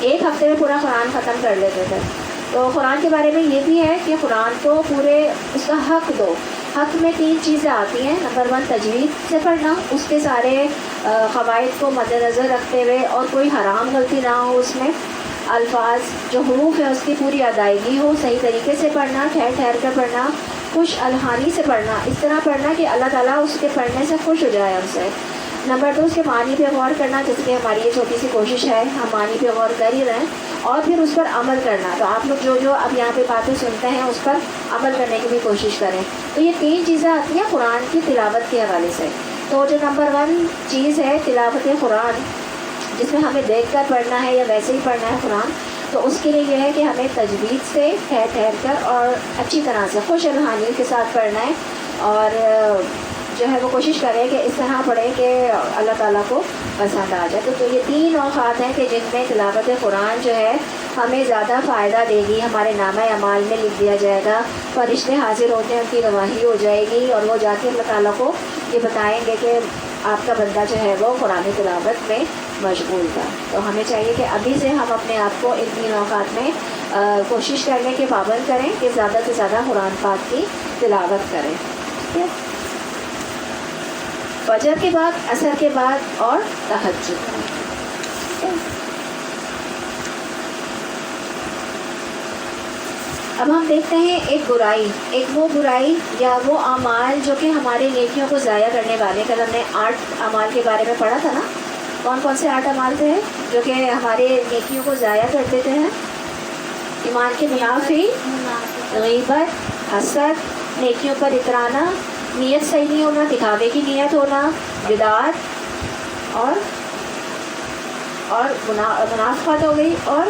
ایک ہفتے میں پورا قرآن ختم کر لیتے تھے. تو قرآن کے بارے میں یہ بھی ہے کہ قرآن کو پورے اس کا حق دو. حق میں 3 چیزیں آتی ہیں. نمبر 1 تجوید سے پڑھنا, اس کے سارے قواعد کو مد نظر رکھتے ہوئے اور کوئی حرام غلطی نہ ہو اس میں. الفاظ جو حروف ہیں اس کی پوری ادائیگی ہو, صحیح طریقے سے پڑھنا, ٹھہر ٹھہر کر پڑھنا, خوش الحانی سے پڑھنا, اس طرح پڑھنا کہ اللہ تعالیٰ اس کے پڑھنے سے خوش ہو جائے ہم سے. نمبر 2 اس کے معنی پہ غور کرنا, جس میں ہماری یہ چھوٹی سی کوشش ہے, ہم معنی پہ غور کر ہی رہے ہیں, اور پھر اس پر عمل کرنا. تو آپ لوگ جو اب یہاں پہ باتیں سنتے ہیں اس پر عمل کرنے کی بھی کوشش کریں. تو یہ 3 چیزیں آتی ہیں قرآن کی تلاوت کے حوالے سے. تو جو نمبر 1 چیز ہے تلاوت قرآن, جس میں ہمیں دیکھ کر پڑھنا ہے یا ویسے ہی پڑھنا ہے قرآن, تو اس کے لیے یہ ہے کہ ہمیں تجوید سے ٹھہر ٹھہر کر اور اچھی طرح سے خوش الحانی کے ساتھ پڑھنا ہے, اور جو ہے وہ کوشش کریں کہ اس طرح پڑھیں کہ اللہ تعالیٰ کو پسند آ جائے. تو یہ 3 اوقات ہیں کہ جن میں تلاوت قرآن جو ہے ہمیں زیادہ فائدہ دے گی. ہمارے نامہ اعمال میں لکھ دیا جائے گا, فرشتے حاضر ہوتے ہیں, ان کی گواہی ہو جائے گی, اور وہ جا کے اللہ تعالیٰ کو یہ بتائیں گے کہ آپ کا بندہ جو ہے وہ قرآن تلاوت میں مشغول تھا. تو ہمیں چاہیے کہ ابھی سے ہم اپنے آپ کو ان 3 اوقات میں کوشش کرنے کے پابند کریں کہ زیادہ سے زیادہ قرآن پاک کی تلاوت کریں. ٹھیک ہے, فجر کے بعد, عصر کے بعد اور تہجد. اب ہم دیکھتے ہیں ایک برائی, ایک وہ برائی یا وہ اعمال جو کہ ہمارے نیکیوں کو ضائع کرنے والے. کل ہم نے 8 اعمال کے بارے میں پڑھا تھا نا. کون کون سے 8 اعمال تھے جو کہ ہمارے نیکیوں کو ضائع کر دیتے ہیں؟ ایمان کے منافی, غیبت, حسد, نیکیوں پر اترانا, نیت صحیح نہیں ہونا, دکھاوے کی نیت ہونا, بدعات اور منافقت ہو گئی, اور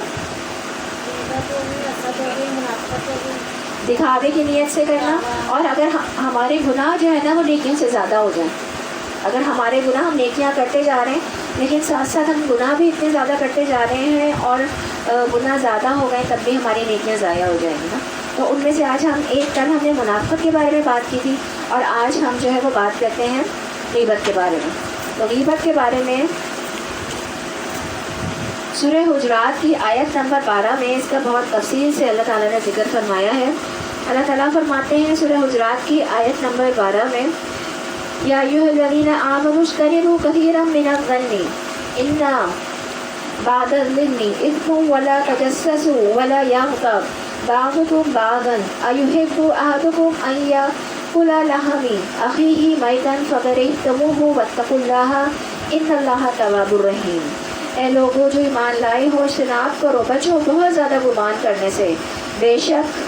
دکھاوے کی نیت سے کرنا. اور اگر ہمارے گناہ جو ہے نا وہ نیکیوں سے زیادہ ہو جائیں, اگر ہمارے گناہ, ہم نیکیاں کرتے جا رہے ہیں لیکن ساتھ ساتھ ہم گناہ بھی اتنے زیادہ کرتے جا رہے ہیں اور گناہ زیادہ ہو گئے, تب بھی ہماری نیکیاں ضائع ہو جائیں گی نا. تو ان میں سے آج کل ہم نے منافقت کے بارے میں بات کی تھی, اور آج ہم جو ہے وہ بات کرتے ہیں غیبت کے بارے میں. تو غیبت کے بارے میں سورہ حجرات کی آیت نمبر 12 میں اس کا بہت تفصیل سے اللہ تعالیٰ نے ذکر فرمایا ہے. اللہ تعالیٰ فرماتے ہیں سورہ حجرات کی آیت نمبر 12 میں, یا ایھا الذین آمنوا اجتنبوا کثیرا من الظن ان بعض الظن اثم ولا تجسسوا ولا یغتب بعضکم بعضا ایحب احدکم ان یأکل لحم اخیہ میتا فکرہتموہ واتقوا اللہ ان اللہ تواب الرحیم. اے لوگوں جو ایمان لائے ہو, اجتناب کرو, بچو بہت زیادہ گمان کرنے سے, بے شک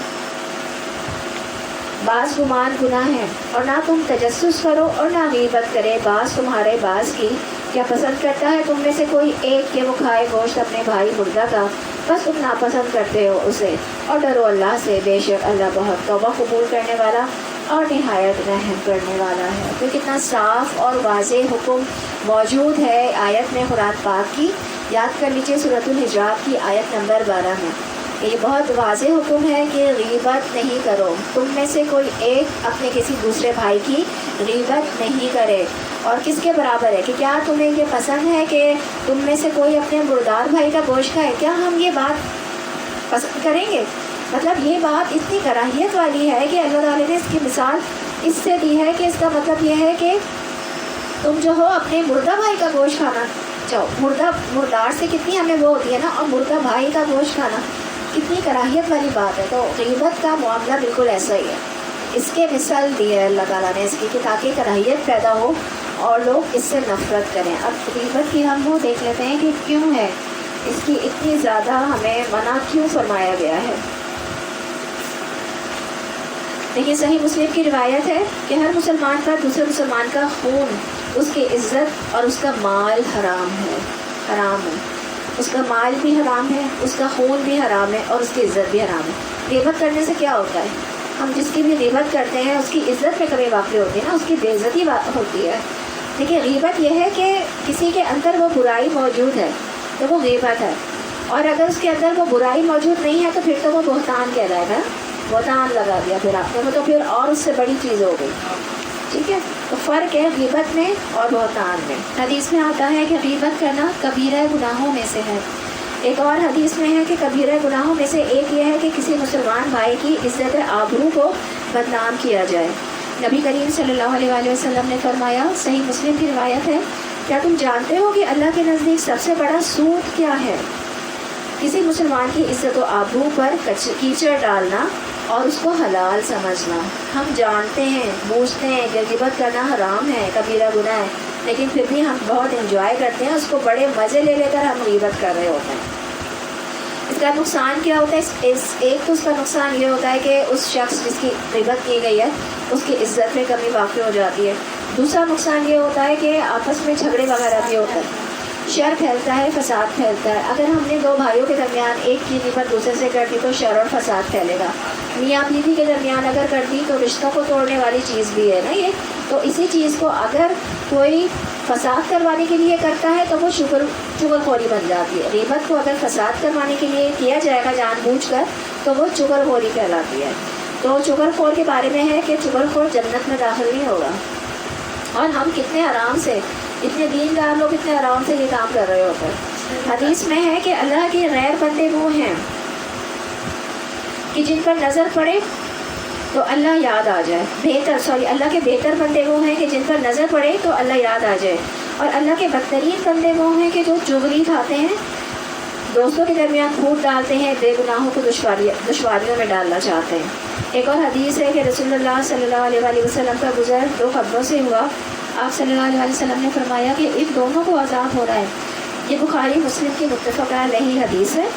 بعض گمان گناہ ہے, اور نہ تم تجسس کرو اور نہ غیبت کرے بعض تمہارے بعض کی. کیا پسند کرتا ہے تم میں سے کوئی ایک کہ وہ کھائے گوشت اپنے بھائی مردہ کا؟ بس تم ناپسند کرتے ہو اسے, اور ڈرو اللہ سے, بے شک اللہ بہت توبہ قبول کرنے والا اور نہایت رحم کرنے والا ہے. تو کتنا صاف اور واضح حکم موجود ہے آیت میں قرآن پاک کی. یاد کر لیجیے سورۃ الحجرات کی آیت نمبر 12 میں یہ بہت واضح حکم ہے کہ غیبت نہیں کرو. تم میں سے کوئی ایک اپنے کسی دوسرے بھائی کی غیبت نہیں کرے. اور کس کے برابر ہے کہ کیا تمہیں یہ پسند ہے کہ تم میں سے کوئی اپنے مردار بھائی کا گوشت کھائے؟ کیا ہم یہ بات پسند کریں گے؟ مطلب یہ بات اتنی کراہیت والی ہے کہ اللہ تعالیٰ نے اس کی مثال اس سے دی ہے کہ اس کا مطلب یہ ہے کہ تم جو ہو اپنے مردہ بھائی کا گوشت کھانا چاہو. مردار سے کتنی ہمیں وہ ہوتی ہے نا, اور مردہ بھائی کا گوشت کھانا کتنی کراہیت والی بات ہے. تو غیبت کا معاملہ بالکل ایسا ہی ہے. اس کے مثال دی ہے اللہ تعالیٰ نے اس کی کہ تاکہ کراہیت پیدا ہو اور لوگ اس سے نفرت کریں. اب غیبت کی ہم وہ دیکھ لیتے ہیں کہ کیوں ہے, اس کی اتنی زیادہ ہمیں منع کیوں فرمایا گیا ہے. دیکھیے صحیح مسلم کی روایت ہے کہ ہر مسلمان پر دوسرے مسلمان کا خون, اس کی عزت اور اس کا مال حرام ہے. اس کا مال بھی حرام ہے, اس کا خون بھی حرام ہے, اور اس کی عزت بھی حرام ہے. غیبت کرنے سے کیا ہوتا ہے؟ ہم جس کی بھی غیبت کرتے ہیں اس کی عزت میں کمی واقع ہوتی ہے نا, اس کی بے عزتی ہوتی ہے. دیکھیے غیبت یہ ہے کہ کسی کے اندر وہ برائی موجود ہے تو وہ غیبت ہے, اور اگر اس کے اندر وہ برائی موجود نہیں ہے تو پھر تو وہ بہتان کہلائے گا. بہتان لگا دیا پھر آپ نے, وہ تو پھر اور اس سے بڑی چیز ہو گئی. ٹھیک ہے, تو فرق ہے غیبت میں اور بہتان میں. حدیث میں آتا ہے کہ غیبت کرنا کبیرہ گناہوں میں سے ہے. ایک اور حدیث میں ہے کہ کبیرہ گناہوں میں سے ایک یہ ہے کہ کسی مسلمان بھائی کی عزت آبرو کو بدنام کیا جائے۔ نبی کریم صلی اللہ علیہ وآلہ وسلم نے فرمایا، صحیح مسلم کی روایت ہے، کیا تم جانتے ہو کہ اللہ کے نزدیک سب سے بڑا سود کیا ہے؟ کسی مسلمان کی عزت و آبرو پر کیچڑ ڈالنا اور اس کو حلال سمجھنا۔ ہم جانتے ہیں، بوجھتے ہیں کہ غیبت کرنا حرام ہے، کبیرہ گناہ ہے، لیکن پھر بھی ہم بہت انجوائے کرتے ہیں، اس کو بڑے مزے لے لے کر ہم غیبت کر رہے ہوتے ہیں۔ اس کا نقصان کیا ہوتا ہے؟ ایک تو اس کا نقصان یہ ہوتا ہے کہ اس شخص جس کی غیبت کی گئی ہے اس کی عزت میں کمی واقع ہو جاتی ہے۔ دوسرا نقصان یہ ہوتا ہے کہ آپس میں جھگڑے وغیرہ بھی ہوتا ہے، شر پھیلتا ہے، فساد پھیلتا ہے۔ اگر ہم نے دو بھائیوں کے درمیان ایک کی غیبت دوسرے سے کر دی تو شر اور فساد پھیلے گا۔ میاں بیوی کے درمیان اگر کر دی تو رشتوں کو توڑنے والی چیز بھی ہے نا یہ۔ تو اسی چیز کو اگر کوئی فساد کروانے کے لیے کرتا ہے تو وہ چغل خوری بن جاتی ہے۔ غیبت کو اگر فساد کروانے کے لیے کیا جائے گا جان بوجھ کر تو وہ چغل خوری کہلاتی ہے۔ تو چغل خور کے بارے میں ہے کہ چغل خور جنت میں داخل نہیں ہوگا۔ اور ہم کتنے آرام سے، اتنے دیندار لوگ اتنے آرام سے یہ کام کر رہے ہوتے ہیں۔ حدیث میں ہے کہ اللہ کے غیر بندے وہ ہیں کہ جن پر نظر پڑے تو اللہ یاد آ جائے۔ اللہ کے بہتر بندے وہ ہیں کہ جن پر نظر پڑے تو اللہ یاد آ جائے، اور اللہ کے بدترین بندے وہ ہیں کہ جو چغلی کھاتے ہیں، دوستوں کے درمیان پھوٹ ڈالتے ہیں، بے گناہوں کو دشواریوں میں ڈالنا چاہتے ہیں۔ ایک اور حدیث ہے کہ رسول اللہ صلی اللہ علیہ وآلہ وسلم کا گزر دو خبروں سے ہوا۔ آپ صلی اللہ علیہ وسلم نے فرمایا کہ ان دونوں کو عذاب ہو رہا ہے۔ یہ بخاری مسلم کی متفق علیہ حدیث ہے۔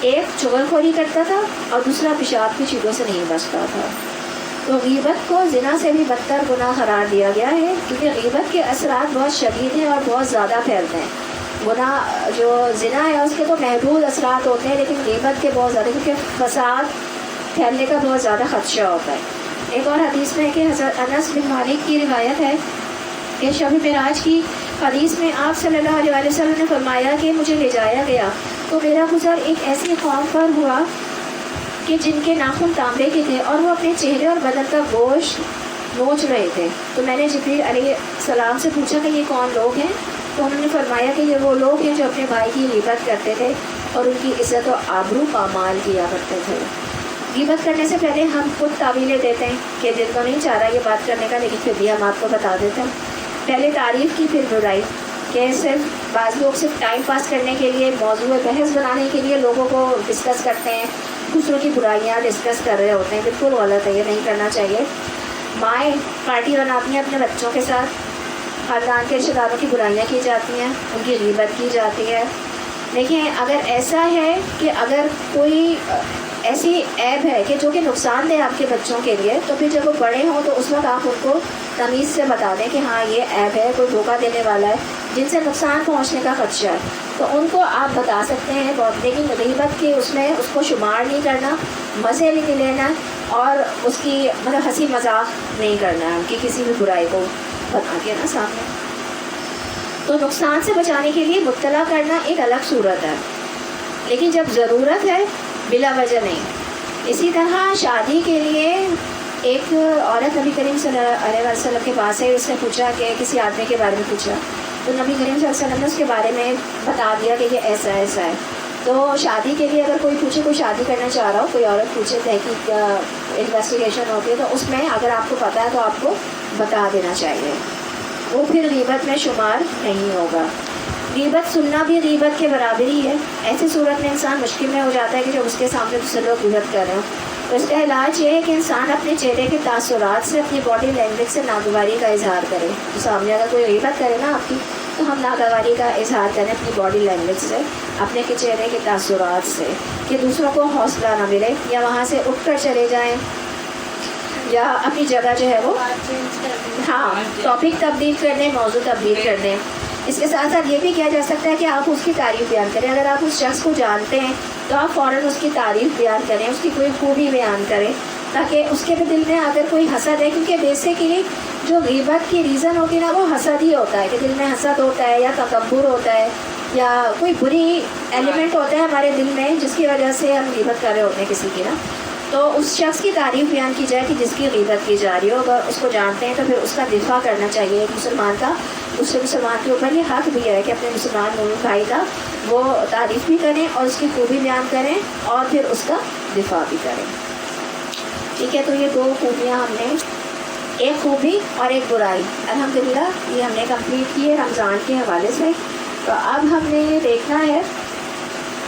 ایک چغل خوری کرتا تھا اور دوسرا پیشاب کی چیزوں سے نہیں بچتا تھا۔ تو غیبت کو زنا سے بھی بدتر گناہ قرار دیا گیا ہے، کیونکہ غیبت کے اثرات بہت شدید ہیں اور بہت زیادہ پھیلتے ہیں۔ گناہ جو زنا ہے اس کے تو محدود اثرات ہوتے ہیں، لیکن غیبت کے بہت زیادہ، کیونکہ فساد پھیلنے کا بہت زیادہ خدشہ ہوتا ہے۔ ایک اور حدیث میں کہ حضرت انس بن مالک کی روایت ہے کہ شب معراج کی حدیث میں آپ صلی اللہ علیہ وسلم نے فرمایا کہ مجھے لے جایا گیا تو میرا گزر ایک ایسی قوم پر ہوا کہ جن کے ناخن تانبے کے تھے اور وہ اپنے چہرے اور بدن کا گوشت نوچ رہے تھے۔ تو میں نے جبریل علیہ السلام سے پوچھا کہ یہ کون لوگ ہیں؟ تو انہوں نے فرمایا کہ یہ وہ لوگ ہیں جو اپنے بھائی کی غیبت کرتے تھے اور ان کی عزت و آبرو پامال کیا کرتے تھے۔ غیبت کرنے سے پہلے ہم خود تعویلیں دیتے ہیں کہ دل تو نہیں چاہ رہا یہ بات کرنے کا، لیکن پھر بھی ہم آپ کو بتا دیتے ہیں۔ پہلے تعریف کی، پھر برائی، کہ صرف بعض لوگ صرف ٹائم پاس کرنے کے لیے، موضوع بحث بنانے کے لیے لوگوں کو ڈسکس کرتے ہیں، دوسروں کی برائیاں ڈسکس کر رہے ہوتے ہیں۔ بالکل غلط ہے، یہ نہیں کرنا چاہیے۔ مائیں پارٹی بناتی ہیں اپنے بچوں کے ساتھ، خاندان کے رشتہ داروں کی برائیاں کی جاتی ہیں، ان کی غیبت کی جاتی ہے۔ دیکھیں، اگر ایسا ہے کہ اگر کوئی ایسی عیب ہے کہ جو کہ نقصان دہ آپ کے بچوں کے لیے، تو پھر جب وہ بڑے ہوں تو اس وقت آپ ان کو تمیز سے بتا دیں کہ ہاں یہ عیب ہے، کوئی دھوکہ دینے والا ہے جن سے نقصان پہنچنے کا خدشہ ہے، تو ان کو آپ بتا سکتے ہیں بہت، لیکن غیبت کے اس میں اس کو شمار نہیں کرنا، مزے نہیں لینا، اور اس کی مطلب ہنسی مذاق نہیں کرنا ہے ان کی کسی بھی برائی کو بتا کے نا سامنے۔ تو نقصان سے بچانے کے لیے مطلع کرنا ایک الگ صورت ہے، لیکن جب ضرورت ہے بلا وجہ نہیں۔ اسی طرح شادی کے لیے ایک عورت نبی کریم صلی اللہ علیہ وسلم کے پاس ہے، اس نے پوچھا کہ کسی آدمی کے بارے میں پوچھا، تو نبی کریم صلی اللہ علیہ وسلم نے اس کے بارے میں بتا دیا کہ یہ ایسا ایسا ہے۔ تو شادی کے لیے اگر کوئی پوچھے، کوئی شادی کرنا چاہ رہا ہو، کوئی عورت پوچھے، تحقیق انویسٹیگیشن ہوتی ہے، تو اس میں اگر آپ کو پتہ ہے تو آپ کو بتا دینا چاہیے، وہ پھر غیبت میں شمار نہیں ہوگا۔ غیبت سننا بھی غیبت کے برابر ہی ہے۔ ایسی صورت میں انسان مشکل میں ہو جاتا ہے کہ جب اس کے سامنے دوسرے لوگ غیبت کر رہے ہوں، تو اس کا علاج یہ ہے کہ انسان اپنے چہرے کے تاثرات سے، اپنی باڈی لینگویج سے ناگواری کا اظہار کرے۔ تو سامنے اگر کوئی غیبت کرے نا آپ کی، تو ہم ناگواری کا اظہار کریں اپنی باڈی لینگویج سے، اپنے کے چہرے کے تاثرات سے، کہ دوسروں کو حوصلہ نہ ملے، یا وہاں سے اٹھ کر چلے جائیں، یا اپنی جگہ جو ہے وہ ٹاپک تبدیل کر دیں، موضوع تبدیل کر دیں۔ اس کے ساتھ ساتھ یہ بھی کیا جا سکتا ہے کہ آپ اس کی تعریف بیان کریں۔ اگر آپ اس شخص کو جانتے ہیں تو آپ فوراً اس کی تعریف بیان کریں، اس کی کوئی خوبی بیان کریں، تاکہ اس کے بھی دل میں اگر کوئی حسد ہے، کیونکہ بیسیکلی جو غیبت کی ریزن ہوتی ہے نا، وہ حسد ہی ہوتا ہے، کہ دل میں حسد ہوتا ہے، یا تکبر ہوتا ہے، یا کوئی بری ایلیمنٹ ہوتا ہے ہمارے دل میں جس کی وجہ سے ہم غیبت کر رہے ہوتے ہیں کسی کی نا۔ تو اس شخص کی تعریف بیان کی جائے کہ جس کی غیبت کی جا رہی ہو۔ اگر اس کو جانتے ہیں تو پھر اس کا دفاع کرنا چاہیے ایک مسلمان کا، دوسرے مسلمان کے اوپر یہ حق بھی ہے کہ اپنے مسلمان مومن بھائی کا وہ تعریف بھی کریں اور اس کی خوبی بیان کریں اور پھر اس کا دفاع بھی کریں. ٹھیک ہے, تو یہ 2 خوبیاں ہم نے, ایک خوبی اور ایک برائی, الحمدللہ یہ ہم نے کمپلیٹ کی ہے رمضان کے حوالے سے. تو اب ہم نے دیکھنا ہے,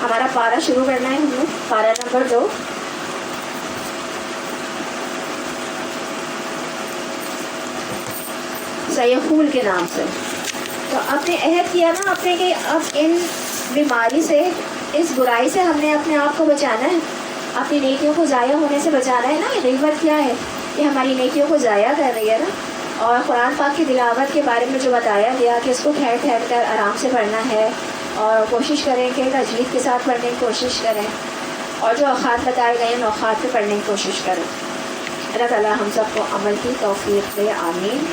ہمارا پارہ شروع کرنا ہے, ہم نے پارہ نمبر 2. سیخول کے نام سے. تو آپ نے عہد کیا نا آپ نے کہ اب ان بیماری سے, اس برائی سے ہم نے اپنے آپ کو بچانا ہے, اپنی نیکیوں کو ضائع ہونے سے بچانا ہے نا. یہ غیبت کیا ہے؟ یہ ہماری نیکیوں کو ضائع کر رہی ہے نا. اور قرآن پاک کی تلاوت کے بارے میں جو بتایا گیا کہ اس کو ٹھہر ٹھہر کر آرام سے پڑھنا ہے اور کوشش کریں کہ تجوید کے ساتھ پڑھنے کی کوشش کریں, اور جو اوقات بتائے گئے ہیں اوقات پہ پڑھنے کی کوشش کریں. اللہ تعالیٰ ہم سب کو عمل کی توفیق دے, آمین.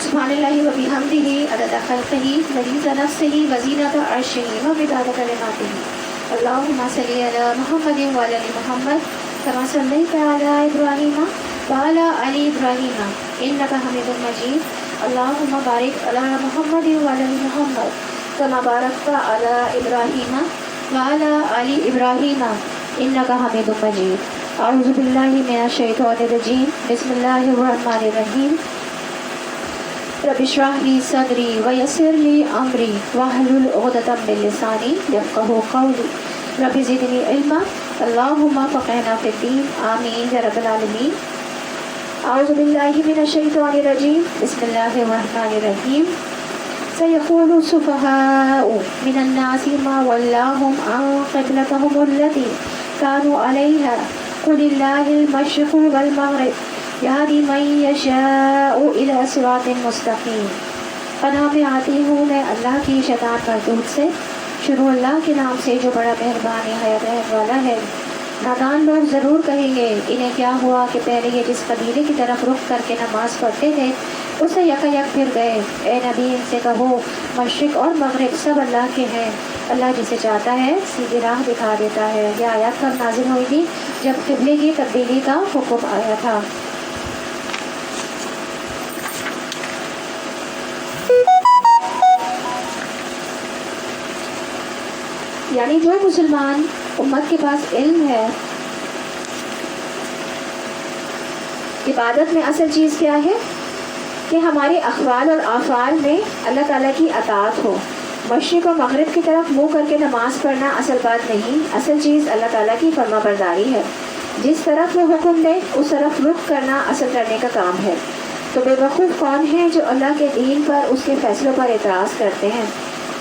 سبحان اللہ و بحمدہ عدد خلقہ ورضا نفسہ وزینۃ عرشہ ومداد کلماتہ. اللہم صلی علی محمد وعلی آل محمد کما صلیت علی ابراہیم وعلی آل ابراہیم انک حمید مجید. اللہم بارک علی محمد وعلی آل محمد کما بارکت علی ابراہیم وعلی آل ابراہیم انک حمید مجید. اعوذ باللہ من الشیطان الرجیم. بسم اللہ الرحمن الرحیم. رب اشرح لی صدری ویسر لی امری واحلل عقدۃ من لسانی یفقہوا قولی. رب زدنی علما. اللہم فقہنا فی الدین. آمین یا رب العالمین. اعوذ باللہ من الشیطان الرجیم. بسم اللہ الرحمن الرحیم. سیقول السفہاء من الناس ما ولاہم عن قبلتہم التی کانوا علیہا قل اللہ المشرق والمغرب یہدی من یشاء الی صراط مستقیم. پناہ میں آتی ہوں میں اللہ کی شیطان مردود سے. شروع اللہ کے نام سے جو بڑا مہربان نہایت رحم والا ہے. نادان لوگ ضرور کہیں گے انہیں کیا ہوا کہ پہلے یہ جس قبیلے کی طرف رخ کر کے نماز پڑھتے تھے اسے یکایک پھر گئے. اے نبی ان سے کہو مشرق اور مغرب سب اللہ کے ہیں, اللہ جسے چاہتا ہے سیدھی راہ دکھا دیتا ہے. یہ آیات کب نازل ہوئی تھی؟ جب قبلے کی تبدیلی کا حکم آیا تھا. یعنی جو مسلمان امت کے پاس علم ہے, عبادت میں اصل چیز کیا ہے کہ ہمارے اقوال اور افعال میں اللہ تعالیٰ کی اطاعت ہو. مشرق و مغرب کی طرف منہ کر کے نماز پڑھنا اصل بات نہیں, اصل چیز اللہ تعالیٰ کی فرما برداری ہے. جس طرف وہ حکم دے اس طرف رخ کرنا اصل کرنے کا کام ہے. تو بے وقوف کون ہیں جو اللہ کے دین پر, اس کے فیصلوں پر اعتراض کرتے ہیں.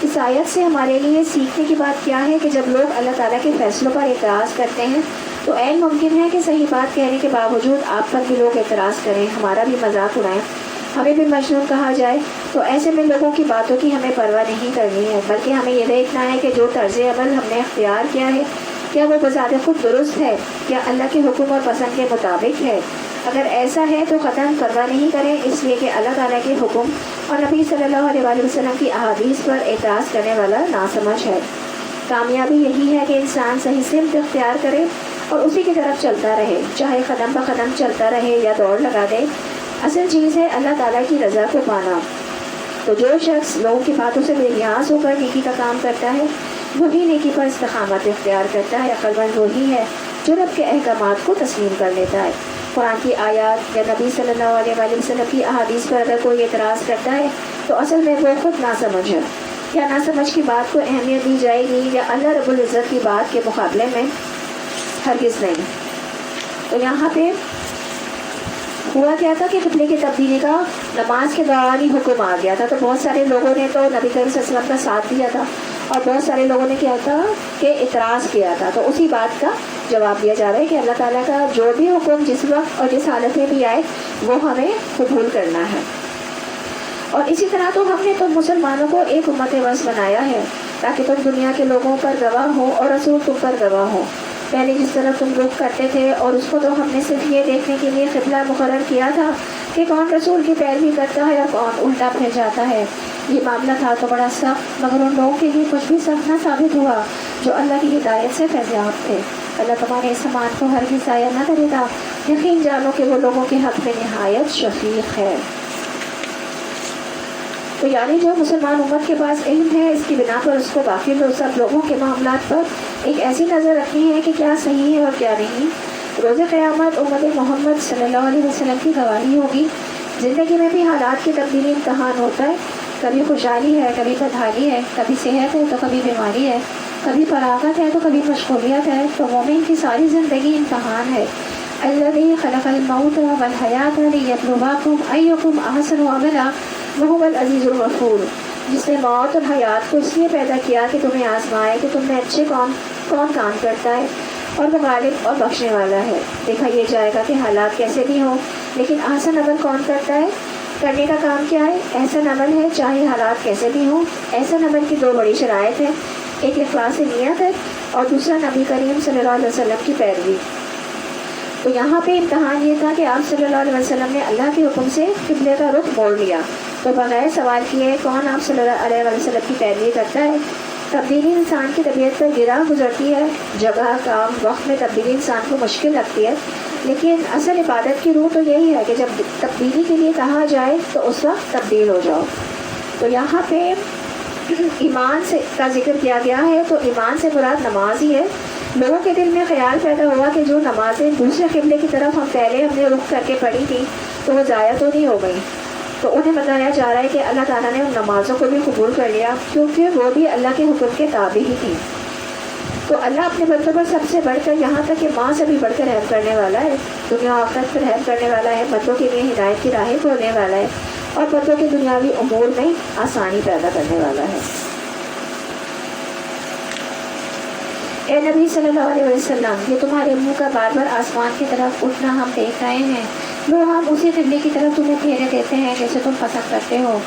اس آیت سے ہمارے لیے سیکھنے کی بات کیا ہے کہ جب لوگ اللہ تعالیٰ کے فیصلوں پر اعتراض کرتے ہیں تو عین ممکن ہے کہ صحیح بات کہنے کے باوجود آپ پر بھی لوگ اعتراض کریں, ہمارا بھی مذاق اڑائیں, ہمیں بھی مجنون کہا جائے. تو ایسے میں لوگوں کی باتوں کی ہمیں پرواہ نہیں کرنی ہے, بلکہ ہمیں یہ دیکھنا ہے کہ جو طرز عمل ہم نے اختیار کیا ہے کیا وہ بذات خود درست ہے, کیا اللہ کے حکم اور پسند کے مطابق ہے. اگر ایسا ہے تو قطعاً پرواہ نہیں کریں, اس لیے کہ اللہ تعالیٰ کے حکم اور نبی صلی اللہ علیہ وآلہ وسلم کی احادیث پر اعتراض کرنے والا ناسمجھ ہے. کامیابی یہی ہے کہ انسان صحیح سمت اختیار کرے اور اسی کی طرف چلتا رہے, چاہے قدم بہ قدم چلتا رہے یا دوڑ لگا دے. اصل چیز ہے اللہ تعالیٰ کی رضا کو پانا. تو جو شخص لوگوں کی باتوں سے بے نیاز ہو کر نیکی کا کام کرتا ہے وہی نیکی پر استقامت اختیار کرتا ہے. عقل مند وہی ہے جو رب کے احکامات کو تسلیم کر لیتا ہے. قرآن کی آیات یا نبی صلی اللہ علیہ وآلہ وسلم کی احادیث پر اگر کوئی اعتراض کرتا ہے تو اصل میں وہ خود ناسمجھ ہے. کیا ناسمجھ کی بات کو اہمیت دی جائے گی یا اللہ رب العزت کی بات کے مقابلے میں؟ ہرگز نہیں. تو یہاں پہ ہوا کیا تھا کہ قبلے کی تبدیلی کا نماز کے دوران ہی حکم آ گیا تھا. تو بہت سارے لوگوں نے تو نبی کریم صلی اللہ علیہ وسلم کا ساتھ دیا تھا اور بہت سارے لوگوں نے کیا تھا کہ اعتراض کیا تھا. تو اسی بات کا جواب دیا جا رہا ہے کہ اللہ تعالیٰ کا جو بھی حکم جس وقت اور جس حالت میں بھی آئے وہ ہمیں قبول کرنا ہے. اور اسی طرح تو ہم نے تم مسلمانوں کو ایک امت وسط بنایا ہے تاکہ تم دنیا کے لوگوں پر گواہ ہو اور رسول تم پر گواہ ہو. پہلے جس طرح تم رخ کرتے تھے اور اس کو تو ہم نے صرف یہ دیکھنے کے لیے قبلہ مقرر کیا تھا کہ کون رسول کی پیروی کرتا ہے اور کون الٹا پھر جاتا ہے. یہ معاملہ تھا تو بڑا سخت, مگر ان لوگوں کے لیے کچھ بھی سخت نہ ثابت ہوا جو اللہ کی ہدایت سے فیضیاب تھے. اللہ تمہارے اس سامان کو ہرگز ضائع نہ کرے گا یقین جانو کہ وہ لوگوں کے حق میں نہایت شفیق ہے۔ تو یعنی جو مسلمان امت کے پاس علم ہے، اس کی بنا پر اس کو باقی سب لوگوں کے معاملات پر ایک ایسی نظر رکھنی ہے کہ کیا صحیح ہے اور کیا نہیں۔ روز قیامت امت محمد صلی اللہ علیہ وسلم کی گواہی ہوگی۔ زندگی میں بھی حالات کی تبدیلی امتحان ہوتا ہے، کبھی خوشحالی ہے، کبھی بدحالی ہے، کبھی صحت ہے تو کبھی بیماری ہے، کبھی فراغت ہے تو کبھی مشغولیت ہے۔ تو مومن کی ساری زندگی امتحان ہے۔ الذی خلق الموت والحیات لیبلوکم ایکم احسن عملا وہو العزیز الغفور، جس نے موت اور حیات کو اس لیے پیدا کیا کہ تمہیں آزمائے کہ تم میں اچھے کون کام کرتا ہے، اور وہ غالب اور بخشنے والا ہے۔ دیکھا یہ جائے گا کہ حالات کیسے بھی ہوں، لیکن احسن عمل کون کرتا ہے؟ کرنے کا کام کیا ہے؟ احسن عمل ہے، چاہے حالات کیسے بھی ہوں۔ احسن عمل کی دو بڑی شرائط ہیں، ایک اخلاص نیت ہے اور دوسرا نبی کریم صلی اللہ علیہ وسلم کی پیروی۔ تو یہاں پہ امتحان یہ تھا کہ آپ صلی اللہ علیہ وسلم نے اللہ کے حکم سے قبلے کا رخ موڑ لیا، تو بغیر سوال کیے کون آپ صلی اللہ علیہ وسلم کی پیروی کرتا ہے؟ تبدیلی انسان کی طبیعت پر گرا گزرتی ہے، جگہ کام وقت میں تبدیلی انسان کو مشکل لگتی ہے، لیکن اصل عبادت کی روح تو یہی ہے کہ جب تبدیلی کے لیے کہا جائے تو اس وقت تبدیل ہو جاؤ۔ تو یہاں پہ ایمان سے کا ذکر کیا گیا ہے، تو ایمان سے مراد نماز ہی ہے۔ لوگوں کے دل میں خیال پیدا ہوا کہ جو نمازیں دوسرے قبلے کی طرف ہم نے رخ کر کے پڑھی تھی تو وہ ضائع تو نہیں ہو گئی، تو انہیں بتایا جا رہا ہے کہ اللہ تعالیٰ نے ان نمازوں کو بھی قبول کر لیا، کیونکہ وہ بھی اللہ کے حکم کے تابع ہی تھی۔ تو اللہ اپنے بندوں پر سب سے بڑھ کر، یہاں تک کہ ماں سے بھی بڑھ کر رحم کرنے والا ہے، دنیا و آخرت پر رحم کرنے والا ہے، بندوں کے لیے ہدایت کی راہیں کھولنے والا ہے، اور بندوں کے دنیاوی امور میں آسانی پیدا کرنے والا ہے۔ اے نبی صلی اللہ علیہ وسلم، یہ تمہارے منہ کا بار بار آسمان کی طرف اٹھنا ہم دیکھ رہے ہیں، لو ہم اسی قبلے کی طرف تمہیں پھیرے دیتے ہیں جیسے تم پسند کرتے ہو۔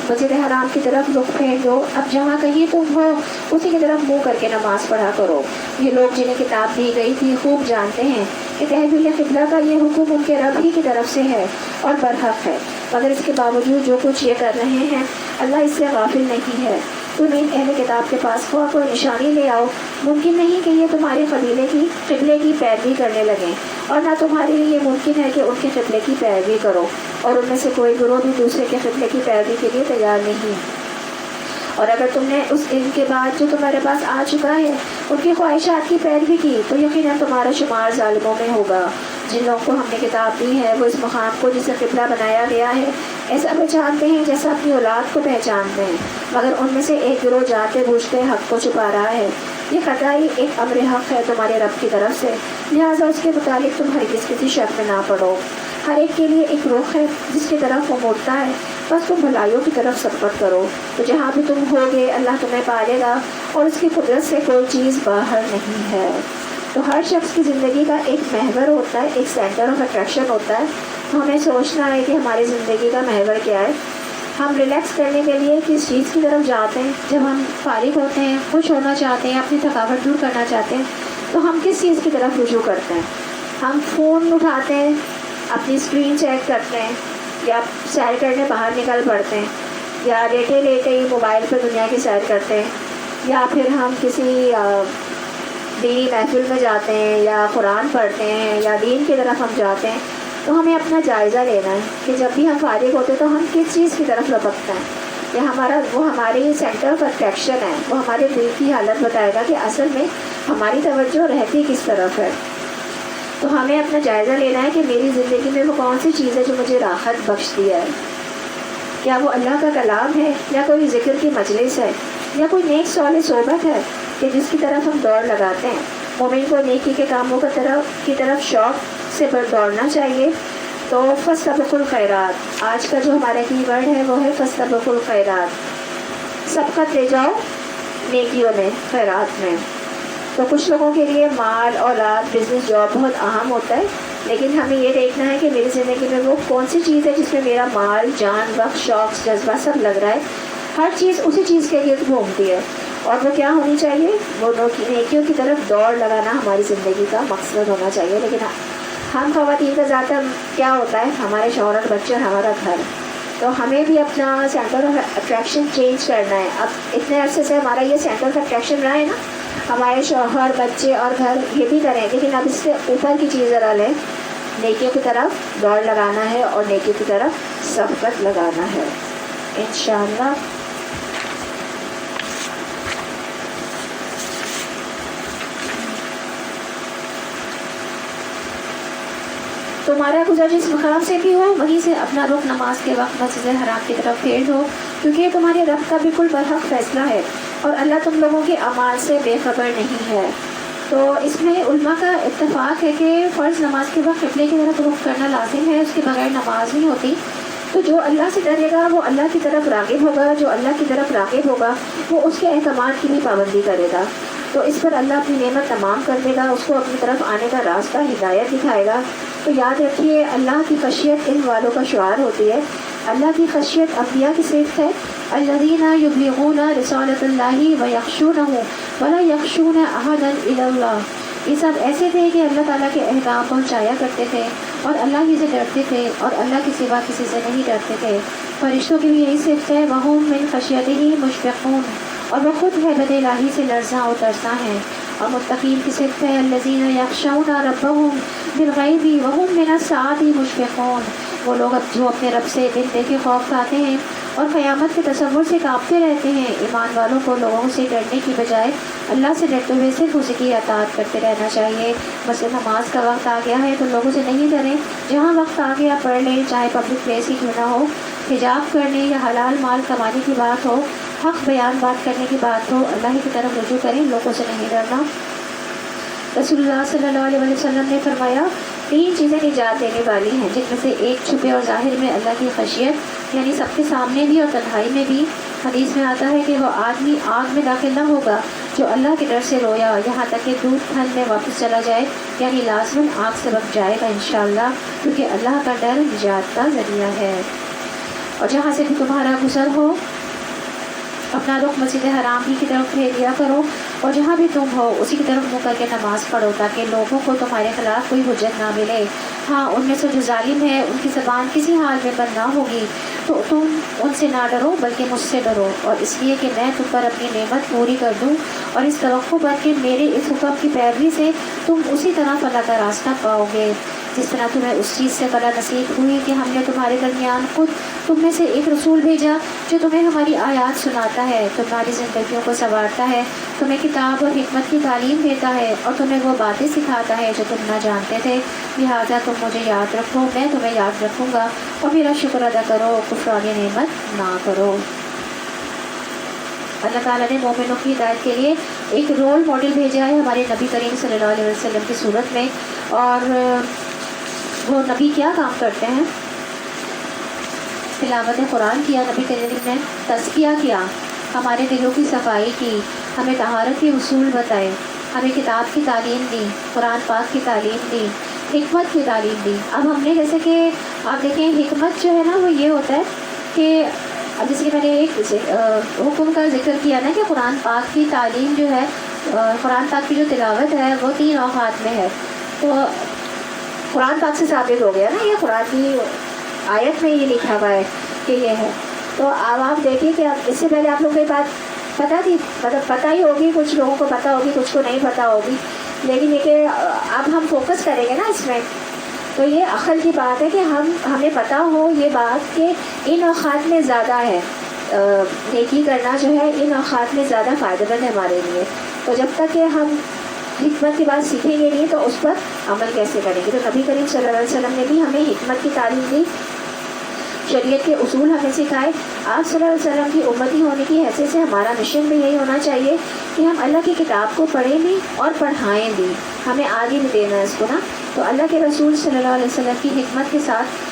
مسجد حرام کی طرف رخ پھیر دو، اب جہاں کہیں تم ہو اسی کی طرف منہ کر کے نماز پڑھا کرو۔ یہ لوگ جنہیں کتاب دی گئی تھی خوب جانتے ہیں کہ تحویل قبلہ کا یہ حکم ان کے رب ہی کی طرف سے ہے اور برحق ہے، مگر اس کے باوجود جو کچھ یہ کر رہے ہیں اللہ اس سے غافل نہیں ہے۔ تم ان اہل کتاب کے پاس خواہ کوئی نشانی لے آؤ، ممکن نہیں کہ یہ تمہارے قبلے کی پیروی کرنے لگیں، اور نہ تمہارے لیے یہ ممکن ہے کہ ان کے قبلے کی پیروی کرو، اور ان میں سے کوئی گروہ بھی دوسرے کے قبلے کی پیروی کے لیے تیار نہیں۔ اور اگر تم نے اس علم کے بعد جو تمہارے پاس آ چکا ہے ان کی خواہشات کی پیروی کی تو یقیناً تمہارا شمار ظالموں میں ہوگا۔ جن لوگوں کو ہم نے کتاب دی ہے وہ اس مقام کو جسے قبلہ بنایا گیا ہے ایسا پہچانتے ہیں جیسا اپنی اولاد کو پہچانتے ہیں، مگر ان میں سے ایک گروہ جانتے بوجھتے حق کو چھپا رہا ہے۔ یہ قطعی ایک امر حق ہے تمہارے رب کی طرف سے، لہٰذا اس کے متعلق تم ہرگز کسی شک میں نہ پڑو۔ ہر ایک کے لیے ایک رخ ہے جس کی طرف وہ موڑتا ہے، بس تم بھلائیوں کی طرف سبقت کرو، تو جہاں بھی تم ہوگے اللہ تمہیں پالے گا، اور اس کی قدرت سے کوئی چیز باہر نہیں ہے۔ تو ہر شخص کی زندگی کا ایک محور ہوتا ہے، ایک سینٹر آف اٹریکشن ہوتا ہے، تو ہمیں سوچنا ہے کہ ہماری زندگی کا محور کیا ہے۔ ہم ریلیکس کرنے کے لیے کس چیز کی طرف جاتے ہیں؟ جب ہم فارغ ہوتے ہیں، خوش ہونا چاہتے ہیں، اپنی تھکاوٹ دور کرنا چاہتے ہیں، تو ہم کس چیز کی طرف رجوع کرتے ہیں؟ ہم فون اٹھاتے ہیں، اپنی اسکرین چیک کرتے ہیں، یا سیر کرنے باہر نکل پڑتے ہیں، یا لیٹے لیٹے ہی موبائل پہ دنیا کی سیر کرتے ہیں، یا پھر ہم کسی دینی محفل میں جاتے ہیں، یا قرآن پڑھتے ہیں، یا دین کی طرف ہم جاتے ہیں۔ تو ہمیں اپنا جائزہ لینا ہے کہ جب بھی ہم فارغ ہوتے ہیں تو ہم کس چیز کی طرف لپکتے ہیں، یا وہ ہماری سینٹر آف اٹریکشن ہے، وہ ہمارے دل کی حالت بتائے گا کہ اصل میں ہماری توجہ رہتی کس طرف ہے۔ تو ہمیں اپنا جائزہ لینا ہے کہ میری زندگی میں وہ کون سی چیز ہے جو مجھے راحت بخشتی ہے۔ کیا وہ اللہ کا کلام ہے، یا کوئی ذکر کی مجلس ہے، یا کوئی نیک صالح صحبت ہے کہ جس کی طرف ہم دوڑ لگاتے ہیں۔ مومن کو نیکی کے کاموں کی طرف شوق سے دوڑنا چاہیے۔ تو فاستبقوا الخیرات، آج کا جو ہمارا کی ورڈ ہے وہ ہے فاستبقوا الخیرات، سبقت لے جاؤ نیکیوں میں، خیرات میں۔ تو کچھ لوگوں کے لیے مال، اولاد، بزنس، جاب بہت اہم ہوتا ہے، لیکن ہمیں یہ دیکھنا ہے کہ میری زندگی میں وہ کون سی چیز ہے جس میں میرا مال، جان، وقت، شوق، جذبہ سب لگ رہا ہے۔ ہر چیز اسی چیز کے لیے گھومتی ہے، اور وہ کیا ہونی چاہیے؟ وہ نیکیوں کی طرف دوڑ لگانا ہماری زندگی کا مقصد ہونا چاہیے۔ لیکن ہم خواتین کا زیادہ کیا ہوتا ہے؟ ہمارے شوہر اور بچے اور ہمارا گھر۔ تو ہمیں بھی اپنا سینٹر آف اٹریکشن چینج کرنا ہے۔ اب اتنے عرصے سے ہمارا یہ سینٹر آف اٹریکشن رہا ہے نا، ہمارے شوہر، بچے اور گھر، یہ بھی کریں، لیکن اب اس سے اوپر کی چیز ذرا لیں۔ نیکیوں کی طرف دوڑ لگانا ہے اور نیکیوں کی طرف سبقت لگانا ہے انشاءاللہ. تمہارا گزر جس مقام سے بھی ہو وہیں سے اپنا رخ نماز کے وقت مسجد حرام کی طرف پھیر دو، کیونکہ یہ تمہارے رب کا بالکل برحق فیصلہ ہے اور اللہ تم لوگوں کے اعمال سے بے خبر نہیں ہے. تو اس میں علماء کا اتفاق ہے کہ فرض نماز کے وقت قبلے کی طرف رخ کرنا لازم ہے، اس کے بغیر نماز نہیں ہوتی. تو جو اللہ سے ڈرے گا وہ اللہ کی طرف راغب ہوگا، جو اللہ کی طرف راغب ہوگا وہ اس کے احکامات کی بھی پابندی کرے گا. تو اس پر اللہ اپنی نعمت تمام کر دے گا، اس کو اپنی طرف آنے کا راستہ ہدایت دکھائے گا. تو یاد رکھیے اللہ کی خشیت علم والوں کا شعار ہوتی ہے. اللہ کی خشیت انبیاء کی صفت ہے. الذین یبلغون رسالۃ اللہ ویخشونہ ولا یخشون احدا الا اللہ. یہ سب ایسے تھے کہ اللہ تعالیٰ کے احکام پہنچایا کرتے تھے اور اللہ ہی سے ڈرتے تھے اور اللہ کے سوا کسی سے نہیں ڈرتے تھے. فرشتوں کی بھی یہی صفت ہے، وہم من خشیتہ مشفقون، اور وہ خود ہیبت الہی سے لرزاں و ترساں ہیں. اور متقین کی صفت ہے الذین یخشون ربہم بالغیب وہم من الساعۃ مشفقون. وہ لوگ جو اپنے رب سے دن دیکھے خوف کھاتے ہیں اور قیامت کے تصور سے کانپتے رہتے ہیں. ایمان والوں کو لوگوں سے ڈرنے کی بجائے اللہ سے ڈرتے ہوئے صرف اسی کی اطاعت کرتے رہنا چاہیے. مثلا نماز کا وقت آ گیا ہے تو لوگوں سے نہیں ڈریں، جہاں وقت آ گیا پڑھ لیں، چاہے پبلک پلیس ہی کیوں نہ ہو. حجاب کرنے یا حلال مال کمانے کی بات ہو، حق بیان بات کرنے کی بات ہو، اللہ کی طرف رجوع کریں، لوگوں سے نہیں ڈرنا. رسول اللہ صلی اللہ علیہ وسلم نے فرمایا 3 چیزیں نجات دینے والی ہیں، جن میں سے ایک چھپے اور ظاہر میں اللہ کی خشیت، یعنی سب کے سامنے بھی اور تنہائی میں بھی. حدیث میں آتا ہے کہ وہ آدمی آگ میں داخل نہ ہوگا جو اللہ کے ڈر سے رویا یہاں تک کہ دودھ پھل میں واپس چلا جائے، یعنی لازماً آگ سے بچ جائے گا انشاءاللہ، کیونکہ اللہ کا ڈر نجات کا ذریعہ ہے. اور جہاں سے بھی تمہارا گزر ہو اپنا رخ مسجد حرام ہی کی طرف پھیر دیا کرو، اور جہاں بھی تم ہو اسی کی طرف منہ کر کے نماز پڑھو تاکہ لوگوں کو تمہارے خلاف کوئی حجت نہ ملے. ہاں ان میں سے جو ظالم ہے ان کی زبان کسی حال میں بند نہ ہوگی، تو تم ان سے نہ ڈرو بلکہ مجھ سے ڈرو، اور اس لیے کہ میں تم پر اپنی نعمت پوری کر دوں، اور اس توقع پر کہ میرے اس حکم کی پیروی سے تم اسی طرح فلاح کا راستہ پاؤ گے جس طرح تمہیں اس چیز سے فلاح نصیب ہوئی کہ ہم نے تمہارے درمیان خود تم میں سے ایک رسول بھیجا جو تمہیں ہماری آیات سناتا ہے، تمہاری زندگیوں کو سنوارتا ہے، تمہیں کتاب اور حکمت کی تعلیم دیتا ہے، اور تمہیں وہ باتیں سکھاتا ہے جو تم نہ جانتے تھے. لہٰذا تم مجھے یاد رکھو، میں تمہیں یاد رکھوں گا، اور میرا شکر ادا کرو، کفران نعمت نہ کرو. اللہ تعالیٰ نے مومنوں کی ہدایت کے لیے ایک رول ماڈل بھیجا ہے ہمارے نبی کریم صلی اللہ علیہ وسلم کی صورت میں. اور وہ نبی کیا کام کرتے ہیں؟ تلاوت قرآن کیا نبی کریم نے، تزکیہ کیا، ہمارے دلوں کی صفائی کی، ہمیں طہارت کے اصول بتائے، ہمیں کتاب کی تعلیم دی، قرآن پاک کی تعلیم دی، حکمت کی تعلیم دی. اب ہم نے جیسے کہ آپ دیکھیں حکمت جو ہے نا وہ یہ ہوتا ہے کہ اب جیسے کہ میں نے ایک حکم کا ذکر کیا نا کہ قرآن پاک کی تعلیم جو ہے، قرآن پاک کی جو تلاوت ہے وہ 3 اوقات میں ہے. تو قرآن پاک سے ثابت ہو گیا نا، یہ قرآن کی آیت میں یہ لکھا ہوا ہے کہ یہ ہے. تو اب آپ دیکھیے کہ اب اس سے پہلے آپ لوگوں کو یہ بات پتہ تھی، مطلب پتہ ہی ہوگی، کچھ لوگوں کو پتہ ہوگی، کچھ کو نہیں پتہ ہوگی، لیکن یہ کہ اب ہم فوکس کریں گے نا اس میں. تو یہ عقل کی بات ہے کہ ہمیں پتہ ہو یہ بات کہ ان اوقات میں زیادہ ہے، نیکی کرنا جو ہے ان اوقات میں زیادہ فائدہ مند ہے ہمارے لیے. تو جب تک کہ ہم حکمت کی بات سیکھیں گے نہیں تو اس پر عمل کیسے کریں گے؟ تو نبی کریم صلی اللہ علیہ وسلم نے بھی ہمیں حکمت کی تعلیم دی، شریعت کے اصول ہمیں سکھائے. آپ صلی اللہ علیہ وسلم کی امتی ہونے کی حیثیت سے ہمارا مشن بھی یہی ہونا چاہیے کہ ہم اللہ کی کتاب کو پڑھیں بھی اور پڑھائیں بھی، ہمیں آگے بھی دینا ہے اس کو نا. تو اللہ کے رسول صلی اللہ علیہ وسلم کی حکمت کے ساتھ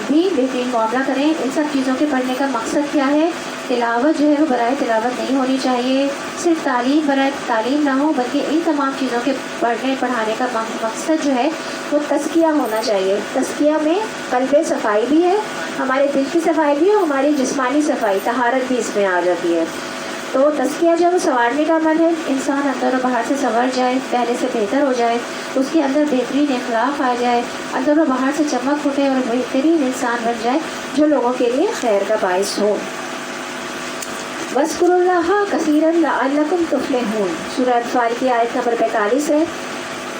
بھی بہترین معاملہ کریں. ان سب چیزوں کے پڑھنے کا مقصد کیا ہے؟ تلاوت جو ہے وہ برائے تلاوت نہیں ہونی چاہیے، صرف تعلیم برائے تعلیم نہ ہو، بلکہ ان تمام چیزوں کے پڑھنے پڑھانے کا مقصد جو ہے وہ تزکیہ ہونا چاہیے. تزکیہ میں قلب صفائی بھی ہے، ہمارے دل کی صفائی بھی ہے، اور ہماری جسمانی صفائی طہارت بھی اس میں آ جاتی ہے. تو تزکیہ جو ہے وہ سنوارنے کا عمل ہے، انسان اندر و باہر سے سنور جائے، پہلے سے بہتر ہو جائے، اس کے اندر بہترین اخلاق آ جائے، اندر و باہر سے چمک اٹھے اور بہترین انسان بن جائے جو لوگوں کے لیے خیر کا باعث ہو. وَاذْكُرُوا اللَّهَ كَثِيرًا لَعَلَّكُمْ تُفْلِحُونَ. سورہ انفال کی آیت نمبر 45 ہے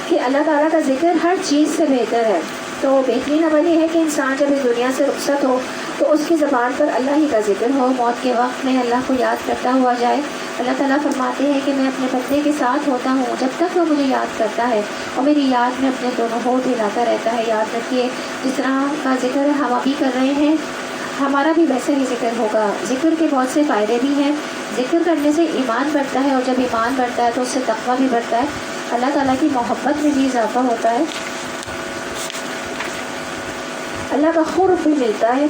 کہ اللہ تعالیٰ کا ذکر ہر چیز سے بہتر ہے. تو بہترین عمل یہ ہے کہ انسان جب اس دنیا سے رخصت ہو تو اس کی زبان پر اللہ ہی کا ذکر ہو، موت کے وقت میں اللہ کو یاد کرتا ہوا جائے۔ اللہ تعالیٰ فرماتے ہیں کہ میں اپنے بندے کے ساتھ ہوتا ہوں جب تک وہ مجھے یاد کرتا ہے، اور میری یاد میں اپنے دونوں ہونٹ ہلاتا رہتا ہے۔ یاد رکھیے جس طرح کا ذکر ہم ابھی کر رہے ہیں ہمارا بھی ویسے ہی ذکر ہوگا۔ ذکر کے بہت سے فائدے بھی ہیں۔ ذکر کرنے سے ایمان بڑھتا ہے، اور جب ایمان بڑھتا ہے تو اس سے تقویٰ بھی بڑھتا ہے، اللہ تعالیٰ کی محبت میں بھی اضافہ ہوتا ہے، اللہ کا قرب بھی ملتا ہے،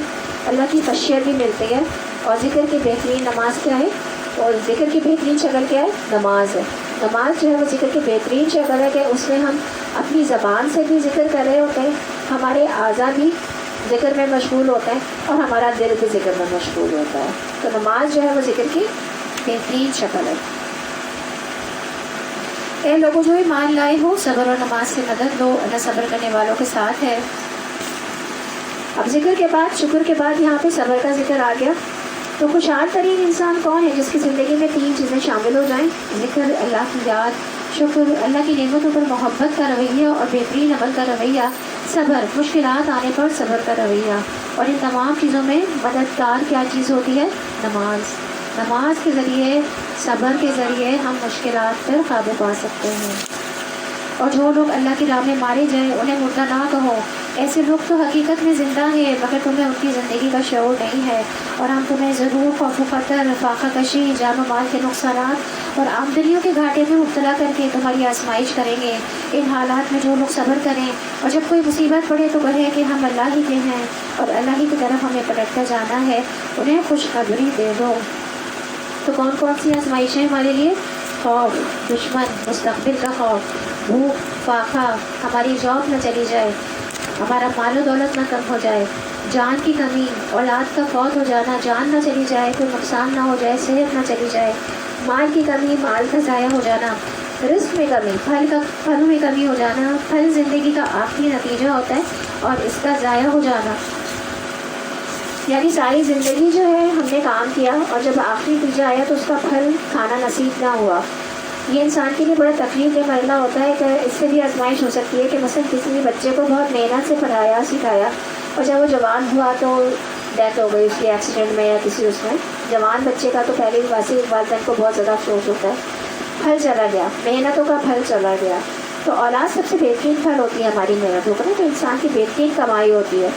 اللہ کی خشیت بھی ملتی ہے۔ اور ذکر کی بہترین نماز کیا ہے؟ اور ذکر کی بہترین شکل کیا ہے؟ نماز ہے۔ نماز جو ہے وہ ذکر کی بہترین شکل ہے کہ اس میں ہم اپنی زبان سے بھی ذکر کر رہے ہوتے ہیں، ہمارے اعضاء بھی ذکر میں مشغول ہوتا ہے، اور ہمارا دل بھی ذکر میں مشغول ہوتا ہے۔ تو نماز جو ہے وہ ذکر کی بہترین شکل ہے۔ اے لوگوں جو ایمان لائے ہو، صبر اور نماز سے مدد لو، اللہ صبر کرنے والوں کے ساتھ ہے۔ اب ذکر کے بعد، شکر کے بعد یہاں پہ صبر کا ذکر آ گیا۔ تو خوشحال ترین انسان کون ہے جس کی زندگی میں تین چیزیں شامل ہو جائیں؟ ذکر، اللہ کی یاد، شکر، اللہ کی نعمتوں پر محبت کا رویہ اور بہترین عمل کا رویہ، صبر، مشکلات آنے پر صبر کا رویہ۔ اور ان تمام چیزوں میں مددگار کیا چیز ہوتی ہے؟ نماز۔ نماز کے ذریعے، صبر کے ذریعے ہم مشکلات پر قابو پا سکتے ہیں۔ اور جو لوگ اللہ کی راہ میں مارے جائیں انہیں مردہ نہ کہو، ایسے لوگ تو حقیقت میں زندہ ہیں مگر تمہیں ان کی زندگی کا شعور نہیں ہے، اور ہم تمہیں ضرور خوف و خطر، فاقہ کشی، جان و مال کے نقصانات اور آمدنیوں کے گھاٹے میں مبتلا کر کے تمہاری آزمائش کریں گے۔ ان حالات میں جو لوگ صبر کریں اور جب کوئی مصیبت پڑے تو کہیں کہ ہم اللہ ہی کے ہیں اور اللہ ہی کی طرف ہمیں پلٹتا جانا ہے، انہیں خوشخبری دے دو۔ تو کون کون سی آزمائشیں ہمارے لیے؟ خوف، دشمن، مستقبل کا خوف، بھوک، فاقہ، ہماری جاب نہ چلی جائے، ہمارا مال و دولت نہ کم ہو جائے، جان کی کمی، اولاد کا فوت ہو جانا، جان نہ چلی جائے، کوئی نقصان نہ ہو جائے، صحت نہ چلی جائے، مال کی کمی، مال کا ضائع ہو جانا، رزق میں کمی، پھلوں میں کمی ہو جانا۔ پھل زندگی کا آخری نتیجہ ہوتا ہے اور اس کا ضائع ہو جانا، یعنی ساری زندگی جو ہے ہم نے کام کیا اور جب آخری نتیجہ آیا تو اس کا پھل کھانا نصیب نہ ہوا۔ یہ انسان کے لیے بڑا تکلیف دہ مرحلہ ہوتا ہے کہ اس سے بھی آزمائش ہو سکتی ہے کہ مثلا کسی نے بچے کو بہت محنت سے پڑھایا، سکھایا، اور جب وہ جوان ہوا تو ڈیتھ ہو گئی اس کے ایکسیڈنٹ میں یا کسی اس میں۔ جوان بچے کا تو پہلے ویسے والدین کو بہت زیادہ افسوس ہوتا ہے، پھل چلا گیا، محنتوں کا پھل چلا گیا۔ تو اولاد سب سے بہترین پھل ہوتی ہے ہماری محنتوں کا، تو انسان کی بہترین کمائی ہوتی ہے۔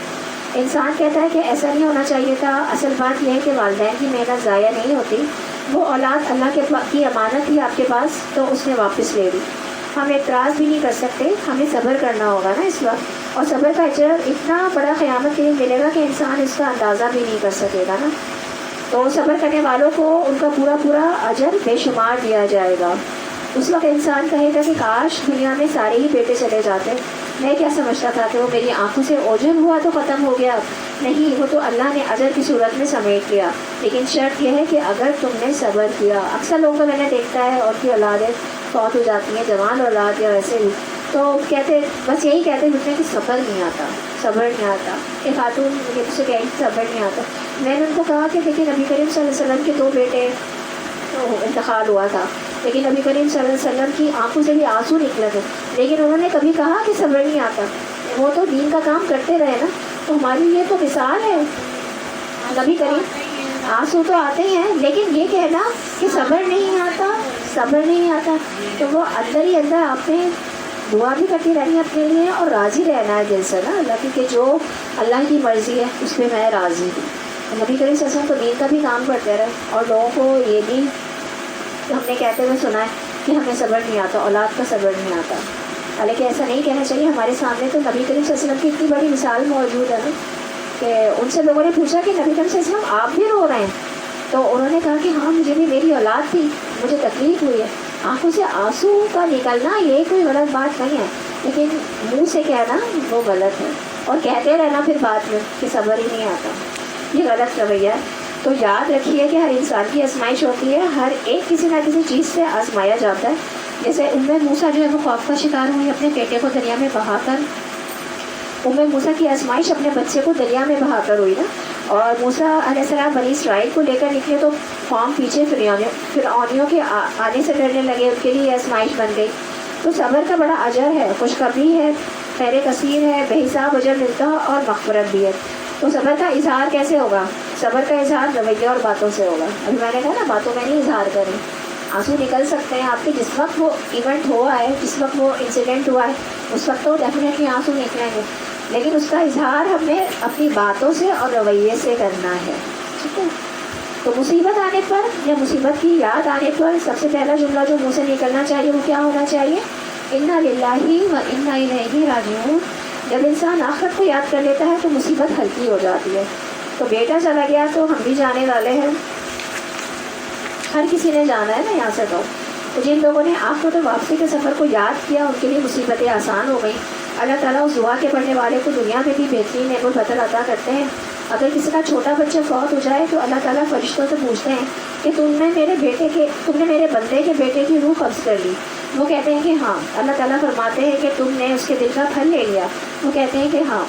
انسان کہتا ہے کہ ایسا نہیں ہونا چاہیے تھا، اصل بات یہ ہے کہ والدین کی محنت ضائع نہیں ہوتی، وہ اولاد اللہ کی امانت تھی آپ کے پاس تو اس نے واپس لے لی۔ ہم اعتراض بھی نہیں کر سکتے، ہمیں صبر کرنا ہوگا نا اس وقت، اور صبر کا اجر اتنا بڑا قیامت کے دن ملے گا کہ انسان اس کا اندازہ بھی نہیں کر سکے گا نا۔ تو صبر کرنے والوں کو ان کا پورا اجر بے شمار دیا جائے گا۔ اس وقت انسان کہے گا کہ کاش دنیا میں سارے ہی بیٹے چلے جاتے، میں کیا سمجھتا تھا کہ وہ میری آنکھوں سے اوجھل ہوا تو ختم ہو گیا، نہیں، وہ تو اللہ نے اجر کی صورت میں سمیٹ لیا۔ لیکن شرط یہ ہے کہ اگر تم نے صبر کیا۔ اکثر لوگوں کو میں نے دیکھتا ہے اور کی اولادیں فوت ہو جاتی ہیں، جوان اولاد یا ویسے بھی، تو کہتے بس یہی کہتے ہیں کہ صبر نہیں آتا، صبر نہیں آتا۔ ایک خاتون مجھ سے کہی صبر نہیں آتا، میں نے ان کو کہا کہ دیکھیں نبی کریم صلی اللہ علیہ وسلم کے 2 بیٹے انتقال ہوا تھا، لیکن نبی کریم صلی اللہ علیہ وسلم کی آنکھوں سے بھی آنسو نکلے تھے، لیکن انہوں نے کبھی کہا کہ صبر نہیں آتا، وہ تو دین کا کام کرتے رہے نا۔ تو ہماری یہ تو مثال ہے، نبی کریم آنسو تو آتے ہیں لیکن یہ کہنا کہ صبر نہیں آتا، صبر نہیں آتا، تو وہ اندر ہی اندر آپ نے دعا بھی کرتی رہنی ہے اپنے لیے اور راضی رہنا ہے دل سے نا اللہ کی، کہ جو اللہ کی مرضی ہے اس پہ میں راضی ہوں۔ نبی کریم صلی اللہ علیہ وسلم تو دین کا بھی کام کرتے رہے، اور لوگوں کو یہ بھی ہم نے کہتے ہوئے سنا ہے کہ ہمیں صبر نہیں آتا، اولاد کا صبر نہیں آتا، حالانکہ ایسا نہیں کہنا چاہیے۔ ہمارے سامنے تو نبی کریم صلی اللہ علیہ وسلم کی اتنی بڑی مثال موجود ہے نا کہ ان سے لوگوں نے پوچھا کہ نبی کریم صلی اللہ علیہ وسلم آپ بھی رو رہے ہیں؟ تو انہوں نے کہا کہ ہاں مجھے بھی میری اولاد تھی، مجھے تکلیف ہوئی ہے۔ آنکھوں سے آنسو کا نکلنا یہ کوئی غلط بات نہیں ہے، لیکن منہ سے کہنا وہ غلط ہے، اور کہتے رہنا پھر بعد میں کہ صبر ہی نہیں آتا، یہ غلط رویہ ہے۔ تو یاد رکھیے کہ ہر انسان کی آزمائش ہوتی ہے، ہر ایک کسی نہ کسی چیز سے آزمایا جاتا ہے۔ جیسے موسیٰ جو ہے وہ خوف کا شکار ہوئی اپنے بیٹے کو دریا میں بہا کر، موسیٰ کی آزمائش اپنے بچے کو دریا میں بہا کر ہوئی نا، اور موسیٰ علیہ السلام بنی اسرائیل کو لے کر نکلے تو قوم پیچھے فرعونیوں کے آنے سے ڈرنے لگے، ان کے لیے آزمائش بن گئی۔ تو صبر کا بڑا اجر ہے، خوشخبری ہے خیر کثیر ہے، بے حساب اجر ملتا ہے اور مغفرت بھی ہے۔ تو صبر کا اظہار کیسے ہوگا؟ صبر کا اظہار رویہ اور باتوں سے ہوگا۔ ابھی میں نے کہا نا باتوں میں نہیں اظہار کریں، آنسو نکل سکتے ہیں آپ کے جس وقت وہ ایونٹ ہوا ہے، جس وقت وہ انسیڈنٹ ہوا ہے اس وقت تو ڈیفینیٹلی آنسو نکلیں گے، لیکن اس کا اظہار ہمیں اپنی باتوں سے اور رویے سے کرنا ہے، ٹھیک ہے؟ تو مصیبت آنے پر یا مصیبت کی یاد آنے پر سب سے پہلا جملہ جو منہ سے نکلنا چاہیے وہ کیا ہونا چاہیے؟ انا للہ و انا الیہ راجعون۔ جب انسان آخرت کو یاد کر لیتا ہے تو مصیبت ہلکی ہو جاتی ہے۔ تو بیٹا چلا گیا تو ہم بھی جانے والے ہیں، ہر کسی نے جانا ہے نا یہاں سے۔ تو جن لوگوں نے آخرت اور واپسی کے سفر کو یاد کیا ان کے لیے مصیبتیں آسان ہو گئیں۔ اللہ تعالیٰ اس دعا کے پڑھنے والے کو دنیا میں بھی بہترین نعمت فضل عطا کرتے ہیں۔ اگر کسی کا چھوٹا بچہ فوت ہو جائے تو اللہ تعالیٰ فرشتوں سے پوچھتے ہیں کہ تم نے میرے بندے کے بیٹے کی روح قبض کر لی؟ وہ کہتے ہیں کہ ہاں۔ اللہ تعالیٰ فرماتے ہیں کہ تم نے اس کے دل کا پھل لے لیا؟ وہ کہتے ہیں کہ ہاں۔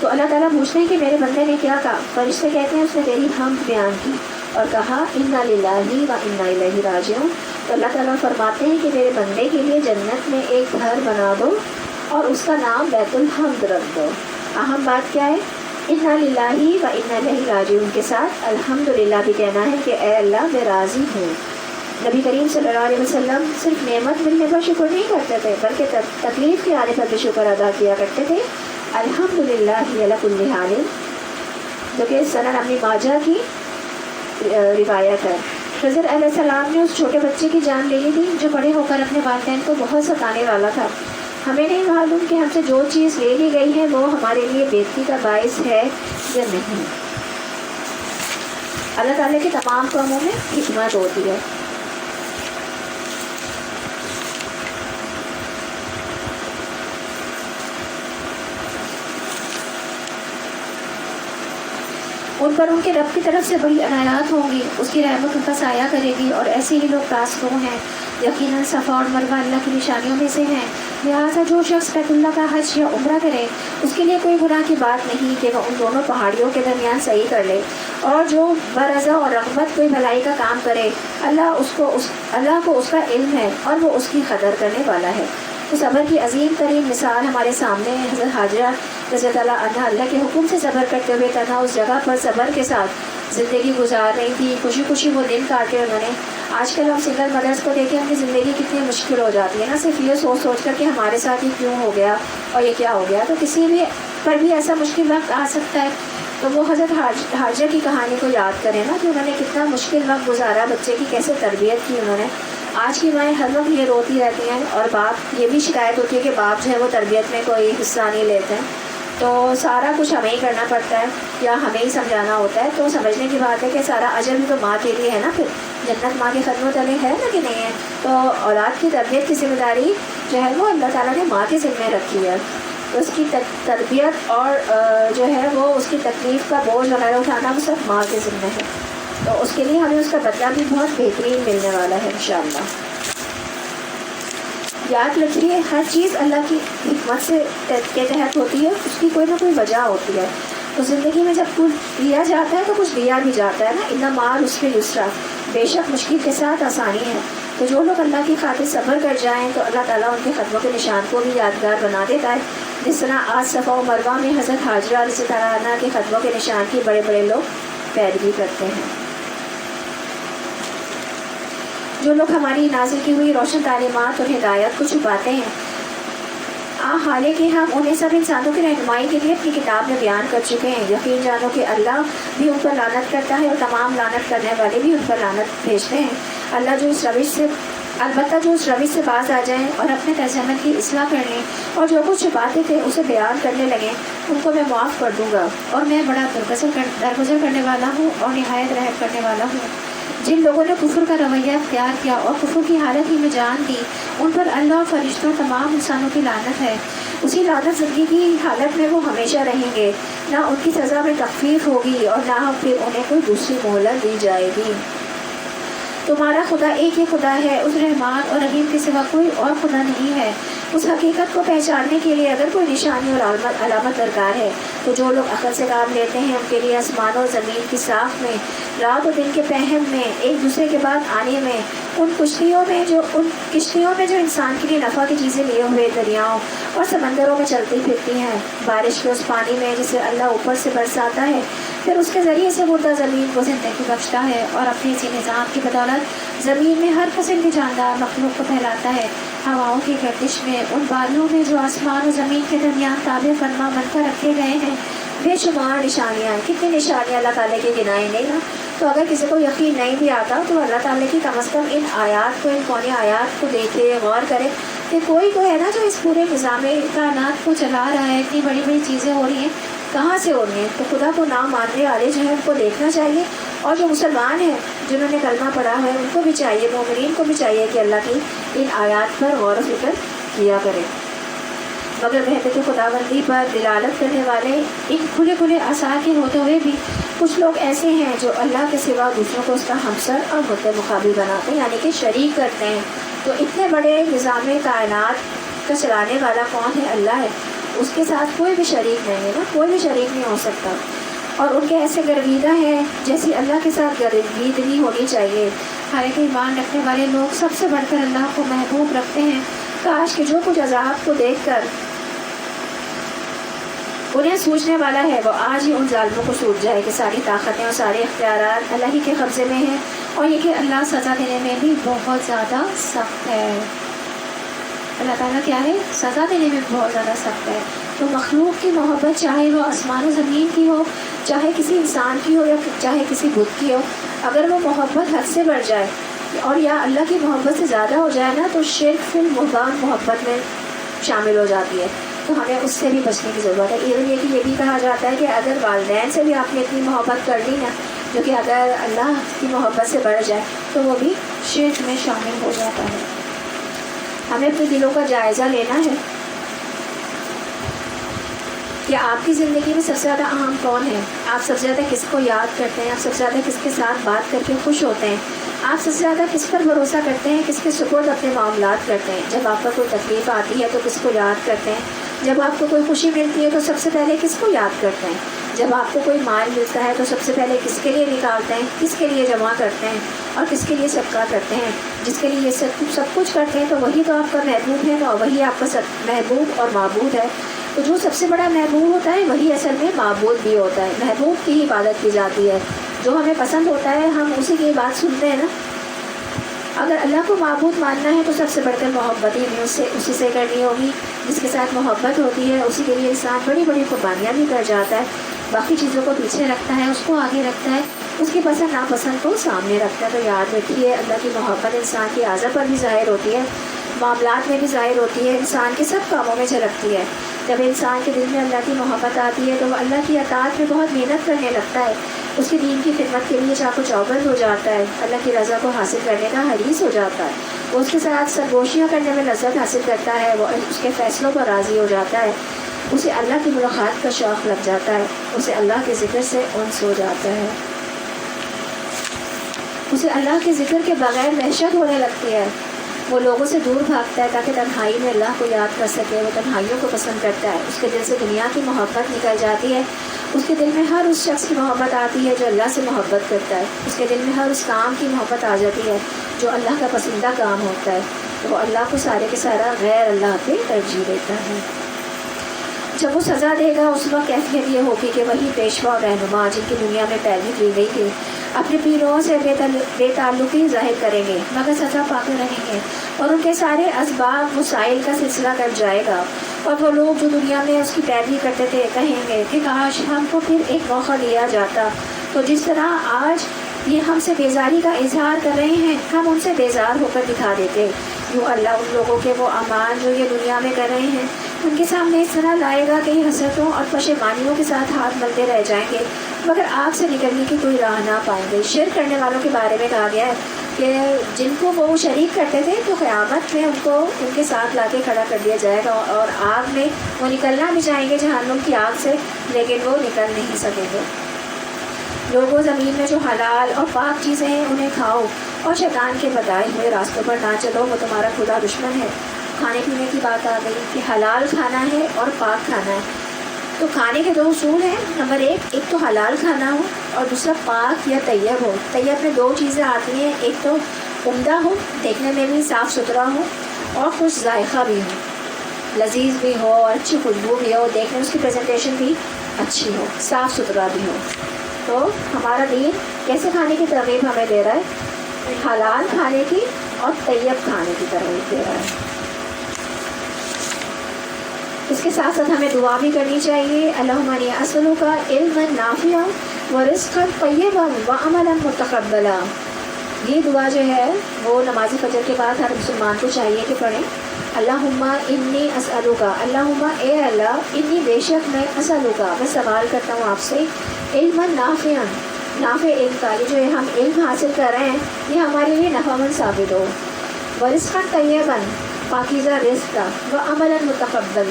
تو اللہ تعالیٰ پوچھتے ہیں کہ میرے بندے نے کیا کہا؟ فرشتے کہتے ہیں اس نے تیری حمد بیان کی اور کہا انا للہ و انا الیہ راجعون۔ تو اللہ تعالیٰ فرماتے ہیں کہ میرے بندے کے لیے جنت میں ایک گھر بنا دو اور اس کا نام بیت الحمد رکھ دو۔ اہم بات کیا ہے؟ انا للہ و انا الیہ راجعون کے ساتھ الحمدللہ بھی کہنا ہے کہ اے اللہ میں راضی ہوں۔ نبی کریم صلی اللہ علیہ وسلم صرف نعمت ملنے پر شکر نہیں کرتے تھے بلکہ تکلیف کے آنے پر بھی شکر ادا کیا کرتے تھے۔ الحمدللہ علی کل حال، جو کہ سنن ابن ماجہ کی روایت ہے۔ خضر علیہ السلام نے اس چھوٹے بچے کی جان لے لی تھی جو بڑے ہو کر اپنے والدین کو بہت ستانے والا تھا۔ ہمیں نہیں معلوم کہ ہم سے جو چیز لے لی گئی ہے وہ ہمارے لیے بہتری کا باعث ہے یا نہیں۔ اللہ تعالیٰ کے تمام کاموں میں حکمت ہوتی ہے۔ ان پر ان کے رب کی طرف سے بڑی عنایات ہوں گی، اس کی رحمت ان کا سایہ کرے گی، اور ایسے ہی لوگ راست رو ہیں۔ یقیناً صفا اور مروہ اللہ کی نشانیوں میں سے ہیں، لہٰذا جو شخص بیت اللہ کا حج یا عمرہ کرے اس کے لیے کوئی گناہ کی بات نہیں کہ وہ ان دونوں پہاڑیوں کے درمیان صحیح کر لے، اور جو برضا اور رغبت کوئی بھلائی کا کام کرے اللہ کو اس کا علم ہے اور وہ اس کی قدر کرنے والا ہے۔ تو صبر کی عظیم ترین مثال ہمارے سامنے ہے۔ حضرت حاجرہ رضی اللہ عنہا اللہ کے حکم سے صبر کرتے ہوئے تنہا اس جگہ پر صبر کے ساتھ زندگی گزار رہی تھی، خوشی خوشی وہ دن کاٹے انہوں نے۔ آج کل ہم سنگل مدرس کو دیکھیں، ہم کی زندگی کتنی مشکل ہو جاتی ہے نا، صرف یہ سوچ سوچ کر کہ ہمارے ساتھ یہ کیوں ہو گیا اور یہ کیا ہو گیا۔ تو کسی بھی پر بھی ایسا مشکل وقت آ سکتا ہے، تو وہ حضرت حاجرہ کی کہانی کو یاد کریں نا کہ انہوں نے کتنا مشکل وقت گزارا، بچے کی کیسے تربیت کی انہوں نے۔ آج کی مائیں ہر وقت یہ روتی رہتی ہیں اور باپ یہ بھی شکایت ہوتی ہے کہ باپ جو ہے وہ تربیت میں کوئی حصہ نہیں لیتے ہیں، تو سارا کچھ ہمیں ہی کرنا پڑتا ہے یا ہمیں ہی سمجھانا ہوتا ہے۔ تو سمجھنے کی بات ہے کہ سارا اجر بھی تو ماں کے لیے ہے نا، پھر جنت ماں کے قدموں تلے ہے نا کہ نہیں ہے۔ تو اولاد کی تربیت کی ذمہ داری جو ہے وہ اللہ تعالیٰ نے ماں کے ذمہ رکھی ہے، اس کی تربیت اور جو ہے وہ اس کی تکلیف کا بوجھ وغیرہ اٹھانا وہ سب ماں کے ذمہ ہے، تو اس کے لیے ہمیں اس کا بدلہ بھی بہت بہترین ملنے والا ہے انشاءاللہ۔ یاد رکھیے ہر چیز اللہ کی حکمت سے کے تحت ہوتی ہے، اس کی کوئی نہ کوئی وجہ ہوتی ہے۔ تو زندگی میں جب کچھ دیا جاتا ہے تو کچھ دیا بھی جاتا ہے نا، ان مال اس کے یسرا، بے شک مشکل کے ساتھ آسانی ہے۔ تو جو لوگ اللہ کی خاطر صبر کر جائیں تو اللہ تعالیٰ ان کے قدموں کے نشان کو بھی یادگار بنا دیتا ہے، جس طرح آج صفا و مروہ میں حضرت حاجرہ رضی اللہ عنہا کے قدموں کے نشان کی بڑے بڑے لوگ پیروی کرتے ہیں۔ جو لوگ ہماری نازل کی ہوئی روشن تعلیمات اور ہدایت کو چھپاتے ہیں، حالانکہ ہم انہیں سب انسانوں کی رہنمائی کے لیے اپنی کتاب میں بیان کر چکے ہیں۔ یقین جانو کہ اللہ بھی ان پر لعنت کرتا ہے اور تمام لعنت کرنے والے بھی ان پر لعنت بھیجتے ہیں۔ البتہ جو اس روش سے باز آ جائیں اور اپنے طرز عمل کی اصلاح کر لیں اور جو کچھ چھپاتے تھے اسے بیان کرنے لگیں، ان کو میں معاف کر دوں گا، اور میں بڑا درگزر کرنے والا ہوں اور نہایت رحم کرنے والا ہوں۔ جن لوگوں نے کفر کا رویہ اختیار کیا اور کفر کی حالت ہی میں جان دی، ان پر اللہ اور فرشتوں تمام انسانوں کی لعنت ہے۔ اسی لعنت زندگی کی حالت میں وہ ہمیشہ رہیں گے، نہ ان کی سزا میں تخفیف ہوگی اور نہ پھر انہیں کوئی دوسری مہلت دی جائے گی۔ تمہارا خدا ایک ہی خدا ہے، اس رحمان اور رحیم کے سوا کوئی اور خدا نہیں ہے۔ اس حقیقت کو پہچاننے کے لیے اگر کوئی نشانی اور علامت درکار ہے تو جو لوگ عقل سے کام لیتے ہیں ان کے لیے آسمان و زمین کی ساخت میں، رات و دن کے پہم میں، ایک دوسرے کے بعد آنے میں، ان کشتیوں میں جو انسان کے لیے نفع کی چیزیں لیے ہوئے دریاؤں اور سمندروں میں چلتی پھرتی ہیں، بارش کے اس پانی میں جسے اللہ اوپر سے برساتا ہے، پھر اس کے ذریعے سے مردہ زمین کو زندگی بخشتا ہے اور اپنے اسی نظام کی بدولت زمین میں ہر قسم کی جاندار مخلوق کو پھیلاتا ہے۔ ہواؤں کی گردش میں، ان بادلوں میں جو آسمان و زمین کے درمیان تابع فرما بن کر رکھے گئے ہیں، بے شمار نشانیاں ہیں۔ کتنی نشانیاں اللہ تعالیٰ کی گنائیں نہیں نا؟ تو اگر کسی کو یقین نہیں بھی آتا تو اللہ تعالیٰ کی کم از کم ان آیات کو، ان کونی آیات کو دیکھے، غور کرے کہ کوئی کو ہے نا جو اس پورے نظام کائنات کو چلا رہا ہے، اتنی بڑی بڑی چیزیں ہو رہی ہیں، کہاں سے ہو رہی ہیں؟ تو خدا کو نہ ماننے والے جو ہیں ان کو دیکھنا چاہیے، اور جو مسلمان ہیں جنہوں نے کلمہ پڑھا ہے ان کو بھی چاہیے، مومنین کو بھی چاہیے کہ اللہ کی ان آیات پر غور و فکر کیا کرے۔ مگر وحدت خداوندی پر دلالت کرنے والے ان کھلے کھلے آثار کے ہوتے ہوئے بھی کچھ لوگ ایسے ہیں جو اللہ کے سوا دوسروں کو اس کا ہمسر اور مد مقابل بناتے ہیں، یعنی کہ شریک کرتے ہیں۔ تو اتنے بڑے نظام کائنات کا چلانے والا کون ہے؟ اللہ ہے، اس کے ساتھ کوئی بھی شریک نہیں ہے نا، کوئی بھی شریک نہیں ہو سکتا۔ اور ان کے ایسے گرویدہ ہیں جیسی اللہ کے ساتھ گرویدگی ہونی چاہیے۔ حالانکہ ایمان رکھنے والے لوگ سب سے بڑھ کر اللہ کو محبوب رکھتے ہیں۔ کاش کہ جو کچھ عذاب کو دیکھ کر انہیں سوچنے والا ہے وہ آج ہی ان ظالموں کو سوچ جائے کہ ساری طاقتیں اور سارے اختیارات اللہ ہی کے قبضے میں ہیں، اور یہ کہ اللہ سزا دینے میں بھی بہت زیادہ سخت ہے۔ اللہ تعالیٰ کیا ہے؟ سزا دینے میں بہت زیادہ سخت ہے۔ تو مخلوق کی محبت، چاہے وہ آسمان و زمین کی ہو، چاہے کسی انسان کی ہو یا چاہے کسی بت کی ہو، اگر وہ محبت حد سے بڑھ جائے اور یا اللہ کی محبت سے زیادہ ہو جائے نا تو شرک فی البہتان محبت میں شامل ہو جاتی ہے۔ تو ہمیں اس سے بھی بچنے کی ضرورت ہے۔ ایون یہ کہ یہ بھی کہا جاتا ہے کہ اگر والدین سے بھی آپ نے اتنی محبت کر لی نا جو کہ اگر اللہ کی محبت سے بڑھ جائے تو وہ بھی شرک میں شامل ہو جاتا ہے۔ ہمیں اپنے دلوں کا جائزہ لینا ہے کہ آپ کی زندگی میں سب سے زیادہ اہم کون ہے، آپ سب سے زیادہ کس کو یاد کرتے ہیں، آپ سب سے زیادہ کس کے ساتھ بات کر کے خوش ہوتے ہیں، آپ سب سے زیادہ کس پر بھروسہ کرتے ہیں، کس کے سپرد اپنے معاملات کرتے ہیں۔ جب آپ پر کوئی تکلیف آتی ہے تو کس کو یاد کرتے ہیں، جب آپ کو کوئی خوشی ملتی ہے تو سب سے پہلے کس کو یاد کرتے ہیں، جب آپ کو کوئی مال ملتا ہے تو سب سے پہلے کس کے لیے نکالتے ہیں، کس کے لیے جمع کرتے ہیں اور کس کے لیے صدقہ کرتے ہیں۔ جس کے لیے سب کچھ کرتے ہیں تو وہی تو آپ کا محبوب ہے اور وہی آپ کا محبوب اور معبود ہے۔ تو جو سب سے بڑا محبوب ہوتا ہے وہی اصل میں معبود بھی ہوتا ہے۔ محبوب کی ہی عبادت کی جاتی ہے، جو ہمیں پسند ہوتا ہے ہم اسی کی بات سنتے ہیں نا۔ اگر اللہ کو معبود ماننا ہے تو سب سے بڑھ کر محبت ہی اسی سے کرنی ہوگی۔ جس کے ساتھ محبت ہوتی ہے اسی کے لیے انسان بڑی بڑی قربانیاں بھی کر جاتا ہے، باقی چیزوں کو پیچھے رکھتا ہے، اس کو آگے رکھتا ہے، اس کی پسند ناپسند کو سامنے رکھتا ہے۔ تو یاد رکھیے اللہ کی محبت انسان کی اعضاء پر بھی ظاہر ہوتی ہے، معاملات میں بھی ظاہر ہوتی ہے، انسان کے سب کاموں میں جھلکتی ہے۔ جب انسان کے دل میں اللہ کی محبت آتی ہے تو وہ اللہ کی اطاعت میں بہت محنت کرنے لگتا ہے، اس کے دین کی خدمت کے لیے چاق و چوبند ہو جاتا ہے، اللہ کی رضا کو حاصل کرنے کا حریص ہو جاتا ہے، وہ اس کے ساتھ سرگوشیاں کرنے میں لذت حاصل کرتا ہے، وہ اس کے فیصلوں پر راضی ہو جاتا ہے، اسے اللہ کی ملاقات کا شوق لگ جاتا ہے، اسے اللہ کے ذکر سے انس ہو جاتا ہے، اسے اللہ کے ذکر کے بغیر وحشت ہونے لگتی ہے، وہ لوگوں سے دور بھاگتا ہے تاکہ تنہائی میں اللہ کو یاد کر سکے، وہ تنہائیوں کو پسند کرتا ہے، اس کے دل سے دنیا کی محبت نکل جاتی ہے، اس کے دل میں ہر اس شخص کی محبت آتی ہے جو اللہ سے محبت کرتا ہے، اس کے دل میں ہر اس کام کی محبت آ جاتی ہے جو اللہ کا پسندیدہ کام ہوتا ہے، تو وہ اللہ کو سارے کے سارا غیر اللہ پہ ترجیح دیتا ہے۔ جب وہ سزا دے گا اس وقت کیفیت یہ ہوگی کہ وہی پیشوا اور رہنما جن کی دنیا میں پیروی کی گئی تھی اپنے پیروں سے بے تعلقی ظاہر کریں گے مگر سزا پا کر رہیں گے، اور ان کے سارے اسباب وسائل کا سلسلہ کٹ جائے گا، اور وہ لوگ جو دنیا میں اس کی پیروی کرتے تھے کہیں گے کہ کاش ہم کو پھر ایک موقع دیا جاتا، تو جس طرح آج یہ ہم سے بیزاری کا اظہار کر رہے ہیں ہم ان سے بیزار ہو کر دکھا دیتے، یوں اللہ ان لوگوں کے وہ اعمال جو یہ دنیا میں کر رہے ہیں ان کے سامنے اس طرح لائے گا کہ یہ حسرتوں اور پشیمانیوں کے ساتھ ہاتھ ملتے رہ جائیں گے مگر آگ سے نکلنے کی کوئی راہ نہ پائیں گے۔ شرک کرنے والوں کے بارے میں کہا گیا ہے کہ جن کو وہ شریک کرتے تھے تو قیامت میں ان کو ان کے ساتھ لا کے کھڑا کر دیا جائے گا، اور آگ میں وہ نکلنا بھی چاہیں گے جہنم کی آگ سے، لیکن وہ نکل نہیں سکیں گے۔ لوگوں زمین میں جو حلال اور پاک چیزیں ہیں انہیں کھاؤ، اور شیطان کے بتائے ہوئے راستوں پر نہ چلو، وہ تمہارا خدا دشمن ہے۔ کھانے پینے کی بات آ گئی کہ حلال کھانا ہے اور پاک کھانا ہے۔ تو کھانے کے 2 اصول ہیں. نمبر 1 تو حلال کھانا ہو اور دوسرا پاک یا طیب ہو. طیب میں 2 چیزیں آتی ہیں، ایک تو عمدہ ہو، دیکھنے میں بھی صاف ستھرا ہو اور خوش ذائقہ بھی ہو، لذیذ بھی ہو اور اچھی خوشبو بھی ہو، دیکھنے اس کی پریزنٹیشن بھی اچھی ہو، صاف ستھرا بھی ہو. تو ہمارا دین کیسے کھانے کی ترغیب ہمیں دے رہا ہے؟ حلال کھانے کی اور طیب کھانے کی ترغیب دے رہا ہے. اس کے ساتھ ساتھ ہمیں دعا بھی کرنی چاہیے. اللہم انی اسألک علما نافعا ورزقا طیبا وعملا متقبلا. یہ دعا جو ہے وہ نماز فجر کے بعد ہر مسلمان کو چاہیے کہ پڑھیں. اللہم انی اسألک، اللہم اے اللہ، انی بے شک میں، اسألک میں سوال کرتا ہوں آپ سے، علما نافعا، نافع علم کا، یہ جو ہم علم حاصل کر رہے ہیں یہ ہمارے لیے نفع مند ثابت ہو. ورزقا طیبا، پاکیزہ رزق کا، وعملا متقبل،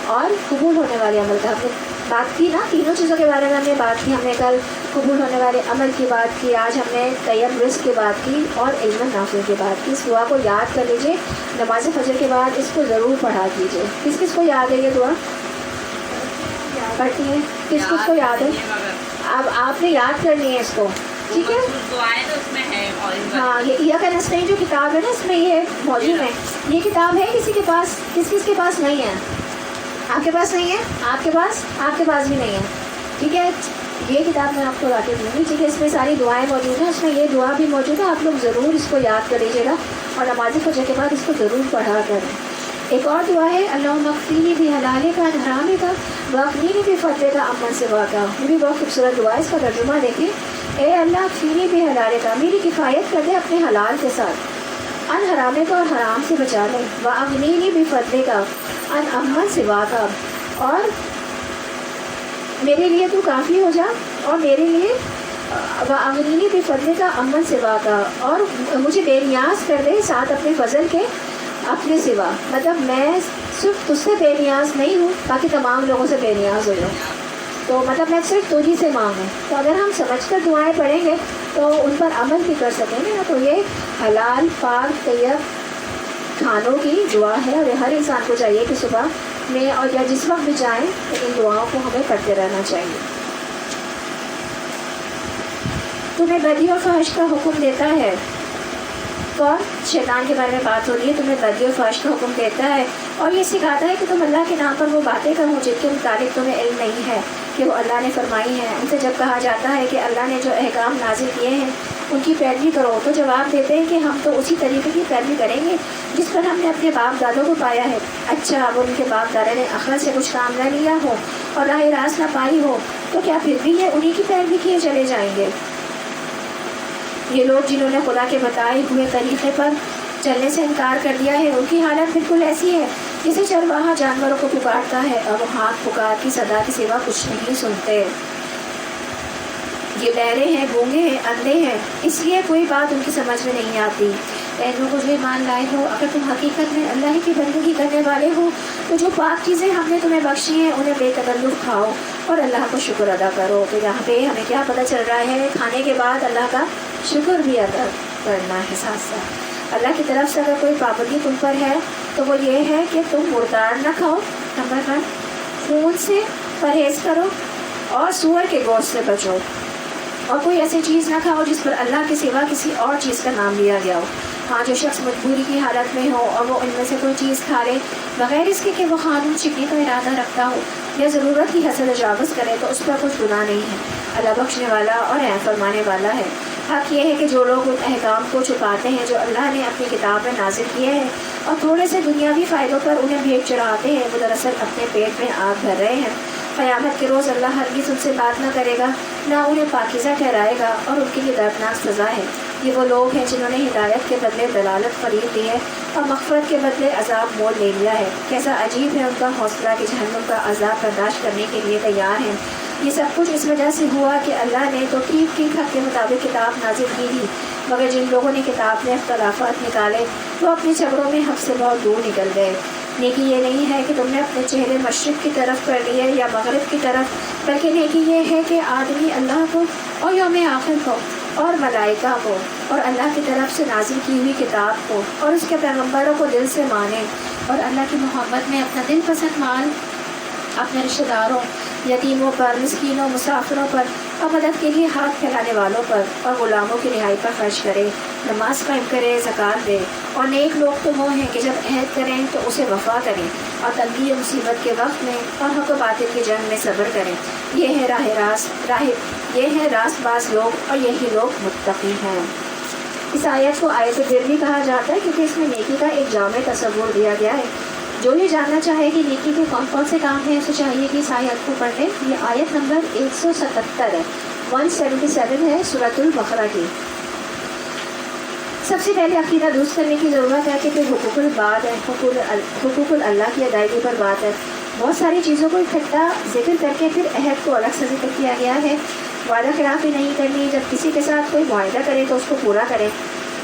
اور قبول ہونے والے عمل کا. ہم نے بات کی نا تینوں چیزوں کے بارے میں، ہم نے بات کی. ہم نے کل قبول ہونے والے عمل کی بات کی، آج ہم نے طیب رزق کی بات کی اور علم نافع کی بات کی. اس دعا کو یاد کر لیجیے، نماز فجر کے بعد اس کو ضرور پڑھا کیجیے. کس کس کو یاد ہے یہ دعا؟ پڑھتی ہیں کس کس کو یاد ہے؟ اب آپ نے یاد کرنی ہے اس کو، ٹھیک ہے؟ ہاں، یہ ایاک نستعین جو کتاب ہے نا، اس میں یہ موجود ہے. یہ کتاب ہے کسی کے پاس؟ کس کس کے پاس نہیں ہے؟ آپ کے پاس نہیں ہے؟ آپ کے پاس بھی نہیں ہے، ٹھیک ہے. یہ کتاب میں آپ کو لا کے دوں گی، ٹھیک ہے. اس میں ساری دعائیں موجود ہیں، اس میں یہ دعا بھی موجود ہے. آپ لوگ ضرور اس کو یاد کر لیجیے گا اور نماز فجر کے بعد اس کو ضرور پڑھا کریں. ایک اور دعا ہے، اللہم اکفینی بحلالک عن حرامک واغنینی بفضلک عمن سواک. یہ بھی بہت خوبصورت دعا ہے، اس کا ترجمہ دیکھیں. اے اللہ، اکفینی بحلالک، میری کفایت کر دے اپنے حلال کے ساتھ، ان حرامک اور حرام سے بچا لے، واغنینی بفضلک ان عمن سواک، اور میرے لیے تو کافی ہو جا، اور میرے لیے واغنینی بفضلک عمن سواک، اور مجھے بے نیاز کر دے ساتھ اپنے فضل کے اپنے سوا. مطلب میں صرف تجھ سے بے نیاز نہیں ہوں تاکہ تمام لوگوں سے بے نیاز ہو جاؤں. تو مطلب میں صرف تجھی سے مانگوں. تو اگر ہم سمجھ کر دعائیں پڑھیں گے تو ان پر عمل بھی کر سکیں گے نا. تو یہ حلال پاک طیب کھانوں کی دعا ہے، اور یہ ہر انسان کو چاہیے کہ صبح میں اور یا جس وقت بھی جائیں تو ان دعاؤں کو ہمیں پڑھتے رہنا چاہیے. تمہیں بدی اور فحش کا حکم دیتا ہے. اور شیطان کے بارے میں بات ہو رہی ہے. تمہیں بدی اور فحش کا حکم دیتا ہے اور یہ سکھاتا ہے کہ تم اللہ کے نام پر وہ باتیں کرو جن کے متعلق تمہیں علم نہیں ہے کہ وہ اللہ نے فرمائی ہیں. ان سے جب کہا جاتا ہے کہ اللہ نے جو احکام نازل کیے ہیں ان کی پیروی کرو، تو جواب دیتے ہیں کہ ہم تو اسی طریقے کی پیروی کریں گے جس پر ہم نے اپنے باپ دادوں کو پایا ہے. اچھا، اب ان کے باپ دادا نے عقل سے کچھ کام نہ لیا ہو اور راہ راست نہ پائی ہو تو کیا پھر بھی یہ انہی کی پیروی کیے چلے جائیں گے؟ یہ لوگ جنہوں نے خدا کے بتائے ہوئے طریقے پر چلنے سے انکار کر دیا ہے، ان کی حالت بالکل ایسی ہے جسے چرواہا جانوروں کو پکارتا ہے اور وہ ہاتھ پکار کی صدا کے سوا کچھ نہیں سنتے. یہ بہرے ہیں، گونگے ہیں، اندھے ہیں، اس لیے کوئی بات ان کی سمجھ میں نہیں آتی. اے لوگوں جو ایمان لائے ہو، اگر تم حقیقت میں اللہ کی بندگی کرنے والے ہو تو جو پاک چیزیں ہم نے تمہیں بخشی ہیں انہیں بے تکلف کھاؤ اور اللہ کو شکر ادا کرو. تو یہاں پہ ہمیں کیا پتہ چل رہا ہے؟ کھانے کے بعد اللہ کا شکر بھی ادا کرنا ہے ساتھ ساتھ. اللہ کی طرف سے اگر کوئی پابندی تم پر ہے تو وہ یہ ہے کہ تم مردار نہ کھاؤ. نمبر 1، خون سے پرہیز کرو اور سور کے گوشت سے بچو، اور کوئی ایسی چیز نہ کھاؤ جس پر اللہ کے سوا کسی اور چیز کا نام لیا گیا ہو. ہاں، جو شخص مجبوری کی حالت میں ہو اور وہ ان میں سے کوئی چیز کھا لے بغیر اس کے کہ وہ قانون چکنے کا ارادہ رکھتا ہو یا ضرورت کی حد سے تجاوز کرے تو اس پر کچھ گناہ نہیں ہے. اللہ بخشنے والا اور رحم فرمانے والا ہے. حق یہ ہے کہ جو لوگ ان احکام کو چھپاتے ہیں جو اللہ نے اپنی کتاب میں نازل کیے ہیں اور تھوڑے سے دنیاوی فائدوں پر انہیں بھیٹ چڑھاتے ہیں، وہ دراصل اپنے پیٹ میں آگ بھر رہے ہیں. قیامت کے روز اللہ ہرگز ان سے بات نہ کرے گا، نہ انہیں پاکیزہ ٹھہرائے گا، اور ان کے لیے دردناک سزا ہے. یہ وہ لوگ ہیں جنہوں نے ہدایت کے بدلے دلالت خرید لی ہے اور مغفرت کے بدلے عذاب مول لے لیا ہے. کیسا عجیب ہے ان کا حوصلہ کہ جہنم کا عذاب برداشت کرنے کے لیے تیار ہیں. یہ سب کچھ اس وجہ سے ہوا کہ اللہ نے تو ٹھیک ٹھیک حق کے مطابق کتاب نازل کی تھی، مگر جن لوگوں نے کتاب میں اختلافات نکالے وہ اپنے جھگڑوں میں حق سے بہت دور نکل گئے. نیکی یہ نہیں ہے کہ تم نے اپنے چہرے مشرق کی طرف کر لیے یا مغرب کی طرف، بلکہ نیکی یہ ہے کہ آدمی اللہ کو اور یوم آخر کو اور ملائکہ کو اور اللہ کی طرف سے نازل کی ہوئی کتاب کو اور اس کے پیغمبروں کو دل سے مانے اور اللہ کی محبت میں اپنا دل پسند مال اپنے رشتہ داروں، یتیموں پر، مسکینوں، مسافروں پر اور مدد کے لیے ہاتھ پھیلانے والوں پر اور غلاموں کی رہائی پر خرچ کرے، نماز قائم کرے، زکوٰۃ دے۔ اور نیک لوگ تو وہ ہیں کہ جب عہد کریں تو اسے وفا کریں اور تنگی و مصیبت کے وقت میں اور حق و باطل کی جنگ میں صبر کریں۔ یہ ہے راست باز لوگ اور یہی لوگ متقی ہیں۔ اس آیت کو آیت بر بھی کہا جاتا ہے کیونکہ اس میں نیکی کا ایک جامع تصور دیا گیا ہے۔ جو یہ جاننا چاہے کہ نیکی کے کون کون سے کام ہیں، اسے چاہیے کہ اس آیت کو پڑھ لیں۔ یہ آیت نمبر 177 ہے، 177 ہے سورۃ البقرہ کی۔ سب سے پہلے عقیدہ درست کرنے کی ضرورت ہے کہ پھر حقوق العباد ہے، حقوق اللہ کی ادائیگی پر بات ہے۔ بہت ساری چیزوں کو اکٹھا ذکر کر کے پھر عہد کو الگ سے ذکر کیا گیا ہے۔ وعدہ خلافی نہیں کرنی، جب کسی کے ساتھ کوئی معاہدہ کرے تو اس کو پورا کرے۔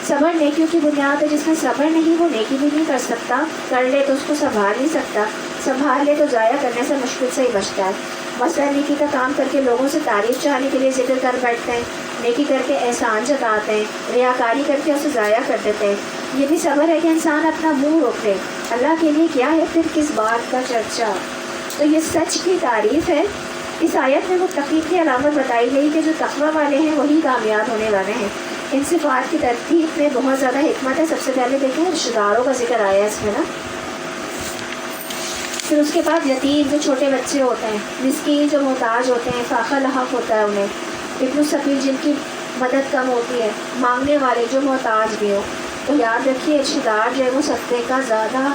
صبر نیکیوں کی بنیاد ہے، جس میں صبر نہیں وہ نیکی بھی نہیں کر سکتا، کر لے تو اس کو سنبھال نہیں سکتا، سنبھال لے تو ضائع کرنے سے مشکل سے ہی بچتا ہے۔ مثلا نیکی کا کام کر کے لوگوں سے تعریف چاہنے کے لیے ذکر کر بیٹھتے ہیں، نیکی کر کے احسان جتاتے ہیں، ریاکاری کر کے اسے ضائع کر دیتے ہیں۔ یہ بھی صبر ہے کہ انسان اپنا منہ روک لے۔ اللہ کے لیے کیا ہے پھر کس بات کا چرچا؟ تو یہ سچ کی تعریف ہے۔ اس آیت میں متقی کی علامت بتائی گئی کہ جو تقوی والے ہیں وہی کامیاب ہونے والے ہیں۔ ان صفات کی ترتیب میں بہت زیادہ حکمت ہے۔ سب سے پہلے دیکھیں رشتہ داروں کا ذکر آیا ہے اس میں نا، پھر اس کے بعد یتیم جو چھوٹے بچے ہوتے ہیں، مسکین جو محتاج ہوتے ہیں، فاقہ لحق ہوتا ہے انہیں، ابن السبیل جن کی مدد کم ہوتی ہے، مانگنے والے جو محتاج بھی ہو۔ تو یاد رکھیے رشتہ دار جو ہے وہ صدقے کا زیادہ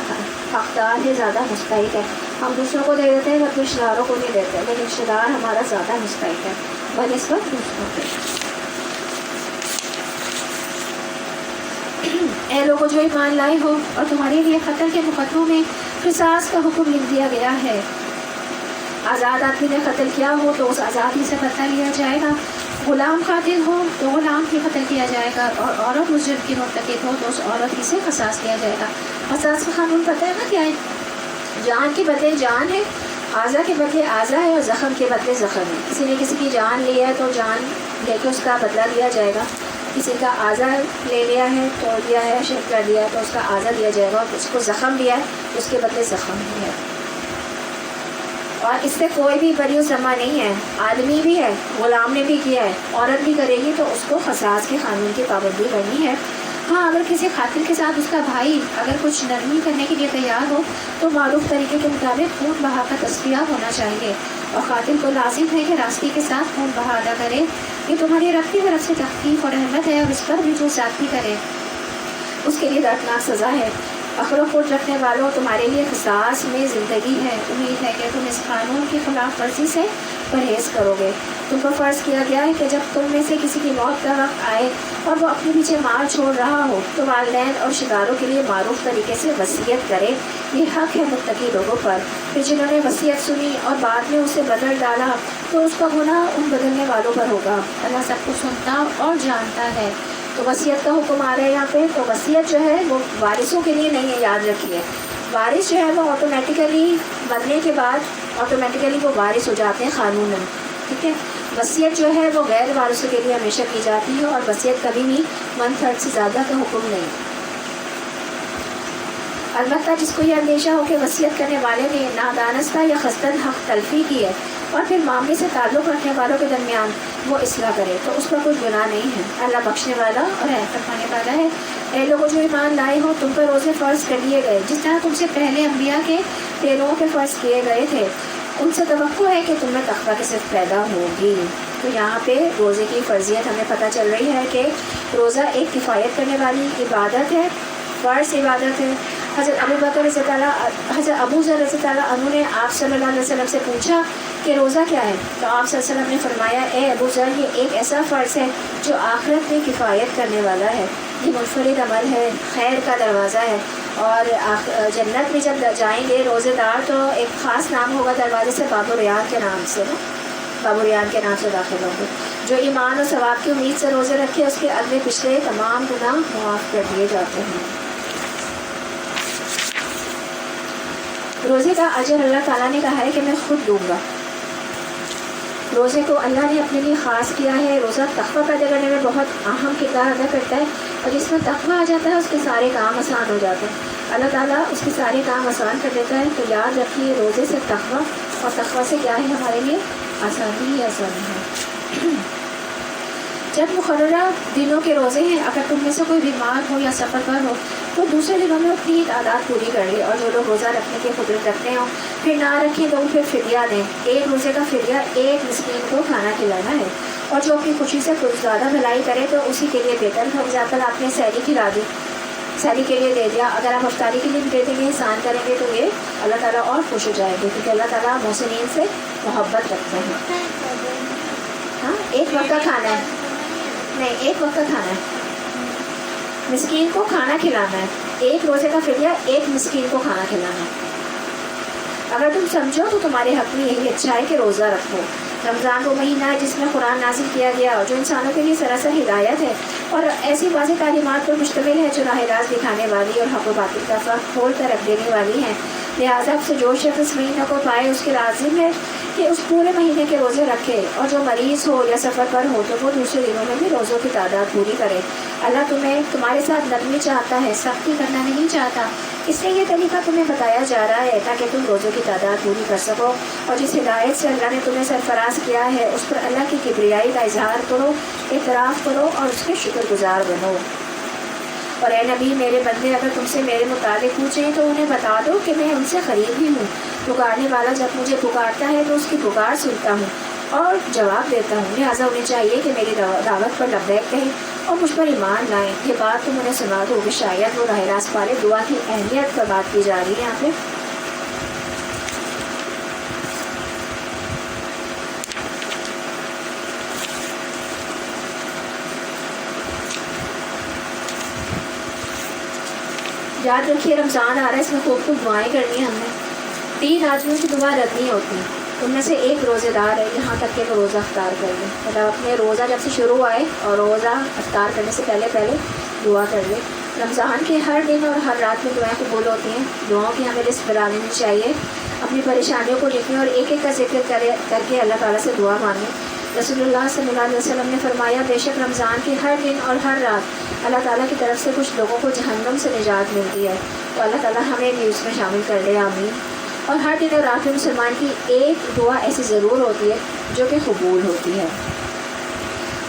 حقدار ہے، زیادہ مستحق ہے۔ ہم دوسروں کو دے دیتے ہیں، اپنے رشتہ داروں کو نہیں دیتے، لیکن رشتہ دار ہمارا زیادہ مستحق ہے بنسبت دوسروں کے۔ اے لوگوں جو ایمان لائے ہو، اور تمہارے لیے قتل کے مقدموں میں قصاص کا حکم لکھ دیا گیا ہے۔ آزاد آدمی نے قتل کیا ہو تو اس آزادی سے بدلہ لیا جائے گا، غلام قاتل ہو تو غلام ہی قتل کیا جائے گا، اور عورت مجرم کی مرتکب ہو تو اس عورت ہی سے قصاص کیا جائے گا۔ قصاص کا قانون پتہ ہے نا کیا ہے؟ جان کے بدلے جان ہے، اعضا کے بدلے اعضا ہے، اور زخم کے بدلے زخم ہے۔ کسی نے کسی کی جان لی ہے تو جان لے کے اس کا بدلہ لیا جائے گا، کسی کا اعضا لے لیا ہے، توڑ دیا ہے، شہید کر دیا ہے تو اس کا اعضا لیا جائے گا، اور اس کو زخم دیا ہے اس کے بدلے زخم بھی ہے۔ اور اس سے کوئی بھی بری ذمہ نہیں ہے، آدمی بھی ہے، غلام نے بھی کیا ہے، عورت بھی کرے گی تو اس کو قصاص کے قانون کی پابندی کرنی ہے۔ ہاں اگر کسی قاتل کے ساتھ اس کا بھائی اگر کچھ نرمی کرنے کے لیے تیار ہو تو معروف طریقے کے مطابق خون بہا کا تصفیہ ہونا چاہیے، اور قاتل کو لازم ہے کہ راستی کے ساتھ خون بہا ادا کرے۔ یہ تمہاری رب کی طرف سے تخفیف اور رحمت ہے، اور اس پر بھی جو زیادتی کرے اس کے لیے دردناک سزا ہے۔ عقل و خود رکھنے والوں، تمہارے لیے قصاص میں زندگی ہے، امید ہے کہ تم اس قانون کی خلاف ورزی سے پرہیز کرو گے۔ تم پر فرض کیا گیا ہے کہ جب تم میں سے کسی کی موت کا وقت آئے اور وہ اپنے پیچھے مال چھوڑ رہا ہو تو والدین اور رشتہ داروں کے لیے معروف طریقے سے وصیت کرے، یہ حق ہے متقی لوگوں پر۔ پھر جنہوں نے وصیت سنی اور بعد میں اسے بدل ڈالا تو اس کا گناہ ان بدلنے والوں پر ہوگا۔ اللہ سب کو سنتا اور جانتا ہے۔ تو وصیت کا حکم آ رہا ہے یہاں پہ۔ تو وصیت جو ہے وہ وارثوں کے لیے نہیں ہے، یاد رکھیے۔ وارث جو ہے وہ آٹومیٹیکلی مرنے کے بعد آٹومیٹیکلی وہ وارث ہو جاتے ہیں قانوناً، ٹھیک ہے۔ وصیت جو ہے وہ غیر وارثوں کے لیے ہمیشہ کی جاتی ہے، اور وصیت کبھی بھی 1/3 سے زیادہ کا حکم نہیں۔ البتہ جس کو یہ اندیشہ ہو کہ وصیت کرنے والے نے نادانستہ یا قصداً حق تلفی کی ہے اور پھر معاملے سے تعلق رکھنے والوں کے درمیان وہ اصلاح کرے تو اس پر کوئی گناہ نہیں ہے۔ اللہ بخشنے والا اور رحم فرمانے والا ہے۔ اے لوگوں جو ایمان لائے ہو، تم پر روزے فرض کر لیے گئے جس طرح تم سے پہلے انبیاء کے پیرووں پہ فرض کیے گئے تھے۔ ان سے توقع ہے کہ تم میں تقویٰ کی صرف پیدا ہوگی۔ تو یہاں پہ روزے کی فرضیت ہمیں پتہ چل رہی ہے کہ روزہ ایک کفایت کرنے والی عبادت ہے، فرض عبادت ہے۔ حضرت ابو ذر رضی اللہ عنہ نے آپ صلی اللہ علیہ وسلم سے پوچھا کہ روزہ کیا ہے؟ تو آپ صلی اللہ علیہ وسلم نے فرمایا، اے ابو ذر، یہ ایک ایسا فرض ہے جو آخرت میں کفایت کرنے والا ہے، یہ منفرد عمل ہے، خیر کا دروازہ ہے، اور جنت میں جب جائیں گے روزے دار تو ایک خاص نام ہوگا دروازے سے، باب ریان کے نام سے، باب ریان کے نام سے داخل ہوں گے۔ جو ایمان اور ثواب کی امید سے روزے رکھے اس کے اگلے پچھلے تمام گناہ معاف کر دیے جاتے ہیں۔ روزے کا اجر اللہ تعالیٰ نے کہا ہے کہ میں خود دوں گا۔ روزے کو اللہ نے اپنے لیے خاص کیا ہے۔ روزہ تقویٰ پیدا کرنے میں بہت اہم کردار ادا کرتا ہے، اور جس میں تقویٰ آ جاتا ہے اس کے سارے کام آسان ہو جاتے ہیں۔ اللہ تعالیٰ اس کے سارے کام آسان کر دیتا ہے۔ تو یاد رکھیے روزے سے تقویٰ اور تقویٰ سے کیا ہے ہمارے لیے آسانی ہی آسانی ہے۔ جب مقررہ دنوں کے روزے ہیں، اگر تم میں سے کوئی بیمار ہو یا سفر پر ہو تو دوسرے دنوں میں اپنی تعداد پوری کر لے، اور جو لوگ روزہ رکھنے کی قدرت رکھتے ہوں پھر نہ رکھیں تو پھر فدیہ دیں۔ ایک روزے کا فدیہ ایک مسکین کو کھانا کھلانا ہے، اور جو اپنی خوشی سے کچھ زیادہ بھلائی کرے تو اسی کے لیے بہتر۔ فار ایگزامپل آپ نے سحری کھلا دی، سحری کے لیے دے دیا، اگر آپ افطاری کے لیے بھی دے دیں گے، احسان کریں گے تو یہ اللہ تعالیٰ اور خوش ہو جائے گے، کیونکہ اللہ تعالیٰ محسنین سے محبت رکھتے ہیں۔ ہاں، ایک وقت کا کھانا ہے، نہیں ایک وقت کا کھانا ہے، مسکین کو کھانا کھلانا ہے۔ ایک روزے کا فدیہ ایک مسکین کو کھانا کھلانا ہے۔ اگر تم سمجھو تو تمہارے حق میں یہی اچھا ہے کہ روزہ رکھو۔ رمضان وہ مہینہ ہے جس میں قرآن نازل کیا گیا، اور جو انسانوں کے لیے سراسر ہدایت ہے اور ایسی واضح تعلیمات پر مشتمل ہے جو راہ راست دکھانے والی اور حق و باطل کا فرق کھول کر رکھ دینے والی ہیں۔ لہٰذا اب سے جو شخص اس مہینہ کو پائے اس کے لازم ہے کہ اس پورے مہینے کے روزے رکھے، اور جو مریض ہو یا سفر پر ہو تو وہ دوسرے دنوں میں بھی روزوں کی تعداد پوری کرے۔ اللہ تمہارے ساتھ نرمی چاہتا ہے، سختی کرنا نہیں چاہتا، اس لیے یہ طریقہ تمہیں بتایا جا رہا ہے تاکہ تم روزوں کی تعداد پوری کر سکو، اور جس ہدایت سے اللہ نے تمہیں سرفراز کیا ہے اس پر اللہ کی کبریائی کا اظہار کرو، اعتراف کرو اور اس کے شکر گزار بنو۔ اور اے نبی، میرے بندے اگر تم سے میرے متعلق پوچھیں تو انہیں بتا دو کہ میں ان سے قریب ہی ہوں، پکارنے والا جب مجھے پکارتا ہے تو اس کی پکار سنتا ہوں اور جواب دیتا ہوں۔ لہٰذا انہیں چاہیے کہ میری دعوت پر لبیک کہیں اور مجھ پر ایمان لائیں۔ یہ بات تم انہیں سنا دو کہ شاید وہ راہ راست پالے۔ دعا کی اہمیت پر بات کی جا رہی ہے یہاں پہ۔ یاد رکھیے رمضان آ رہا ہے، اس میں خوب خوب دعائیں کرنی ہے ہم نے۔ 3 آدمیوں کی دعا رد نہیں ہوتی، ان میں سے ایک روزے دار ہے، یہاں تک کہ وہ روزہ افطار کر لے، مطلب اپنے روزہ جب سے شروع آئے اور روزہ افطار کرنے سے پہلے دعا کر لے۔ رمضان کے ہر دن اور ہر رات میں دعائیں قبول ہوتی ہیں۔ دعاؤں کی ہمیں لسٹ بنا لینی چاہیے، اپنی پریشانیوں کو لکھیں اور ایک ایک کا ذکر کر کے اللہ تعالیٰ سے دعا مانگیں۔ رسول اللہ صلی اللہ علیہ وسلم نے فرمایا، بے شک رمضان کے ہر دن اور ہر رات اللہ تعالیٰ کی طرف سے کچھ لوگوں کو جہنم سے نجات ملتی ہے، تو اللہ تعالیٰ ہمیں بھی اس میں شامل کر لے، آمین۔ اور ہر دن اور رات میں مسلمان کی ایک دعا ایسی ضرور ہوتی ہے جو کہ قبول ہوتی ہے۔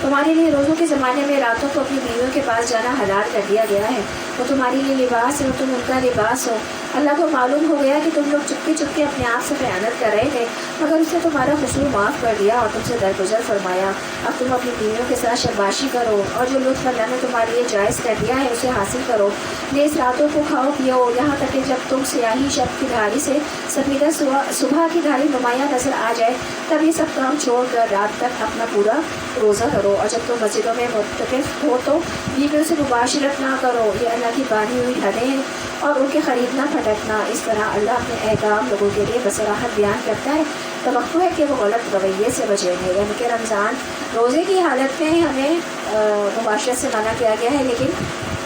تمہارے لیے روزوں کے زمانے میں راتوں کو اپنی بیویوں کے پاس جانا حلال کر دیا گیا ہے، وہ تمہارے لیے لباس ہے اور تم ان کا لباس ہو۔ اللہ کو معلوم ہو گیا کہ تم لوگ چپکے چپکے اپنے آپ سے خیانت کر رہے تھے، مگر اس نے تمہارا قصور معاف کر دیا اور تم سے درگزر فرمایا۔ اب تم اپنی بیویوں کے ساتھ شاباشی کرو اور جو لطف اللہ نے تمہارے لیے جائز کر دیا ہے اسے حاصل کرو۔ نیز راتوں کو کھاؤ پیو یہاں تک کہ جب تم سیاہی شب کی دھاری سے سفیدہ صبح کی دھاری نمایاں نظر آ جائے، تب یہ سب کام چھوڑ کر رات تک اپنا پورا روزہ کرو۔ اور جب تم مسجدوں میں متکف ہو تو بیویوں سے مباشرت نہ کرو، یہ اللہ کی باندھی ہوئی حدیں ہیں، اور ان کے خریدنا پھٹکنا۔ اس طرح اللہ اپنے احکام لوگوں کے لیے بصراحت بیان کرتا ہے، توقع ہے کہ وہ غلط رویے سے بچیں گے۔ یعنی کہ رمضان روزے کی حالت میں ہمیں مباشرت سے منع کیا گیا ہے، لیکن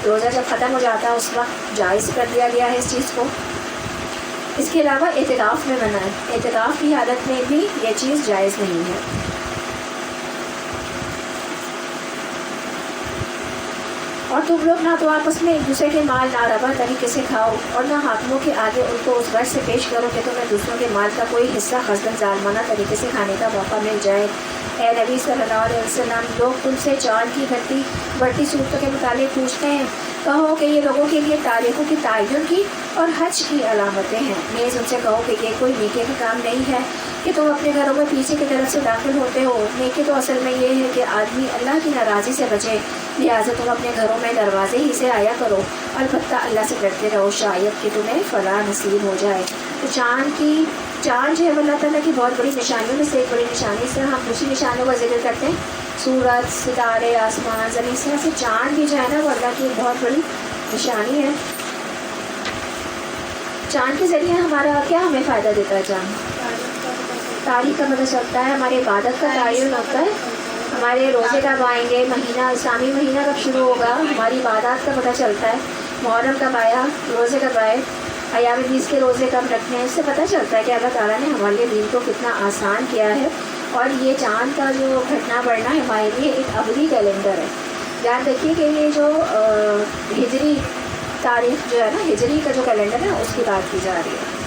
روزہ جب ختم ہو جاتا ہے اس وقت جائز کر دیا گیا ہے اس چیز کو۔ اس کے علاوہ اعتکاف میں منع ہے، اعتکاف کی حالت میں بھی یہ چیز جائز نہیں ہے۔ اور تم لوگ نہ تو آپس میں ایک دوسرے کے مال ناروا طریقے سے کھاؤ اور نہ حاکموں کے آگے ان کو اس غرض سے پیش کرو کہ تمہیں دوسروں کے مال کا کوئی حصہ قصداً ظالمانہ طریقے سے کھانے کا موقع مل جائے۔ اے نبی صلی اللہ علیہ وسلم، لوگ تم سے چاند کی بڑھتی صورتوں کے متعلق پوچھتے ہیں، کہو کہ یہ لوگوں کے لیے تاریخوں کی تعین کی اور حج کی علامتیں ہیں۔ نیز ان سے کہو کہ یہ کوئی نیکی کا کام نہیں ہے کہ تم اپنے گھروں میں پیچھے کی طرف سے داخل ہوتے ہو۔ نیکی تو اصل میں یہ ہے کہ آدمی اللہ کی ناراضی سے بچے، لہٰذا تم اپنے گھروں میں دروازے ہی سے آیا کرو، البتہ اللہ سے ڈرتے رہو، شاید کہ تمہیں فلاح نصیب ہو جائے۔ تو چاند جو ہے اللہ تعالیٰ کی بہت بڑی نشانیوں میں سے ایک بڑی نشانی، اس طرح ہم دوسری نشانیوں کا ذکر کرتے ہیں، سورج، ستارے، آسمان، زمین، اس طرح سے چاند بھی جو ہے نا وہ اللہ کی ایک بہت بڑی نشانی ہے۔ چاند کے ذریعے ہمارا کیا ہمیں فائدہ دیتا ہے؟ چاند تاریخ کا پتہ چلتا ہے، ہماری عبادت کا تعین ہوتا ہے، ہمارے روزے کب آئیں گے، مہینہ اسلامی مہینہ کب شروع ہوگا، ہماری عبادات کا پتہ چلتا ہے، محرم کب آیا، روزے کب آئے، ایام بیس کے روزے کب رکھنے ہیں، اس سے پتہ چلتا ہے کہ اللہ تعالیٰ نے ہمارے لیے دین کو کتنا آسان کیا ہے۔ اور یہ چاند کا جو گھٹنا بڑھنا ہے ہمارے لیے ایک ابدی کیلنڈر ہے۔ یاد رکھیے کہ یہ جو ہجری تاریخ جو ہے نا، ہجری کا جو کیلنڈر ہے اس کی بات کی جا رہی ہے۔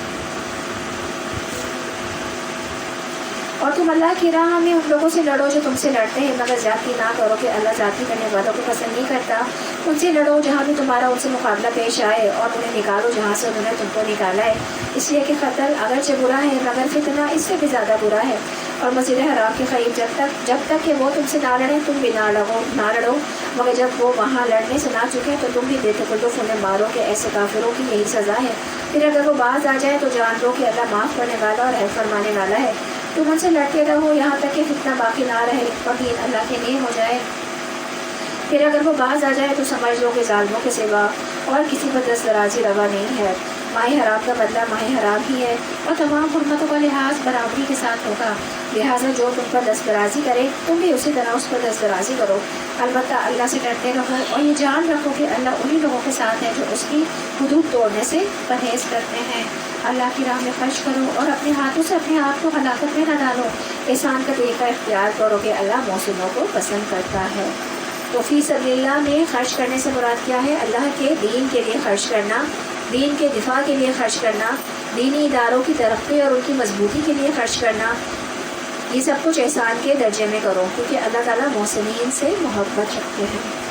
اور تم اللہ کی راہ میں ان لوگوں سے لڑو جو تم سے لڑتے ہیں، مگر زیادتی نہ کرو کہ اللہ زیادتی کرنے والوں کو پسند نہیں کرتا۔ ان سے لڑو جہاں بھی تمہارا ان سے مقابلہ پیش آئے، اور انہیں نکالو جہاں سے انہوں نے تم کو نکالا ہے، اس لیے کہ قتل اگرچہ برا ہے مگر فتنہ اس سے بھی زیادہ برا ہے۔ اور مسجد حرام کے قریب جب تک کہ وہ تم سے نہ لڑیں تم بھی نہ لڑو، مگر جب وہ وہاں لڑنے سے نہ چکے تو تم بھی بے تکلف انہیں مارو کہ ایسے کافروں کی یہی سزا ہے۔ پھر اگر وہ باز آ جائے تو جان لو کہ اللہ معاف کرنے والا اور رحم فرمانے والا ہے۔ تم ان سے لڑتے رہو یہاں تک کہ فتنہ باقی نہ رہے، وکیل اللہ کے نیے ہو جائے۔ پھر اگر وہ باز آ جائے تو سمجھ لو کہ ظالموں کے سوا اور کسی پر دست درازی روا نہیں ہے۔ ماہ حرام کا بدلہ ماہ حرام ہی ہے، اور تمام حرمتوں کا لحاظ برابری کے ساتھ ہوگا، لہٰذا جو تم پر دست درازی کرے تم بھی اسی طرح اس پر دست درازی کرو۔ البتہ اللہ سے ڈرتے رہو اور یہ جان رکھو کہ اللہ انہی لوگوں کے ساتھ ہے جو اس کی حدود توڑنے سے پرہیز کرتے ہیں۔ اللہ کی راہ میں خرچ کرو اور اپنے ہاتھوں سے اپنے آپ کو ہلاکت میں نہ ڈالو، احسان کا طریقہ اختیار کرو کہ اللہ محسنوں کو پسند کرتا ہے۔ تو فی سبیل اللہ میں خرچ کرنے سے مراد کیا ہے؟ اللہ کے دین کے لیے خرچ کرنا، دین کے دفاع کے لیے خرچ کرنا، دینی اداروں کی ترقی اور ان کی مضبوطی کے لیے خرچ کرنا، یہ سب کچھ احسان کے درجے میں کرو، کیونکہ اللہ تعالیٰ محسنین سے محبت رکھتے ہیں۔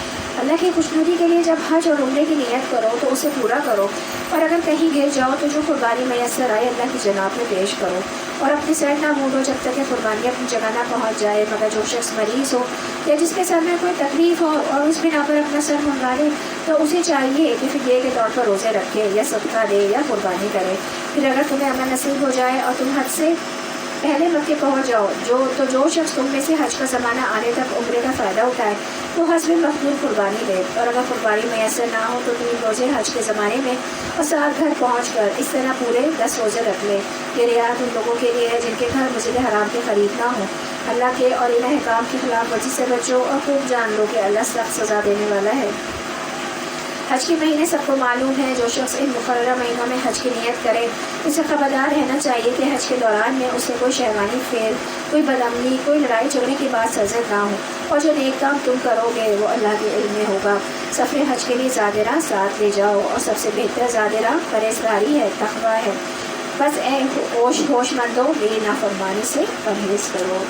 اللہ کی خوشنودی کے لیے جب حج اور عمرے کی نیت کرو تو اسے پورا کرو، اور اگر کہیں گر جاؤ تو جو قربانی میسر آئے اللہ کی جناب میں پیش کرو، اور اپنے سر نہ موڑو جب تک کہ قربانی اپنی جگہ نہ پہنچ جائے، مگر جو شخص مریض ہو یا جس کے سر میں کوئی تکلیف ہو اور اس بنا پر اپنا سر منگا لے تو اسے چاہیے کہ فدیے کے طور پر روزے رکھے یا صدقہ دے یا قربانی کرے۔ پھر اگر تمہیں عمل نصیب ہو جائے اور تم حج سے پہلے مکے پہنچ جاؤ جو شخص تم میں سے حج کا زمانہ آنے تک عمرے کا فائدہ اٹھائے تو حسب مقدور قربانی دے، اور اگر قربانی میسر نہ ہو تو 3 روزے حج کے زمانے میں اور ساتھ گھر پہنچ کر اس طرح پورے 10 روزے رکھ لے۔ یہ رعایت ان لوگوں کے لیے ہے جن کے گھر مسجد حرام کے قریب نہ ہو۔ اللہ کے اور ان احکام کی خلاف ورزی سے بچو اور خوب جان لو کہ اللہ سخت سزا دینے والا ہے۔ حج کے مہینے سب کو معلوم ہے، جو شخص ان مقررہ مہینوں میں حج کی نیت کرے اسے خبردار رہنا چاہیے کہ حج کے دوران میں اسے کوئی شہوانی فعل، کوئی بدامنی، کوئی لڑائی جھگڑے کی بات سرزد نہ ہو، اور جو نیک کام تم کرو گے وہ اللہ کے علم میں ہوگا۔ سفر حج کے لیے زادرہ ساتھ لے جاؤ، اور سب سے بہتر زادرہ پرہیزگاری ہے، تقویٰ ہے۔ بس اے ہوش مندو میری نافرمانی سے پرہیز کرو۔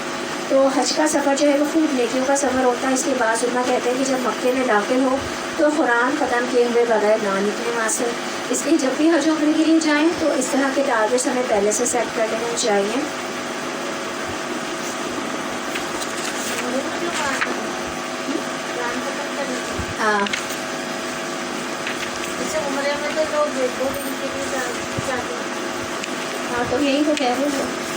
تو حج کا سفر جو ہے وہ خوب نیکیوں کا سفر ہوتا ہے، اس کے بعد علماء کہتے ہیں کہ جب مکے میں داخل ہو تو قرآن ختم کیے ہوئے بغیر نہ نکلے وہاں سے، اس لیے جب بھی حج عمرے کے لیے جائیں تو اس طرح کے ٹارگیٹس ہمیں پہلے سے سیٹ کر لینے چاہیے۔ ہاں عمرے میں تو لوگ 2 دن کے لیے جاتے ہیں۔ ہاں تو یہی تو کہہ رہے ہیں۔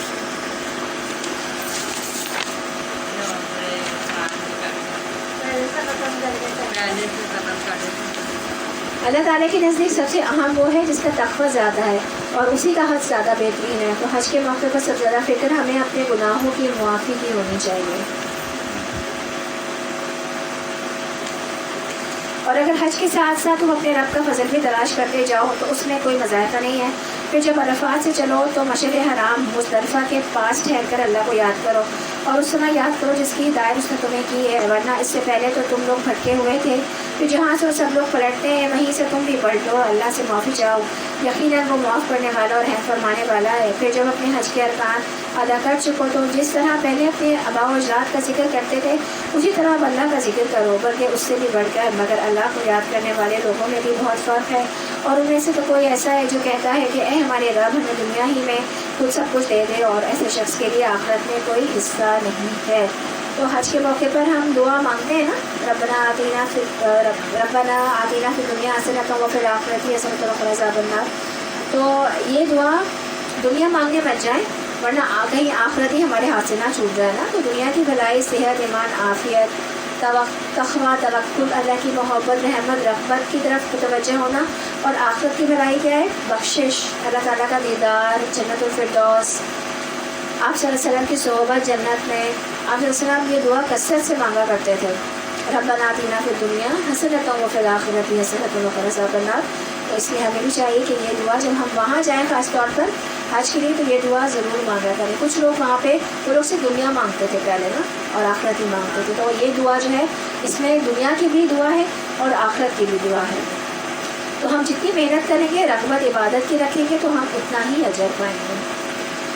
اللہ تعالیٰ کے نزدیک سب سے اہم وہ ہے جس کا تقویٰ زیادہ ہے اور اسی کا حج زیادہ بہترین ہے۔ تو حج کے موقع پر سب زیادہ فکر ہمیں اپنے گناہوں کی معافی کی ہونی چاہیے، اور اگر حج کے ساتھ ساتھ تم اپنے رب کا فضل بھی تلاش کرتے جاؤ تو اس میں کوئی مذائقہ نہیں ہے۔ پھر جب عرفات سے چلو تو مشعر حرام مزدلفہ کے پاس ٹھہر کر اللہ کو یاد کرو، اور اس سمے یاد کرو جس کی ہدایت اس نے تمہیں کی ہے، ورنہ اس سے پہلے تو تم لوگ بھٹکے ہوئے تھے۔ پھر جہاں سے وہ سب لوگ پلٹتے ہیں وہیں سے تم بھی پلٹ لو، اللہ سے معافی چاہو، یقیناً وہ معاف کرنے والا اور رحم فرمانے والا ہے۔ پھر جب اپنے حج کے ارکان ادا کر چکو تو جس طرح پہلے اپنے آباء و اجداد کا ذکر کرتے تھے اسی طرح اب اللہ کا ذکر کرو، بلکہ اس سے بھی بڑھ کر، مگر اللہ کو یاد کرنے والے لوگوں میں بھی بہت فرق ہے، اور ان میں سے تو کوئی ایسا ہے جو کہتا ہے کہ اے ہمارے رب ہمیں دنیا ہی میں خود سب کچھ دے دے، اور ایسے شخص کے لیے آخرت میں کوئی حصہ نہیں ہے۔ تو حج کے موقع پر ہم دعا مانگتے ہیں نا، ربنا آتینا فی الدنیا حسنۃ وفی الآخرۃ حسنۃ وقنا عذاب النار۔ تو یہ دعا دنیا مانگنے بچ جائیں، ورنہ کہیں آخرت ہی ہمارے ہاتھ سے نہ چھوٹ جائے نا۔ تو دنیا کی بھلائی، صحت، ایمان، عافیت، تقویٰ، توکل، اللہ کی محبت، رحمت، رغبت کی طرف متوجہ ہونا، اور آخرت کی بھلائی کیا ہے؟ بخشش، اللہ تعالیٰ کا دیدار، جنت الفردوس، آپ صلی اللہ علیہ وسلم کی صحبت جنت میں۔ آپ صلی اللہ علیہ وسلم یہ دعا کثرت سے مانگا کرتے تھے، ربنا آتینا فی الدنیا حسنۃ وفی الآخرۃ حسنۃ وقنا عذاب النار۔ تو اس لیے ہمیں بھی چاہیے کہ یہ دعا جب ہم وہاں جائیں خاص طور پر حج کے لیے تو یہ دعا ضرور مانگا کریں۔ کچھ لوگ وہاں پہ وہ لوگ سے دنیا مانگتے تھے پہلے نا، اور آخرت ہی مانگتے تھے، تو یہ دعا جو ہے اس میں دنیا کی بھی دعا ہے اور آخرت کی بھی دعا ہے۔ تو ہم جتنی محنت کریں گے، رغبت عبادت کی رکھیں گے تو ہم اتنا ہی اجر پائیں گے۔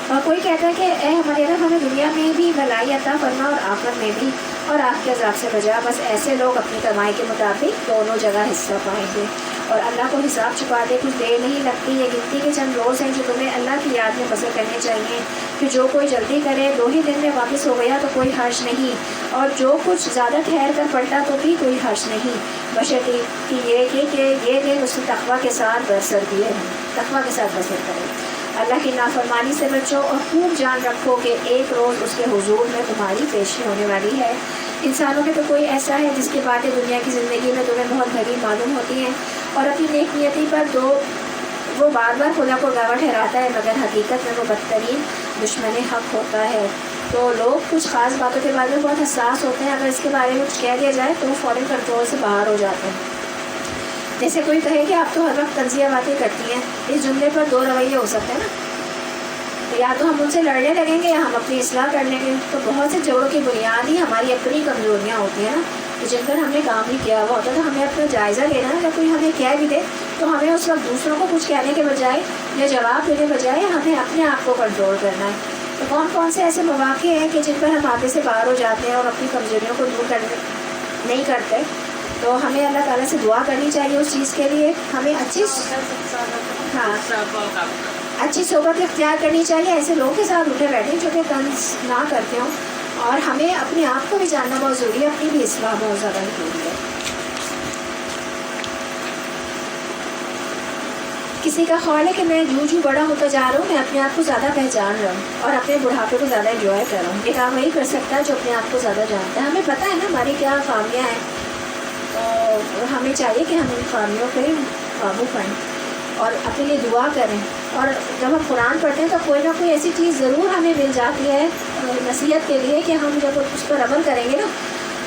اور کوئی کہتا ہے کہ اے ہمارے رب ہمیں دنیا میں بھی بھلائی عطا فرما اور آخرت میں بھی، اور آگ کے عذاب سے بچا۔ بس ایسے لوگ اپنی کمائی کے مطابق دونوں جگہ حصہ پائیں گے، اور اللہ کو حساب چکا دے کچھ دیر نہیں لگتی۔ یہ گنتی کے چند روز ہیں جو تمہیں اللہ کی یاد میں بسر کرنے چاہیے، کہ جو کوئی جلدی کرے 2 ہی دن میں واپس ہو گیا تو کوئی حرج نہیں، اور جو کچھ زیادہ ٹھہر کر پلٹا تو بھی کوئی حرج نہیں، بشرطے کہ یہ دن اس نے تقویٰ کے ساتھ بسر کیے ہیں، تقویٰ کے ساتھ بسر کرے۔ اللہ کی نافرمانی سے بچو اور خوب جان رکھو کہ ایک روز اس کے حضور میں تمہاری پیشی ہونے والی ہے۔ انسانوں میں تو کوئی ایسا ہے جس کی باتیں دنیا کی زندگی میں تمہیں بہت بھری معلوم ہوتی ہیں، اور اپنی نیک نیتی پر وہ بار بار خدا کو گواہ ٹھہراتا ہے، مگر حقیقت میں وہ بدترین دشمن حق ہوتا ہے۔ تو لوگ کچھ خاص باتوں کے بارے میں بہت حساس ہوتے ہیں، اگر اس کے بارے میں کچھ کہہ دیا جائے تو فوراً کنٹرول سے باہر ہو جاتے ہیں۔ جیسے کوئی کہے کہ آپ تو ہر وقت تنزیہ باتیں کرتی ہیں، اس جملے پر 2 رویے ہو سکتے ہیں نا، یا تو ہم ان سے لڑنے لگیں گے یا ہم اپنی اصلاح کر لیں گے۔ تو بہت سے جھگڑوں کی بنیاد ہی ہماری اپنی کمزوریاں ہوتی ہیں نا، جن پر ہم نے کام نہیں کیا ہوا ہوتا۔ تو ہمیں اپنا جائزہ لینا ہے، اگر کوئی ہمیں کہہ بھی دے تو ہمیں اس وقت دوسروں کو کچھ کہنے کے بجائے یا جواب دینے بجائے ہمیں اپنے آپ کو کنٹرول کرنا ہے۔ تو کون کون سے ایسے مواقع ہیں کہ جن پر ہم آگے سے باہر ہو جاتے ہیں اور اپنی کمزوریوں کو دور نہیں کرتے؟ تو ہمیں اللہ تعالیٰ سے دعا کرنی چاہیے اس چیز کے لیے، ہمیں اچھی صحبت اختیار کرنی چاہیے، ایسے لوگوں کے ساتھ اٹھے بیٹھے جو کہ طنز نہ کرتے ہوں، اور ہمیں اپنے آپ کو بھی جاننا بہت ضروری ہے، اپنی بھی اصلاح بہت زیادہ ضروری ہے۔ کسی کا خیال ہے کہ میں جو بڑا ہوتا جا رہا ہوں میں اپنے آپ کو زیادہ پہچان رہا ہوں اور اپنے بڑھاپے کو زیادہ انجوائے کر رہا ہوں۔ یہ کام وہی کر سکتا ہے جو اپنے آپ کو زیادہ جانتا ہے۔ ہمیں پتہ ہے نا ہماری کیا خامیاں ہیں، تو ہمیں چاہیے کہ ہم ان خامیوں پہ قابو پائیں اور اپنے لیے دعا کریں۔ اور جب ہم قرآن پڑھتے ہیں تو کوئی نہ کوئی ایسی چیز ضرور ہمیں مل جاتی ہے نصیحت کے لیے کہ ہم جب اس پر عمل کریں گے نا،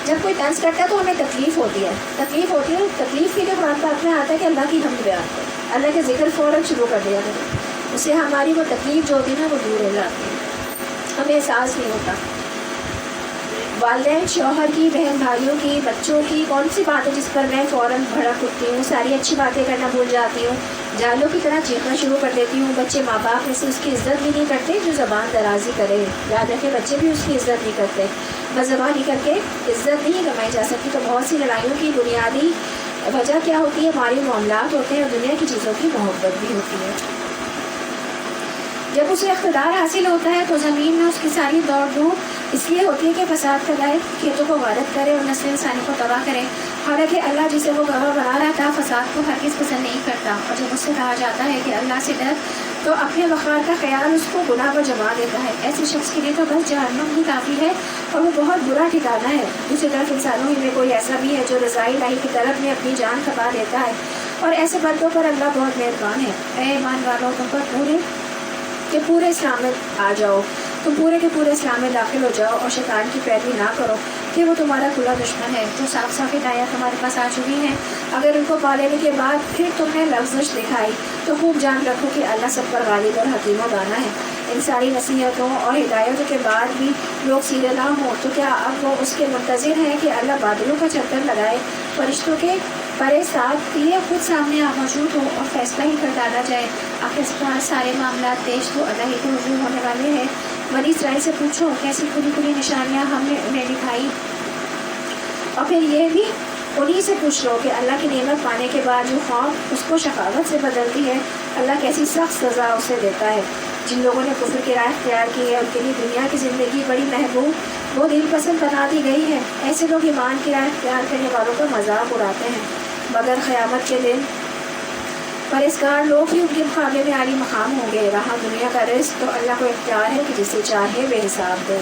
جب کوئی طنز کرتا ہے تو ہمیں تکلیف ہوتی ہے، تکلیف کی جو قرآن پاک میں آتا ہے کہ اللہ کی حمد بیان کریں، اللہ کے ذکر فوراً شروع کر دیا کریں، اس سے ہماری وہ تکلیف جو ہوتی ہے نا وہ دور ہو جاتی ہے، ہمیں احساس نہیں ہوتا۔ والدین، شوہر کی، بہن بھائیوں کی، بچوں کی کون سی بات ہے جس پر میں فوراً بھڑک اٹھتی ہوں، ساری اچھی باتیں کرنا بھول جاتی ہوں، جالوں کی طرح چیخنا شروع کر دیتی ہوں۔ بچے ماں باپ میں سے اس کی عزت بھی نہیں کرتے جو زبان درازی کرے، یاد رکھے بچے بھی اس کی عزت نہیں کرتے، بس زبانی کر کے عزت نہیں کمائی جا سکتی۔ تو بہت سی لڑائیوں کی بنیادی وجہ کیا ہوتی ہے؟ ہماری معاملات ہوتے ہیں اور دنیا کی چیزوں کی محبت بھی ہوتی ہے۔ جب اسے اقتدار حاصل ہوتا ہے تو زمین میں اس کی ساری دوڑ دھوپ اس لیے ہوتی ہے کہ فساد پھیلائے، کھیتوں کو غارت کرے اور نسل انسانی کو تباہ کرے، حالانکہ اللہ جسے وہ گواہ بنا رہا تھا فساد کو ہرگز پسند نہیں کرتا۔ اور جب اس سے کہا جاتا ہے کہ اللہ سے ڈر تو اپنے وقار کا خیال اس کو گناہ پر جما دیتا ہے۔ ایسے شخص کے لیے تو بس جہنم ہی کافی ہے اور وہ بہت برا ٹھکانہ ہے۔ دوسری طرف انسانوں ہی میں کوئی ایسا بھی ہے جو رضائی الہی کی طرف میں اپنی جان کھپا دیتا ہے، اور ایسے بندوں پر اللہ بہت مہربان ہے۔ اے ایمان والوں، تم پر پورے اسلام میں آ جاؤ، تم پورے کے پورے اسلام میں داخل ہو جاؤ اور شیطان کی پیروی نہ کرو کہ وہ تمہارا کھلا دشمن ہے۔ جو صاف صاف ہدایات ہمارے پاس آ چکی ہیں، اگر ان کو پا لینے کے بعد پھر تم نے لفظش دکھائی تو خوب جان رکھو کہ اللہ سب پر غالب اور حکیم و دانا ہے۔ ان ساری نصیحتوں اور ہدایتوں کے بعد بھی لوگ سیدھے نہ ہوں تو کیا اب وہ اس کے منتظر ہیں کہ اللہ بادلوں کا چکر لگائے، فرشتوں کے پرے ساتھ لیے خود سامنے موجود ہو اور فیصلہ ہی کر ڈالا جائے؟ آخر سارے معاملات پیش تو اللہ ہی کے حضور ہونے والے ہیں۔ بنی اسرائیل سے پوچھو کیسی کھلی نشانیاں ہم نے انہیں دکھائی، اور پھر یہ بھی انہی سے پوچھ لو کہ اللہ کی نعمت پانے کے بعد جو قوم اس کو شقاوت سے بدلتی ہے، اللہ کیسی سخت سزا اسے دیتا ہے۔ جن لوگوں نے کفر کی راہ اختیار کی ہے ان کے لیے دنیا کی زندگی بڑی محبوب وہ دل پسند بنا دی گئی ہے۔ ایسے لوگ ایمان کی راہ اختیار کرنے والوں کا مذاق اڑاتے ہیں، مگر قیامت کے دن پرہیزگار لوگ ہی ان کے مقابلے میں عالی مقام ہوں گے۔ رہا دنیا کا رزق تو اللہ کو اختیار ہے کہ جسے چاہے بے حساب دے۔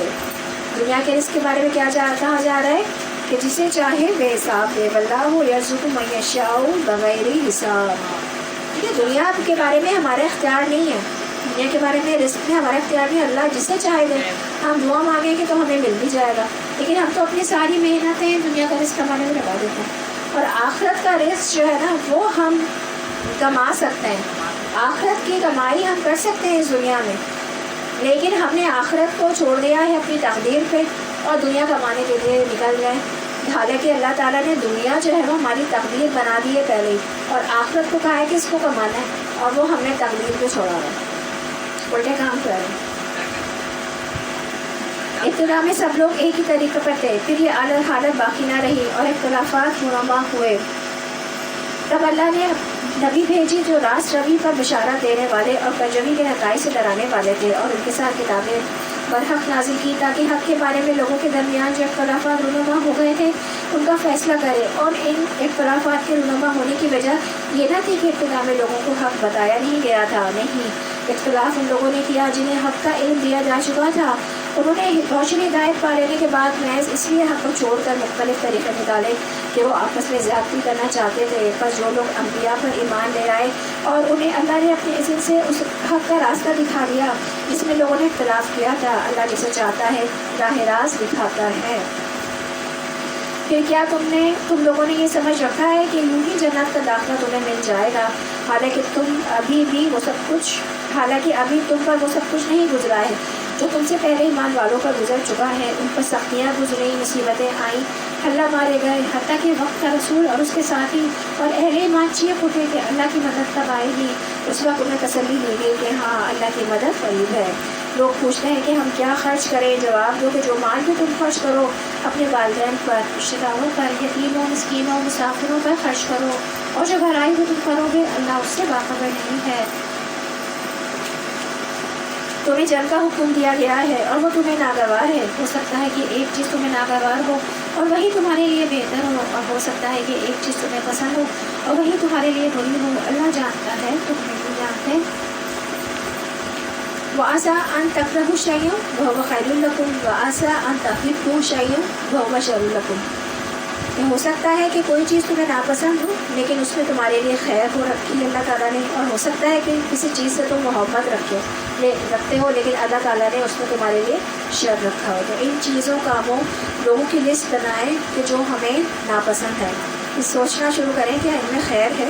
دنیا کے رزق کے بارے میں کیا کہا جا رہا ہے کہ جسے چاہے بے حساب دے، واللہ یرزق من یشاء بغیر حساب۔ ٹھیک ہے، دنیا کے بارے میں ہمارا اختیار نہیں ہے، دنیا کے بارے میں رزق میں ہمارا اختیار نہیں، اللہ جسے چاہے دے۔ ہم دعا مانگیں گے تو ہمیں مل بھی جائے گا، لیکن ہم تو اپنی ساری محنتیں دنیا کا رزق کمانے میں لگا دیتے ہیں، اور آخرت کا رزق جو ہے نا وہ ہم کما سکتے ہیں، آخرت کی کمائی ہم کر سکتے ہیں اس دنیا میں، لیکن ہم نے آخرت کو چھوڑ دیا ہے اپنی تقدیر پہ اور دنیا کمانے کے لیے نکل گئے۔ حالانکہ اللہ تعالیٰ نے دنیا جو ہے وہ ہماری تقدیر بنا دی ہے پہلے ہی، اور آخرت کو کہا ہے کہ اس کو کمانا ہے، اور وہ ہم نے تقدیر پہ چھوڑا ہے، الٹے کام کر رہے ہیں۔ ابتدا میں سب لوگ ایک ہی طریقے پر تھے، پھر یہ اعلیٰ حالت باقی نہ رہی اور اختلافات رونما ہوئے۔ تب اللہ نے نبی بھیجی جو راست روی پر بشارت دینے والے اور کجوی کے نتائج سے ڈرانے والے تھے، اور ان کے ساتھ کتابیں برحق نازل کی تاکہ حق کے بارے میں لوگوں کے درمیان جو اختلافات رونما ہو گئے تھے ان کا فیصلہ کرے۔ اور ان اختلافات کے رونما ہونے کی وجہ یہ نہ تھی کہ ابتدا میں لوگوں کو حق بتایا نہیں گیا تھا، نہیں، اختلاف ان لوگوں نے کیا جنہیں حق کا علم دیا جا چکا تھا۔ انہوں نے روشنی ہدایت پا لینے کے بعد محض اس لیے حق کو چھوڑ کر مختلف طریقے نکالے کہ وہ آپس میں زیادتی کرنا چاہتے تھے۔ بس جو لوگ انبیاء پر ایمان لے آئے اور انہیں اللہ نے اپنے اذن سے اس حق کا راستہ دکھا دیا جس میں لوگوں نے اختلاف کیا تھا، اللہ جسے چاہتا ہے راہ راست دکھاتا ہے۔ پھر کیا تم لوگوں نے یہ سمجھ رکھا ہے کہ یوں ہی جنت کا داخلہ تمہیں مل جائے گا، حالانکہ ابھی تم پر وہ سب کچھ نہیں گزرا ہے جو تم سے پہلے ایمان والوں پر گزر چکا ہے۔ ان پر سختیاں گزری، مصیبتیں آئیں، اللہ مارے گئے، حتیٰ کہ وقت کا رسول اور اس کے ساتھی اور اہل ایمان چیخ اٹھے کہ اللہ کی مدد کب آئے گی۔ اس وقت انہیں تسلی دی گئی کہ ہاں، اللہ کی مدد قریب ہے۔ لوگ پوچھتے ہیں کہ ہم کیا خرچ کریں؟ جواب دو کہ جو مال بھی تم خرچ کرو اپنے والدین پر، رشتہ داروں پر، یتیموں، مسکینوں، مسافروں پر خرچ کرو، اور جو بھرائی بھی تم کرو گے اللہ اس سے باخبر نہیں ہے۔ تمہیں جنگ کا حکم دیا گیا ہے اور وہ تمہیں ناگوار ہے۔ ہو سکتا ہے کہ ایک چیز تمہیں ناگوار ہو اور وہی تمہارے لیے بہتر ہو، اور ہو سکتا ہے کہ ایک چیز تمہیں پسند ہو اور وہی تمہارے لیے بری ہو۔ اللہ جانتا ہے، تم نہیں جانتے۔ وَعَسَىٰ أَن تَكْرَهُوا شَيْئًا وَهُوَ خَيْرٌ لَكُمْ وَعَسَىٰ أَن تُحِبُّوا شَيْئًا وَهُوَ شَرٌّ لَكُمْ۔ ہو سکتا ہے کہ کوئی چیز تمہیں ناپسند ہو لیکن اس میں تمہارے لیے خیر ہو رکھی ہے اللہ تعالیٰ نے، اور ہو سکتا ہے کہ کسی چیز سے تم محبت رکھتے ہو لیکن اللہ تعالیٰ نے اس میں تمہارے لیے شر رکھا ہو۔ تو ان چیزوں کاموں لوگوں کی لسٹ بنائیں کہ جو ہمیں ناپسند ہے، سوچنا شروع کریں کہ ان میں خیر ہے،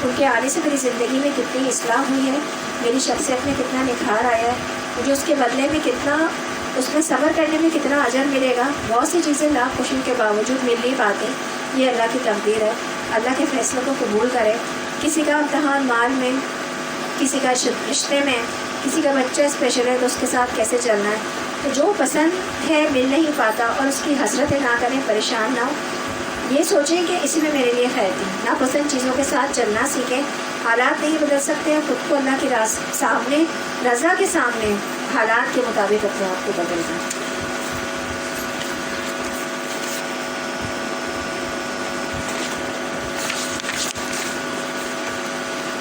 ان کے آنے سے میری زندگی میں کتنی اصلاح ہوئی ہے، میری شخصیت میں کتنا نکھار آیا ہے، مجھے اس کے بدلے میں کتنا، اس میں صبر کرنے میں کتنا اجر ملے گا۔ بہت سی چیزیں لاکھ خوشی کے باوجود مل نہیں پاتی، یہ اللہ کی تقدیر ہے۔ اللہ کے فیصلوں کو قبول کرے۔ کسی کا امتحان مال میں، کسی کا رشتے میں، کسی کا بچہ اسپیشل ہے تو اس کے ساتھ کیسے چلنا ہے، تو جو پسند ہے مل نہیں پاتا اور اس کی حسرتیں نہ کریں، پریشان نہ ہو، یہ سوچیں کہ اسی میں میرے لیے خیر تھی۔ ناپسند چیزوں کے ساتھ چلنا سیکھیں۔ حالات نہیں بدل سکتے، خود کو اللہ کی سامنے، رضا کے سامنے حالات کے مطابق اپنے آپ کو بدل دیں۔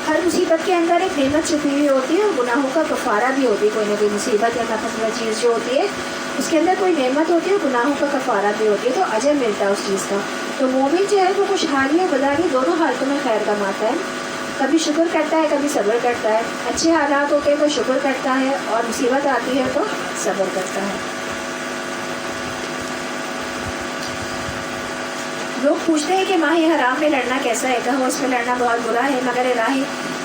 ہر مصیبت کے اندر ایک نعمت چھپی ہوئی ہوتی ہے اور گناہوں کا کفارہ بھی ہوتی ہے۔ کوئی نہ کوئی مصیبت یا ناپسندیدہ چیز جو ہوتی ہے اس کے اندر کوئی نعمت ہوتی ہے، گناہوں کا کفارہ بھی ہوتی ہے، تو اجر ملتا ہے اس چیز کا۔ تو مومن جو ہے وہ خوشحالی اور بدحالی دونوں حالتوں میں خیر کماتا ہے، کبھی شکر کرتا ہے، کبھی صبر کرتا ہے۔ اچھے حالات ہوتے ہیں تو شکر کرتا ہے اور مصیبت آتی ہے تو صبر کرتا ہے۔ لوگ پوچھتے ہیں کہ ماہ حرام میں لڑنا کیسا ہے؟ کہو اس میں لڑنا بہت برا ہے، مگر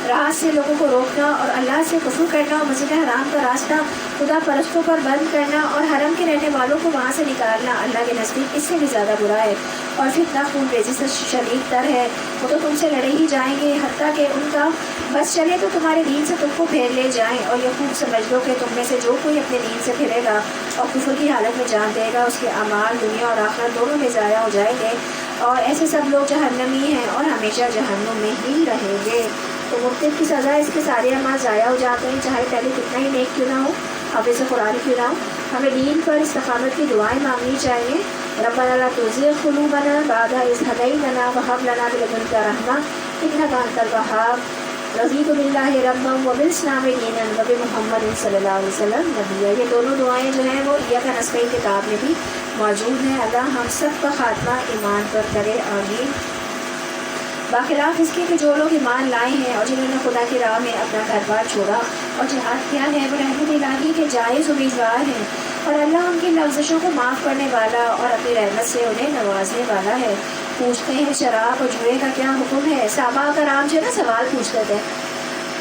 راہ سے لوگوں کو روکنا اور اللہ سے کفر کرنا اور مسجد حرام کا راستہ خدا پرستوں پر بند کرنا اور حرم کے رہنے والوں کو وہاں سے نکالنا اللہ کے نزدیک اس سے بھی زیادہ برا ہے، اور فتنہ خون ریزی سے شدید تر ہے۔ وہ تو تم سے لڑے ہی جائیں گے حتیٰ کہ ان کا بس چلے تو تمہارے دین سے تم کو پھیر لے جائیں، اور یہ خوب سمجھ لو کہ تم میں سے جو کوئی اپنے دین سے پھرے گا اور کفر کی حالت میں جان دے گا اس کے اعمال دنیا اور آخرت دونوں میں ضائع ہو جائیں گے، اور ایسے سب لوگ جہنمی ہیں اور ہمیشہ جہنم میں ہی رہیں گے۔ تو مرتد کی سزا اس کے سارے اعمال ضائع ہو جاتے ہیں، چاہے پہلے کتنا ہی نیک کیوں نہ ہو، حافظ قرآن کیوں نہ ہو۔ ہمیں دین پر استقامت کی دعائیں مانگنی چاہیے۔ ربنا لا تزغ قلوبنا بعد إذ هديتنا وهب لنا من لدنك رحمة إنك أنت الوهاب رضيت بالله ربا وبالإسلام دينا وبمحمد صلی اللہ علیہ وسلم نبیا۔ یہ دونوں دعائیں جو ہیں وہ ایاک نستعین کتاب میں بھی موجود ہیں۔ اللہ ہم سب کا خاتمہ ایمان پر کرے، آمین۔ باخلاف اس کے کہ جو لوگ ایمان لائے ہیں اور جنہوں نے خدا کی راہ میں اپنا گھر بار چھوڑا اور جہاد کیا ہے، وہ رحمت الہی کے جائز امیدوار ہیں، اور اللہ ان کی لغزشوں کو معاف کرنے والا اور اپنی رحمت سے انہیں نوازنے والا ہے۔ پوچھتے ہیں شراب اور جوئے کا کیا حکم ہے؟ صحابہ کرام جو ہے نا سوال پوچھتے تھے،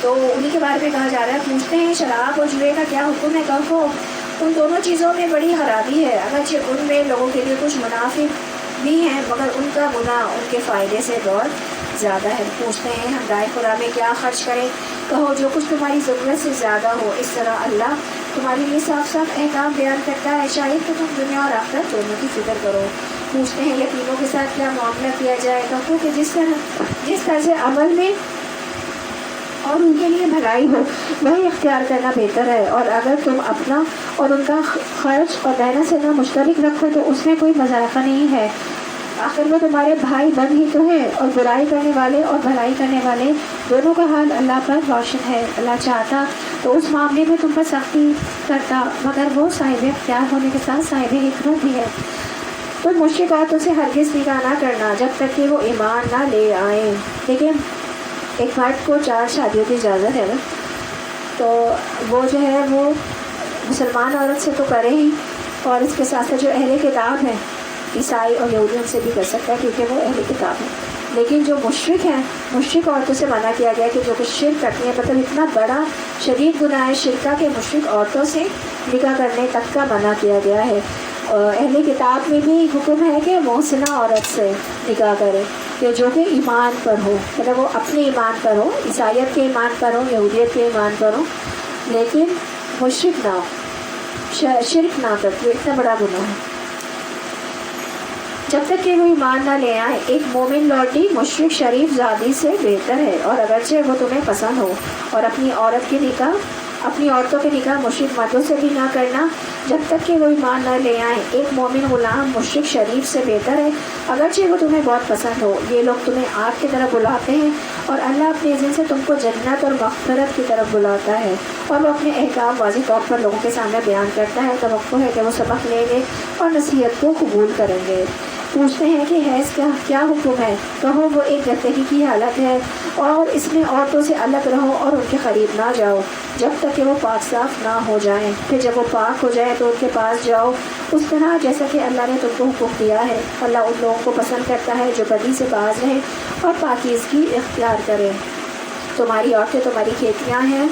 تو انہی کے بارے میں کہا جا رہا ہے، پوچھتے ہیں شراب اور جوئے کا کیا حکم ہے؟ کہو ان دونوں چیزوں میں بڑی خرابی ہے، اگرچہ ان میں لوگوں کے لیے کچھ منافع بھی ہیں مگر ان کا گناہ ان کے فائدے سے بہت زیادہ ہے۔ پوچھتے ہیں ہم رائے خدا میں کیا خرچ کریں؟ کہو جو کچھ تمہاری ضرورت سے زیادہ ہو، اس طرح اللہ تمہارے لیے صاف صاف احکام بیان کرتا ہے، شاید کہ تم دنیا اور آخرت دونوں کی فکر کرو۔ پوچھتے ہیں یتیموں کے ساتھ کیا معاملہ کیا جائے، کہو کہ جس طرح عمل میں اور ان کے لیے بھلائی ہو وہی اختیار کرنا بہتر ہے، اور اگر تم اپنا اور ان کا خرچ اور دینا سینا مشترک رکھو تو اس میں کوئی مذائقہ نہیں ہے، آخر وہ تمہارے بھائی بند ہی تو ہے، اور برائی کرنے والے اور بھلائی کرنے والے دونوں کا حال اللہ پر روشن ہے۔ اللہ چاہتا تو اس معاملے میں تم پر سختی کرتا، مگر وہ صاحب اختیار ہونے کے ساتھ صاحب حکمت بھی ہے۔ تم مشرک عورتوں سے ہرگز نکاح نہ کرنا جب تک کہ وہ ایمان نہ لے آئیں۔ لیکن ایک مرد کو 4 شادیوں کی اجازت ہے نا، تو وہ جو ہے وہ مسلمان عورت سے تو کرے ہی، اور اس کے ساتھ جو اہل کتاب ہیں عیسائی اور یہودی ان سے بھی کر سکتا ہے کیونکہ وہ اہل کتاب ہیں۔ لیکن جو مشرک ہیں، مشرک عورتوں سے منع کیا گیا کہ جو کچھ شرک کرتی ہیں، مطلب اتنا بڑا شدید گناہ ہے شرکا کہ مشرک عورتوں سے نکاح کرنے تک کا منع کیا گیا ہے۔ اہل کتاب میں بھی حکم ہے کہ محسنہ عورت سے نکاح کرے کہ جو کہ ایمان پر ہو، مطلب وہ اپنے ایمان پر ہو، عیسائیت کے ایمان پر ہو، یہودیت کے ایمان پر ہو، لیکن مشرک نہ ہو، شرک نہ کرتی، اتنا بڑا گناہ ہے۔ جب تک کہ وہ ایمان نہ لے آئے، ایک مومن لوٹی مشرک شریف زادی سے بہتر ہے، اور اگرچہ وہ تمہیں پسند ہو، اور اپنی عورتوں کے نکاح مشرک مردوں سے بھی نہ کرنا جب تک کہ وہ ایمان نہ لے آئیں۔ ایک مومن غلام مشرک شریف سے بہتر ہے، اگرچہ وہ تمہیں بہت پسند ہو۔ یہ لوگ تمہیں آگ کی طرف بلاتے ہیں، اور اللہ اپنے اذن سے تم کو جنت اور مغفرت کی طرف بلاتا ہے، اور وہ اپنے احکام واضح طور پر لوگوں کے سامنے بیان کرتا ہے۔ توقع ہے کہ وہ سبق لیں گے اور نصیحت کو قبول کریں گے۔ پوچھتے ہیں کہ حیض کا کیا حکم ہے، کہو وہ ایک گندگی کی حالت ہے، اور اس میں عورتوں سے الگ رہو اور ان کے قریب نہ جاؤ جب تک کہ وہ پاک صاف نہ ہو جائیں، پھر جب وہ پاک ہو جائیں تو ان کے پاس جاؤ، اس طرح جیسا کہ اللہ نے تم کو حکم دیا ہے۔ اللہ ان لوگوں کو پسند کرتا ہے جو بدی سے باز رہیں اور پاکیزگی اختیار کریں۔ تمہاری عورتیں تمہاری کھیتیاں ہیں،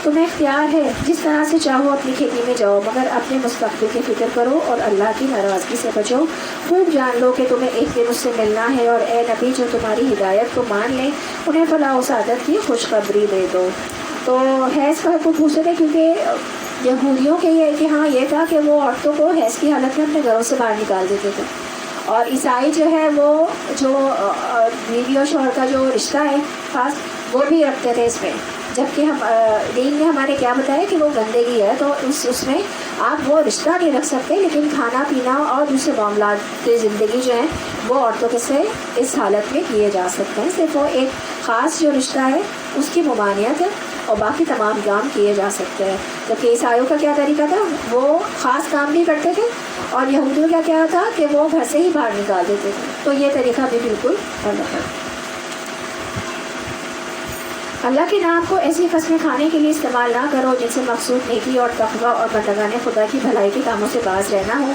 تمہیں اختیار ہے، جس طرح سے چاہو اپنی کھیتی میں جاؤ، مگر اپنے مستقبل کی فکر کرو اور اللہ کی ناراضگی سے بچو۔ خوب جان لو کہ تمہیں ایک دن اس سے ملنا ہے، اور اے نبی جو تمہاری ہدایت کو مان لیں انہیں فلاح و سعادت کی خوشخبری دے دو۔ تو حیض کا حکم پوچھتے تھے کیونکہ یہودیوں کے یہ ہاں یہ تھا کہ وہ عورتوں کو حیض کی حالت میں اپنے گھروں سے باہر نکال دیتے تھے، اور عیسائی جو ہے وہ جو بیوی اور شوہر کا جو رشتہ ہے خاص وہ بھی رکھتے تھے اس میں، جبکہ ہم دین نے ہمارے کیا بتایا کہ وہ گندگی ہے، تو اس میں آپ وہ رشتہ نہیں رکھ سکتے، لیکن کھانا پینا اور دوسرے معاملات کی زندگی جو ہے وہ عورتوں کے سے اس حالت میں کیے جا سکتے ہیں۔ صرف وہ ایک خاص جو رشتہ ہے اس کی ممانعت ہے، اور باقی تمام کام کیے جا سکتے ہیں۔ جبکہ عیسائیوں کا کیا طریقہ تھا، وہ خاص کام نہیں کرتے تھے، اور یہودیوں کا کیا تھا کہ وہ گھر سے ہی باہر نکال دیتے تھے، تو یہ طریقہ بھی بالکل الگ ہے۔ اللہ کے نام کو ایسی قسمیں کھانے کے لیے استعمال نہ کرو جن سے مقصود نیکی اور تقویٰ اور بندگان خدا کی بھلائی کے کاموں سے باز رہنا ہو۔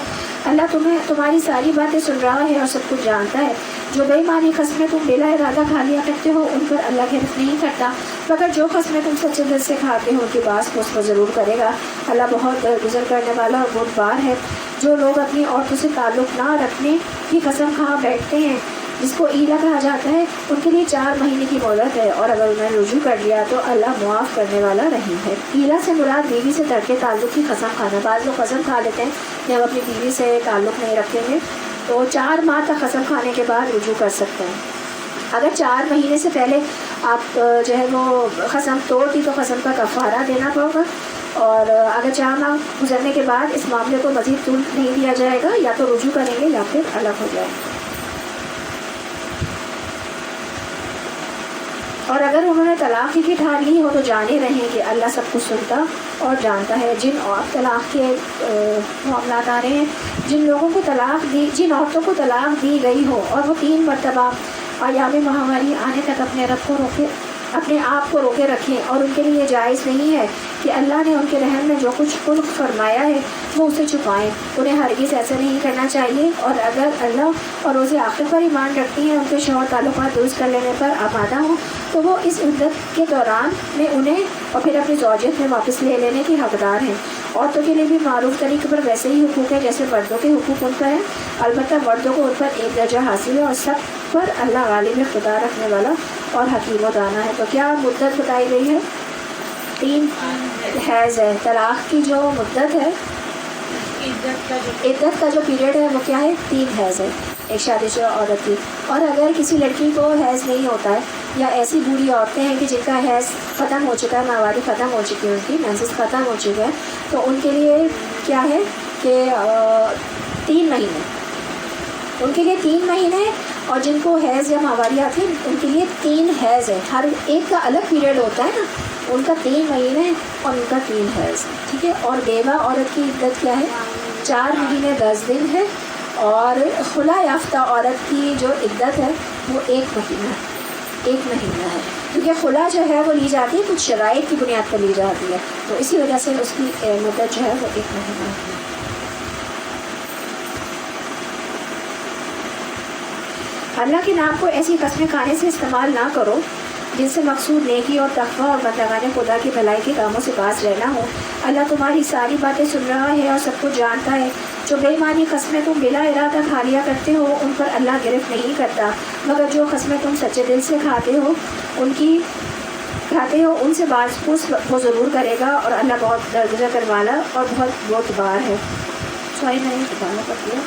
اللہ تمہاری ساری باتیں سن رہا ہے اور سب کچھ جانتا ہے۔ جو بے معنی قسمیں تم بلا ارادہ کھا لیا کرتے ہو ان پر اللہ گرفت نہیں کرتا، مگر جو قسمیں تم سچے دل سے کھاتے ہو ان کی باس کو اس پر ضرور کرے گا۔ اللہ بہت درگزر کرنے والا اور بردبار ہے۔ جو لوگ اپنی عورتوں سے تعلق نہ رکھنے کی قسم کھا بیٹھتے ہیں جس کو ایلا کہا جاتا ہے، ان کے لیے 4 مہینے کی مہلت ہے، اور اگر انہوں نے رجوع کر لیا تو اللہ معاف کرنے والا رحیم ہے۔ ایلا سے مراد بیوی سے ترک تعلق کی قسم کھانا۔ بعض لوگ قسم کھا لیتے ہیں کہ ہم اپنی بیوی سے تعلق نہیں رکھیں گے، تو 4 ماہ تک قسم کھانے کے بعد رجوع کر سکتے ہیں۔ اگر 4 مہینے سے پہلے آپ جو ہے وہ قسم توڑ دی تو قسم کا کفارہ دینا پڑے گا، اور اگر 4 ماہ گزرنے کے بعد اس معاملے کو مزید طول نہیں دیا جائے گا، یا تو رجوع کریں گے یا پھر الگ ہو جائے گا۔ اور اگر انہوں نے طلاق کی ٹھان لی ہو تو جانے رہیں کہ اللہ سب کچھ سنتا اور جانتا ہے۔ جن اور طلاق کے معاملات آ رہے ہیں، جن عورتوں کو طلاق دی گئی ہو اور وہ 3 مرتبہ ایام ماہواری آنے تک اپنے آپ کو روکے رکھیں، اور ان کے لیے جائز نہیں ہے کہ اللہ نے ان کے رحم میں جو کچھ خلق فرمایا ہے وہ اسے چھپائیں۔ انہیں ہرگز ایسا نہیں کرنا چاہیے، اور اگر اللہ اور روز آخر پر ایمان رکھتی ہیں ان کے شوہر تعلقات درست کر لینے پر آمادہ ہوں تو وہ اس عدت کے دوران میں انہیں اور پھر اپنی زوجیت میں واپس لے لینے کی حقدار ہیں۔ عورتوں کے لیے بھی معروف طریقے پر ویسے ہی حقوق ہے جیسے مردوں کے حقوق ان پر ہیں، البتہ مردوں کو ان پر ایک درجہ حاصل ہے، اور سب پر اللہ غالب اقتدار رکھنے والا اور حکیم و دانا ہے۔ تو کیا مدت بتائی گئی ہے؟ 3 حیض ہے. طلاق کی جو مدت ہے، عدت کا جو پیریڈ ہے وہ کیا ہے؟ 3 حیض ہے ایک شادی شدہ عورت کی. اور اگر کسی لڑکی کو حیض نہیں ہوتا ہے، یا ایسی بوڑھی عورتیں ہیں کہ جن کا حیض ختم ہو چکا ہے، ماہواری ختم ہو چکی ہے، ان کی مینسز ختم ہو چکے ہیں، تو ان کے لیے کیا ہے کہ 3 مہینے، ان کے لیے 3 مہینے. اور جن کو حیض یا ماہواری آتی ہے ان کے لیے 3 حیض ہے. ہر ایک کا الگ پیریڈ ہوتا ہے نا. ان کا 3 مہینے اور ان کا 3 حیض. ٹھیک ہے. اور بیوہ عورت کی عدت کیا ہے؟ 4 مہینے 10 دن ہے. اور خلا یافتہ عورت کی جو عدت ہے وہ 1 مہینہ ہے. 1 مہینہ ہے، کیونکہ خلا جو ہے وہ لی جاتی ہے کچھ شرائط کی بنیاد پر لی جاتی ہے، تو اسی وجہ سے اس کی مدت جو ہے وہ 1 مہینہ ہے. اللہ کے نام کو ایسی قسمیں کھانے سے استعمال نہ کرو جن سے مقصود نیکی اور تقویٰ اور بندگان خدا کی بھلائی کے کاموں سے باز رہنا ہو. اللہ تمہاری ساری باتیں سن رہا ہے اور سب کچھ جانتا ہے. جو بے ایمانی قسمیں تم بلا ارادہ کھا لیا کرتے ہو ان پر اللہ گرفت نہیں کرتا، مگر جو قسمیں تم سچے دل سے کھاتے ہو ان سے باز پوس وہ ضرور کرے گا. اور اللہ بہت درگزر کر والا اور بہت بار ہے. سوری میں نے دوبارہ پڑھ دیا.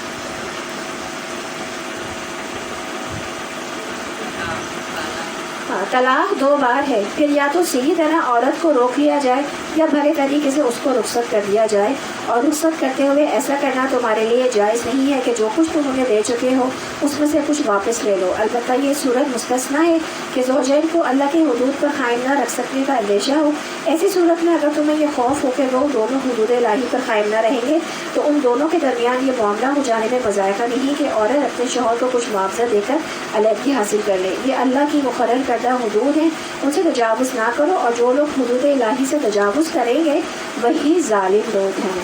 طلاق 2 بار ہے. پھر یا تو صحیح طرح عورت کو روک لیا جائے یا بھلے طریقے سے اس کو رخصت کر دیا جائے. اور رخصت کرتے ہوئے ایسا کرنا تمہارے لیے جائز نہیں ہے کہ جو کچھ تم انہیں دے چکے ہو اس میں سے کچھ واپس لے لو. البتہ یہ صورت مستثنا ہے کہ زوجین کو اللہ کے حدود پر قائم نہ رکھ سکنے کا اندیشہ ہو. ایسی صورت میں اگر تمہیں یہ خوف ہو کہ وہ دونوں حدود الہی پر قائم نہ رہیں گے تو ان دونوں کے درمیان یہ معاملہ ہو جانے میں مذائقہ نہیں کہ عورت اپنے شوہر کو کچھ معاوضہ دے کر علیحدگی حاصل کر لے. یہ اللہ کی مقرر کردہ حدود ہیں، ان سے تجاوز نہ کرو. اور جو لوگ حدود الہی سے تجاوز کریں گے وہی ظالم لوگ ہیں.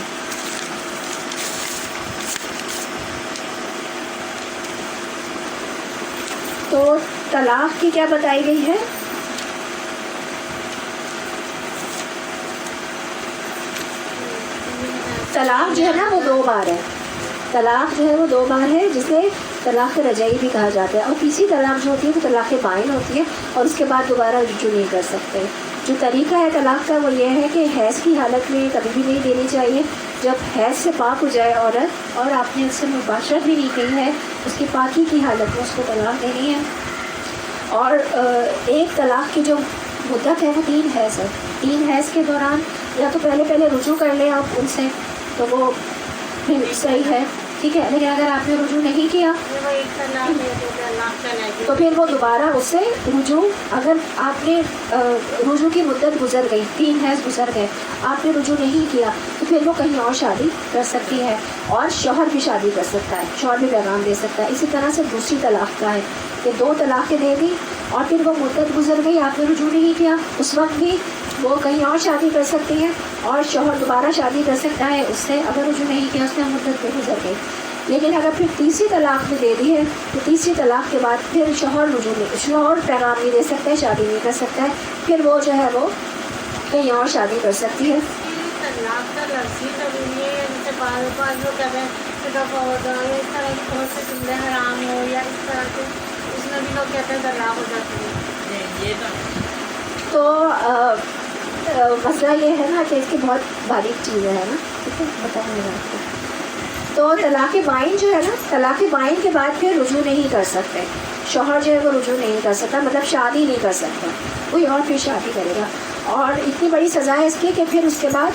تو طلاق کی کیا بتائی گئی ہے؟ طلاق جو ہے نا وہ 2 بار ہے. طلاق جو ہے وہ 2 بار ہے، جسے طلاق رجعی بھی کہا جاتا ہے. اور تیسری طلاق جو ہوتی ہے وہ طلاق بائن ہوتی ہے اور اس کے بعد دوبارہ رجوع نہیں کر سکتے. جو طریقہ ہے طلاق کا وہ یہ ہے کہ حیض کی حالت میں کبھی بھی نہیں دینی چاہیے. جب حیض سے پاک ہو جائے عورت اور آپ نے اس سے مباشرت بھی نہیں کی ہے، اس کی پاکی کی حالت میں اس کو طلاق دینی ہے. اور ایک طلاق کی جو مدت ہے وہ 3 حیض ہے. 3 حیض کے دوران یا تو پہلے رجوع کر لیں آپ ان سے تو وہ پھر صحیح ہے، ٹھیک ہے. لیکن اگر آپ نے رجوع نہیں کیا تو پھر وہ دوبارہ اس سے رجوع، اگر آپ نے رجوع کی مدت گزر گئی، 3 حیض گزر گئے، آپ نے رجوع نہیں کیا تو پھر وہ کہیں اور شادی کر سکتی ہے. اور شوہر بھی شادی کر سکتا ہے، شوہر بھی پیغام دے سکتا ہے. اسی طرح سے دوسری طلاق کا ہے کہ 2 طلاقیں دے دی اور پھر وہ مدت گزر گئی، آپ نے رجوع نہیں کیا، اس وقت بھی وہ کہیں اور شادی کر سکتی ہے اور شوہر دوبارہ شادی کر سکتا ہے اس سے، اگر رجوع نہیں کیا اس نے مدت بھی گزر گئی. لیکن اگر پھر تیسری طلاق میں دے دی ہے تو تیسری طلاق کے بعد پھر شوہر پیغام نہیں دے سکتا ہے، شادی نہیں کر سکتا ہے، پھر وہ جو ہے وہ کہیں اور شادی کر سکتی ہے. طلاق کا لفظی ضروری ہے، جیسے بعض لوگ کہتے ہیں کہ دفعہ ہو جائے یا اس طرح کی بہت سے جملے حرام ہو یا اس طرح کے، اس میں بھی لوگ کہتے ہیں طلاق ہو جاتی ہے. یہ تو مسئلہ یہ ہے نا کہ اس کی بہت باریک چیزیں ہیں نا، ٹھیک ہے، بتائیں گے آپ کو. تو طلاق بائن جو ہے نا، طلاق بائن کے بعد پھر رجوع نہیں کر سکتے. شوہر جو ہے وہ رجوع نہیں کر سکتا، مطلب شادی نہیں کر سکتا، کوئی اور پھر شادی کرے گا. اور اتنی بڑی سزا ہے اس کی کہ پھر اس کے بعد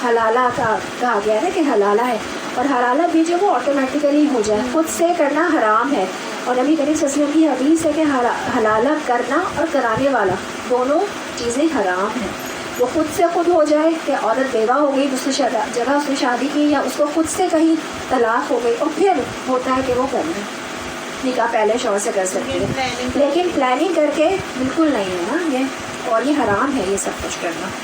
حلالہ کا کہا گیا ہے کہ حلالہ ہے. اور حلالہ بھی جو وہ آٹومیٹیکلی ہو جائے، خود سے کرنا حرام ہے. اور نبی کریم صلی اللہ علیہ وسلم کی حدیث ہے کہ حلالہ کرنا اور کرانے والا دونوں چیزیں حرام ہیں. وہ خود سے خود ہو جائے کہ عورت بیوہ ہو گئی، دوسری جگہ اس نے شادی کی، یا اس کو خود سے کہیں طلاق ہو گئی اور پھر ہوتا ہے کہ وہ کرنا نکاح پہلے شوہر سے کر سکتی ہے. لیکن پلاننگ کر کے بالکل نہیں ہے نا یہ، اور یہ حرام ہے یہ سب کچھ کرنا.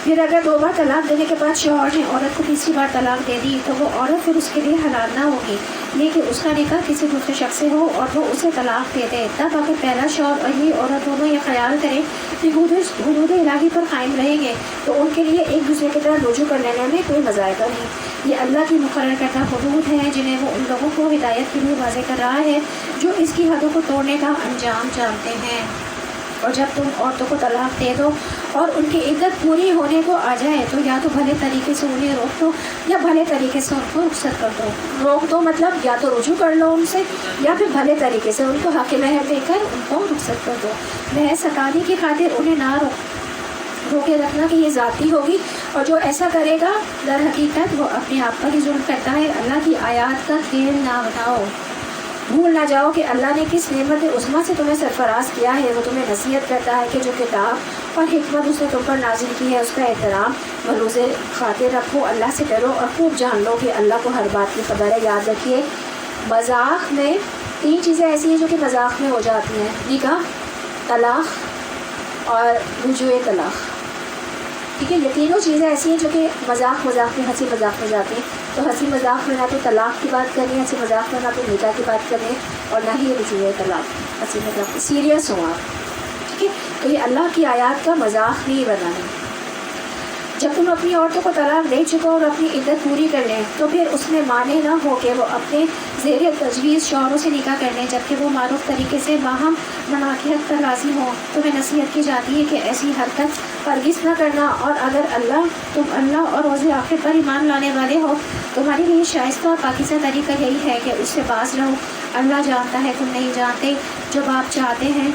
پھر اگر 2 بار طلاق دینے کے بعد شوہر نے عورت کو تیسری بار طلاق دے دی تو وہ عورت پھر اس کے لیے حلال نہ ہوگی، یہ کہ اس کا نکاح کسی دوسرے شخص سے ہو اور وہ اسے طلاق دے دے. تب اگر پہلا شوہر اور یہ عورت دونوں یہ خیال کریں کہ حدود الہی پر قائم رہیں گے تو ان کے لیے ایک دوسرے کی طرح رجوع کر لینے میں کوئی مذائقہ نہیں. یہ اللہ کی مقرر کردہ حدود ہیں جنہیں وہ ان لوگوں کو ہدایت کے لیے واضح کر رہا ہے جو اس کی حدوں کو توڑنے کا انجام جانتے ہیں۔ اور جب تم عورتوں کو طلاق دے دو اور ان کی عدت پوری ہونے کو آ جائے تو یا تو بھلے طریقے سے انہیں روک دو یا بھلے طریقے سے ان کو رخصت کر دو۔ روک دو مطلب یا تو رجوع کر لو ان سے یا پھر بھلے طریقے سے ان کو حق مہر دے کر ان کو رخصت کر دو۔ مہر ستانے کی خاطر انہیں نہ روکے رکھنا کہ یہ ذاتی ہوگی، اور جو ایسا کرے گا در حقیقت وہ اپنے آپ پر ہی ظلم کرتا ہے۔ اللہ کی آیات کا کھیل نہ بتاؤ، بھول نہ جاؤ کہ اللہ نے کس نعمت عظمیٰ سے تمہیں سرفراز کیا ہے۔ وہ تمہیں نصیحت کرتا ہے کہ جو کتاب اور حکمت اس نے تم پر نازل کی ہے اس کا احترام ملحوظ خاطر رکھو، اللہ سے ڈرو اور خوب جان لو کہ اللہ کو ہر بات کی خبر ہے۔ یاد رکھیے مذاق میں 3 چیزیں ایسی ہیں جو کہ مذاق میں ہو جاتی ہیں: نکاح، طلاق اور رجوع طلاق۔ ٹھیک ہے، یہ تینوں چیزیں ایسی ہیں جو کہ مذاق میں ہنسی مذاق میں جاتی ہیں۔ تو ہنسی مذاق میں نہ تو طلاق کی بات کرنی ہے، ہنسی مذاق میں نہ تو نکاح کی بات کرنی ہے، اور نہ ہی رجوع طلاق۔ ہنسی مذاق میں سیریس ہوں آپ، ٹھیک ہے۔ تو یہ اللہ کی آیات کا مذاق نہیں بنانا۔ جب تم اپنی عورتوں کو طلاق دے چکو اور اپنی عدت پوری کر لیں تو پھر اس میں مانے نہ ہو کہ وہ اپنے زیر تجویز شوہروں سے نکاح کر لیں جبکہ وہ معروف طریقے سے باہم مناکحت پر راضی ہوں۔ تمہیں نصیحت کی جاتی ہے کہ ایسی حرکت ہرگز نہ کرنا، اور اگر تم اللہ اور روز آخر پر ایمان لانے والے ہو تمہارے لیے شائستہ اور پاکیزہ طریقہ یہی ہے کہ اس سے باز رہو۔ اللہ جانتا ہے تم نہیں جانتے۔ جب آپ چاہتے ہیں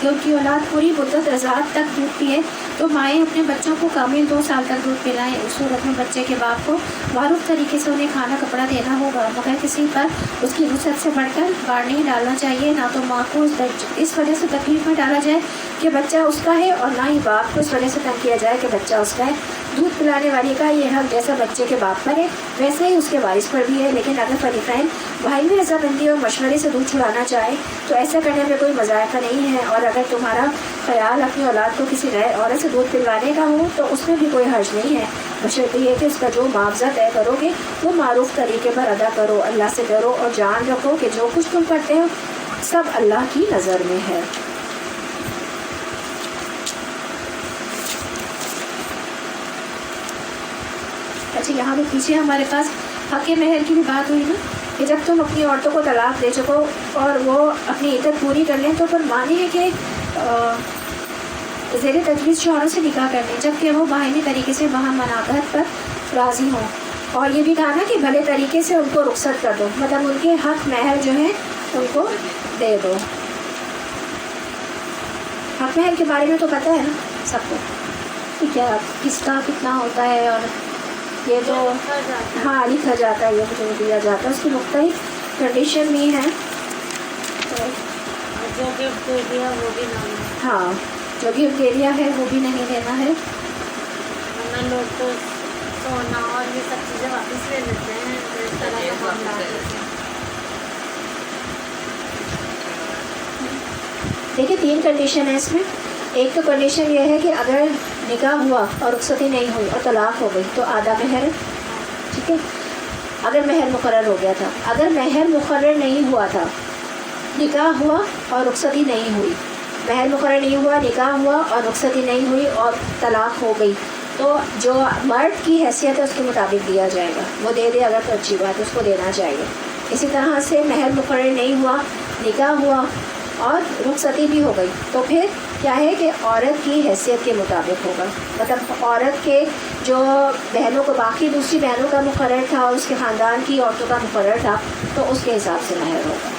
کہ ان کی اولاد پوری مدت رضاعت تک دودھ پیے تو مائیں اپنے بچوں کو کامل 2 سال تک دودھ پلائیں۔ اس صورت میں بچے کے باپ کو معروف طریقے سے انہیں کھانا کپڑا دینا ہوگا، مگر کسی پر اس کی وسعت سے بڑھ کر بار نہیں ڈالنا چاہیے۔ نہ تو ماں کو اس وجہ سے تکلیف میں ڈالا جائے کہ بچہ اس کا ہے، اور نہ ہی باپ کو اس وجہ سے تنگ کیا جائے کہ بچہ اس کا ہے۔ دودھ پلانے والی کا یہ حق جیسا بچے کے باپ پر ہے ویسے ہی اس کے وارث پر بھی ہے، لیکن اگر فریقین بھائی میں رضامندی اور مشورے سے دودھ چھڑانا چاہے تو ایسا کرنے میں کوئی مذائقہ نہیں ہے، اور اگر تمہارا خیال اپنی اولاد کو کسی نئے عورت سے دودھ پلوانے کا ہو تو اس میں بھی کوئی حرج نہیں ہے، بشرطے یہ کہ اس کا جو معاوضہ طے کرو گے وہ معروف طریقے پر ادا کرو۔ اللہ سے ڈرو اور جان رکھو کہ جو کچھ تم کرتے ہو سب اللہ کی نظر میں ہے۔ اچھا، یہاں بھی پیچھے ہمارے پاس حق مہر کی بھی بات ہوئی نا، کہ جب تم اپنی عورتوں کو طلاق دے چکو اور وہ اپنی عدت پوری کر لیں تو پھر مانے ہے کہ زیر تجویز شوہروں سے نکاح کر لیں جبکہ وہ باہمی طریقے سے باہم مناکحت پر راضی ہوں۔ اور یہ بھی کہا نا کہ بھلے طریقے سے ان کو رخصت کر دو، مطلب ان کے حق مہر جو ہے ان کو دے دو۔ حق مہر کے بارے میں تو پتہ ہے نا سب کو، کیا کس کا کتنا ہوتا ہے، اور یہ تو ہاں لکھا جاتا ہے، یہ جو دیا جاتا ہے اس کی مختلف کنڈیشن بھی ہیں۔ جو گفٹ دے دیا وہ بھی نہ لیں، ہاں جو گفٹ دے دیا ہے وہ بھی نہیں دینا ہے، ورنہ لوگ تو سونا اور یہ سب چیزیں واپس لے لیتے ہیں، تو اس طرح کا معاملہ ہوتا ہے۔ دیکھیے 3 کنڈیشن ہے اس میں۔ ایک تو کنڈیشن یہ ہے کہ اگر نکاح ہوا اور رخصتی نہیں ہوئی اور طلاق ہو گئی تو آدھا مہر ہے، ٹھیک ہے۔ اگر مہر مقرر ہو گیا تھا، اگر مہر مقرر نہیں ہوا تھا، نکاح ہوا اور رخصتی نہیں ہوئی، مہر مقرر نہیں ہوا، نکاح ہوا اور رخصتی نہیں ہوئی اور طلاق ہو گئی، تو جو مرد کی حیثیت ہے اس کے مطابق دیا جائے گا، وہ دے دے اگر تو اچھی بات ہے، اس کو دینا چاہیے۔ اسی طرح سے مہر مقرر نہیں ہوا، نکاح ہوا اور رخصتی بھی ہو گئی تو پھر کیا ہے کہ عورت کی حیثیت کے مطابق ہوگا، مطلب عورت کے جو بہنوں کو باقی دوسری بہنوں کا مقرر تھا اور اس کے خاندان کی عورتوں کا مقرر تھا تو اس کے حساب سے مہر ہوگا۔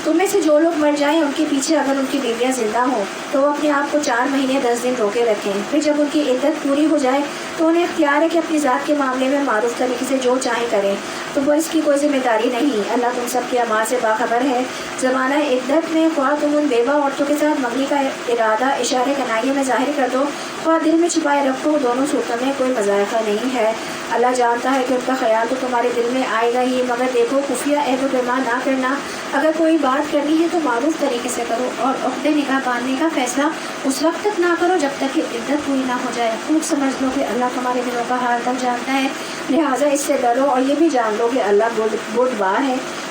تم میں سے جو لوگ مر جائیں ان کے پیچھے اگر ان کی بیویاں زندہ ہوں تو وہ اپنے آپ کو 4 مہینے 10 دن روکے رکھیں، پھر جب ان کی عدت پوری ہو جائے تو انہیں اختیار ہے کہ اپنی ذات کے معاملے میں معروف طریقے سے جو چاہیں کریں، تو وہ اس کی کوئی ذمہ داری نہیں۔ اللہ تم سب کے اعمال سے باخبر ہے۔ زمانہ عدت میں خواہ تم ان بیوہ عورتوں کے ساتھ منگنی کا ارادہ اشارے کنائیے میں ظاہر کر دو، خواہ دل میں چھپائے رکھو، دونوں صورتوں میں کوئی مذائقہ نہیں ہے۔ اللہ جانتا ہے کہ ان کا خیال تو تمہارے دل میں آئے گا ہی، مگر دیکھو خفیہ عہد و پیمان نہ کرنا، اگر کوئی بات کرنی ہے تو معروف طریقے سے کرو، اور عقد نکاح باندھنے کا فیصلہ اس وقت تک نہ کرو جب تک کہ عدت پوری نہ ہو جائے۔ خوب سمجھ لو کہ اللہ تمہارے دلوں کا حال تک جانتا ہے، لہٰذا اس سے ڈرو، اور یہ بھی جان لو کہ اللہ بردبار ہے،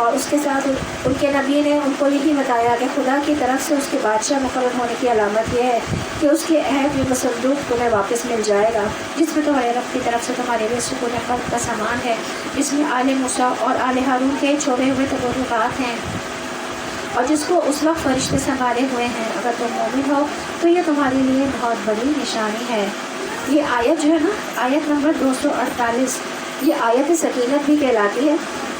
اور اس کے ساتھ ان کے نبی نے ان کو یہی بتایا کہ خدا کی طرف سے اس کے بادشاہ مقرر ہونے کی علامت یہ ہے کہ اس کے عہد میں صندوق تمہیں واپس مل جائے گا، جس میں تمہارے رب کی طرف سے تمہارے لیے سکون قلب کا سامان ہے، جس میں آل موسیٰ اور آل ہارون کے چھوڑے ہوئے تبرکات ہیں، اور جس کو اس وقت فرشتے سنبھالے ہوئے ہیں۔ اگر تم مومن ہو تو یہ تمہارے لیے بہت بڑی نشانی ہے۔ یہ آیت جو ہے نا، آیت نمبر 248، یہ آیت سکینت بھی کہلاتی ہے۔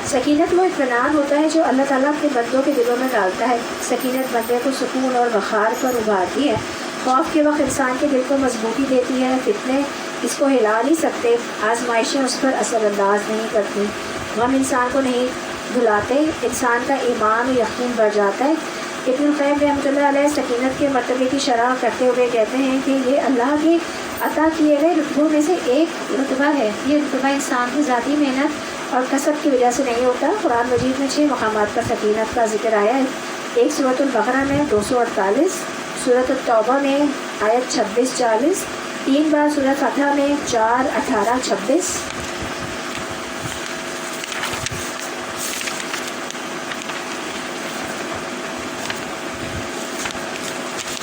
سکینت وہ اطمینان ہوتا ہے جو اللہ تعالیٰ اپنے بندوں کے دلوں میں ڈالتا ہے۔ سکینت بندے کو سکون اور وقار پر ابھارتی ہے۔ خوف کے وقت انسان کے دل کو مضبوطی دیتی ہے، فتنے اس کو ہلا نہیں سکتے، آزمائشیں اس پر اثر انداز نہیں کرتی، غم انسان کو نہیں دھلاتے، انسان کا ایمان و یقین بڑھ جاتا ہے۔ ابن القیم رحمۃ اللہ علیہ سکینت کے مرتبے کی شرح کرتے ہوئے کہتے ہیں کہ یہ اللہ کے عطا کیے گئے رتبوں میں سے ایک رتبہ ہے۔ یہ رتبہ انسان کی ذاتی محنت اور کسب کی وجہ سے نہیں ہوتا۔ قرآن مجید میں 6 مقامات پر سکینت کا ذکر آیا ہے۔ ایک سورۃ البقرہ میں 248، سورۃ التوبہ میں آیت 26-40، 3 بار سورۃ فتح میں 4، 18، 26۔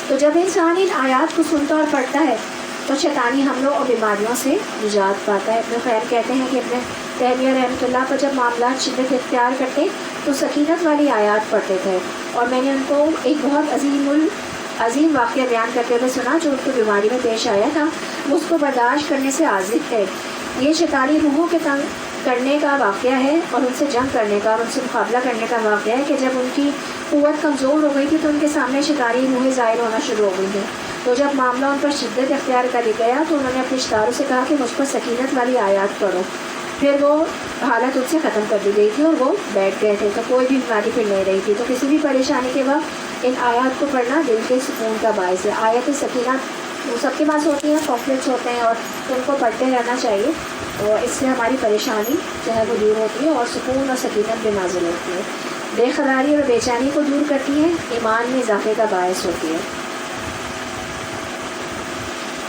تو جب انسان ان آیات کو سنتا اور پڑھتا ہے تو شیطانی حملوں اور بیماریوں سے نجات پاتا ہے۔ ابن خیر کہتے ہیں کہ ابن تیمیہ رحمۃ اللہ پر جب معاملات شدت اختیار کرتے تو سکینت والی آیات پڑھتے تھے، اور میں نے ان کو ایک بہت عظیم واقعہ بیان کرتے ہوئے سنا جو ان کو بیماری میں پیش آیا تھا، وہ اس کو برداشت کرنے سے عاجز تھے۔ یہ شیطانی روحوں کے تنگ کرنے کا واقعہ ہے اور ان سے جنگ کرنے کا اور ان سے مقابلہ کرنے کا واقعہ ہے کہ جب ان کی قوت کمزور ہو گئی تھی تو ان کے سامنے شیطانی روحیں ظاہر ہونا شروع ہو گئی تھیں۔ تو جب معاملہ ان پر شدت اختیار کر گیا تو انہوں نے اپنے اشتہاروں سے کہا کہ مجھ پر سکینت والی آیات پڑھو۔ پھر وہ حالت ان سے ختم کر دی گئی تھی اور وہ بیٹھ گئے تھے، تو کوئی بھی بیماری پھر نہیں رہی تھی۔ تو کسی بھی پریشانی کے وقت ان آیات کو پڑھنا دل کے سکون کا باعث ہے۔ آیت سکینت وہ سب کے پاس ہوتی ہیں، پاپلیٹس ہوتے ہیں، اور ان کو پڑھتے رہنا چاہیے، اور اس سے ہماری پریشانی جو ہے وہ دور ہوتی ہے اور سکون اور سکینت بھی نازل ہوتی ہے، بے قراری اور بے چینی کو دور کرتی ہے، ایمان میں اضافے کا باعث ہوتی ہے۔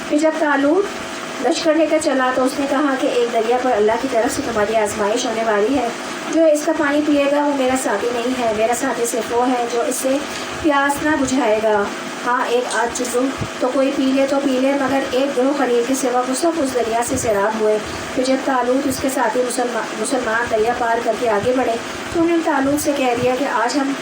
پھر جب طالوت لشکر لے کر چلا تو اس نے کہا کہ ایک دریا پر اللہ کی طرف سے تمہاری آزمائش ہونے والی ہے، جو اس کا پانی پیے گا وہ میرا ساتھی نہیں ہے، میرا ساتھی صرف وہ ہے جو اس سے پیاس نہ بجھائے گا۔ ہاں ایک آدھ چزو تو کوئی پی لے تو پی لے، مگر ایک گروہ خلیل کے سوا وہ سب اس دریا سے سیراب ہوئے۔ پھر جب طالوت اس کے ساتھی مسلمان دریا پار کر کے آگے بڑھے تو انہوں نے طالوت سے کہہ دیا کہ آج ہم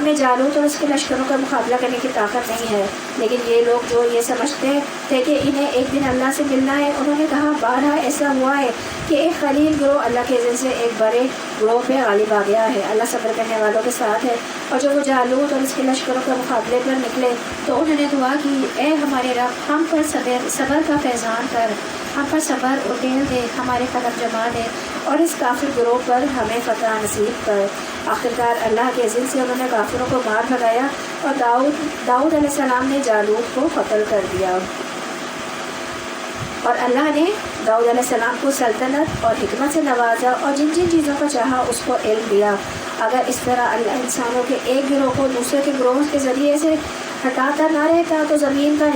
میں جالوت اور اس کے لشکروں کا مقابلہ کرنے کی طاقت نہیں ہے، لیکن یہ لوگ جو یہ سمجھتے تھے کہ انہیں ایک دن اللہ سے ملنا ہے، انہوں نے کہا بارہا ایسا ہوا ہے کہ ایک خلیل گروہ اللہ کے اذن سے ایک بڑے گروہ پہ غالب آ گیا ہے۔ اللہ صبر کرنے والوں کے ساتھ ہے۔ اور جب وہ جالوت اور اس کے لشکروں کے مقابلے پر نکلے تو انہوں نے دعا کی، اے ہمارے رب ہم پر صبر کا فیضان کر، ہم پر صبر اڈیل دے، ہمارے قدم جما دے اور اس کافر گروہ پر ہمیں فتح نصیب کر۔ آخرکار اللہ کے اذن سے انہوں نے کافروں کو مار بھگایا اور داؤد علیہ السلام نے جالوت کو قتل کر دیا، اور اللہ نے داؤد علیہ السلام کو سلطنت اور حکمت سے نوازا اور جن جن چیزوں کا چاہا اس کو علم دیا۔ اگر اس طرح اللہ انسانوں کے ایک گروہ کو دوسرے کے گروہ کے ذریعے سے ہٹاتا نہ رہتا تو زمین کا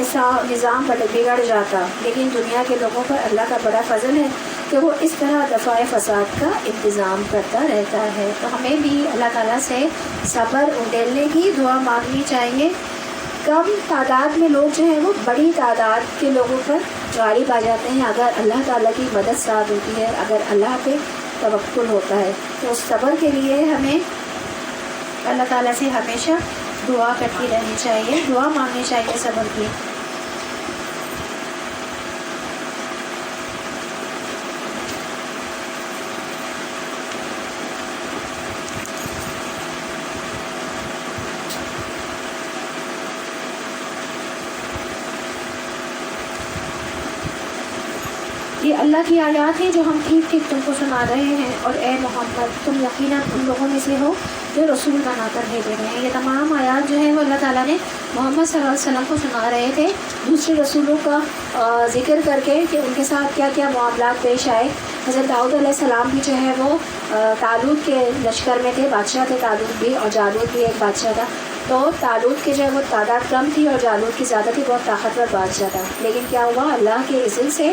نظام بگڑ جاتا، لیکن دنیا کے لوگوں پر اللہ کا بڑا فضل ہے کہ وہ اس طرح دفاع فساد کا انتظام کرتا رہتا ہے۔ تو ہمیں بھی اللہ تعالیٰ سے صبر اڈیلنے کی دعا مانگنی چاہیے۔ کم تعداد میں لوگ جو ہیں وہ بڑی تعداد کے لوگوں پر غالب آ جاتے ہیں اگر اللہ تعالیٰ کی مدد ساتھ ہوتی ہے، اگر اللہ پہ توکل ہوتا ہے۔ تو صبر کے لیے ہمیں اللہ تعالیٰ سے ہمیشہ دعا کرتی رہنی چاہیے، دعا مانگنی چاہیے صبر کی۔ یہ اللہ کی آیات ہیں جو ہم ٹھیک ٹھیک تم کو سنا رہے ہیں، اور اے محمد تم یقیناً ان لوگوں میں سے ہو جو رسول بنا کر بھیجے گئے ہیں۔ یہ تمام آیات جو ہیں وہ اللہ تعالیٰ نے محمد صلی اللہ علیہ وسلم کو سنا رہے تھے، دوسرے رسولوں کا ذکر کر کے کہ ان کے ساتھ کیا کیا معاملات پیش آئے۔ حضرت داؤد علیہ السلام بھی جو ہے وہ طالوت کے لشکر میں تھے، بادشاہ تھے طالوت بھی، اور جالوت بھی ایک بادشاہ تھا۔ تو طالوت کی جو ہے وہ تعداد کم تھی اور جالوت کی زیادہ تھی، بہت طاقتور بادشاہ تھا، لیکن کیا ہوا اللہ کے اذن سے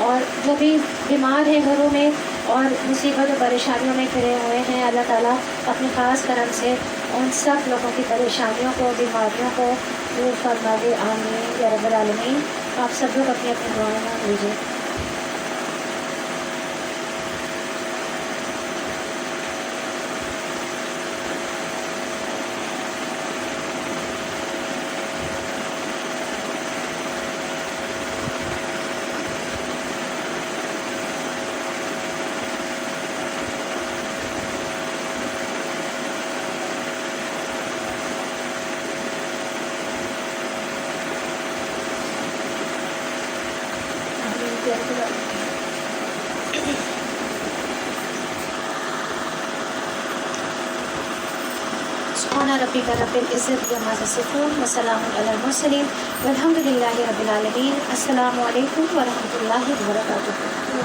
اور جو بھی بیمار ہیں گھروں میں اور مصیبت و پریشانیوں میں گھرے ہوئے ہیں، اللہ تعالیٰ اپنے خاص کرم سے ان سب لوگوں کی پریشانیوں کو، بیماریوں کو دور فرما دے، آمین یا رب العالمین۔ آپ سب لوگ اپنی اپنی دعائیں مانگ لیجیے۔ سبحان ربک رب العزت عما یصفون وسلام علی المرسلین والحمد للہ رب العالمین۔ السلام علیکم ورحمۃ اللہ وبرکاتہ۔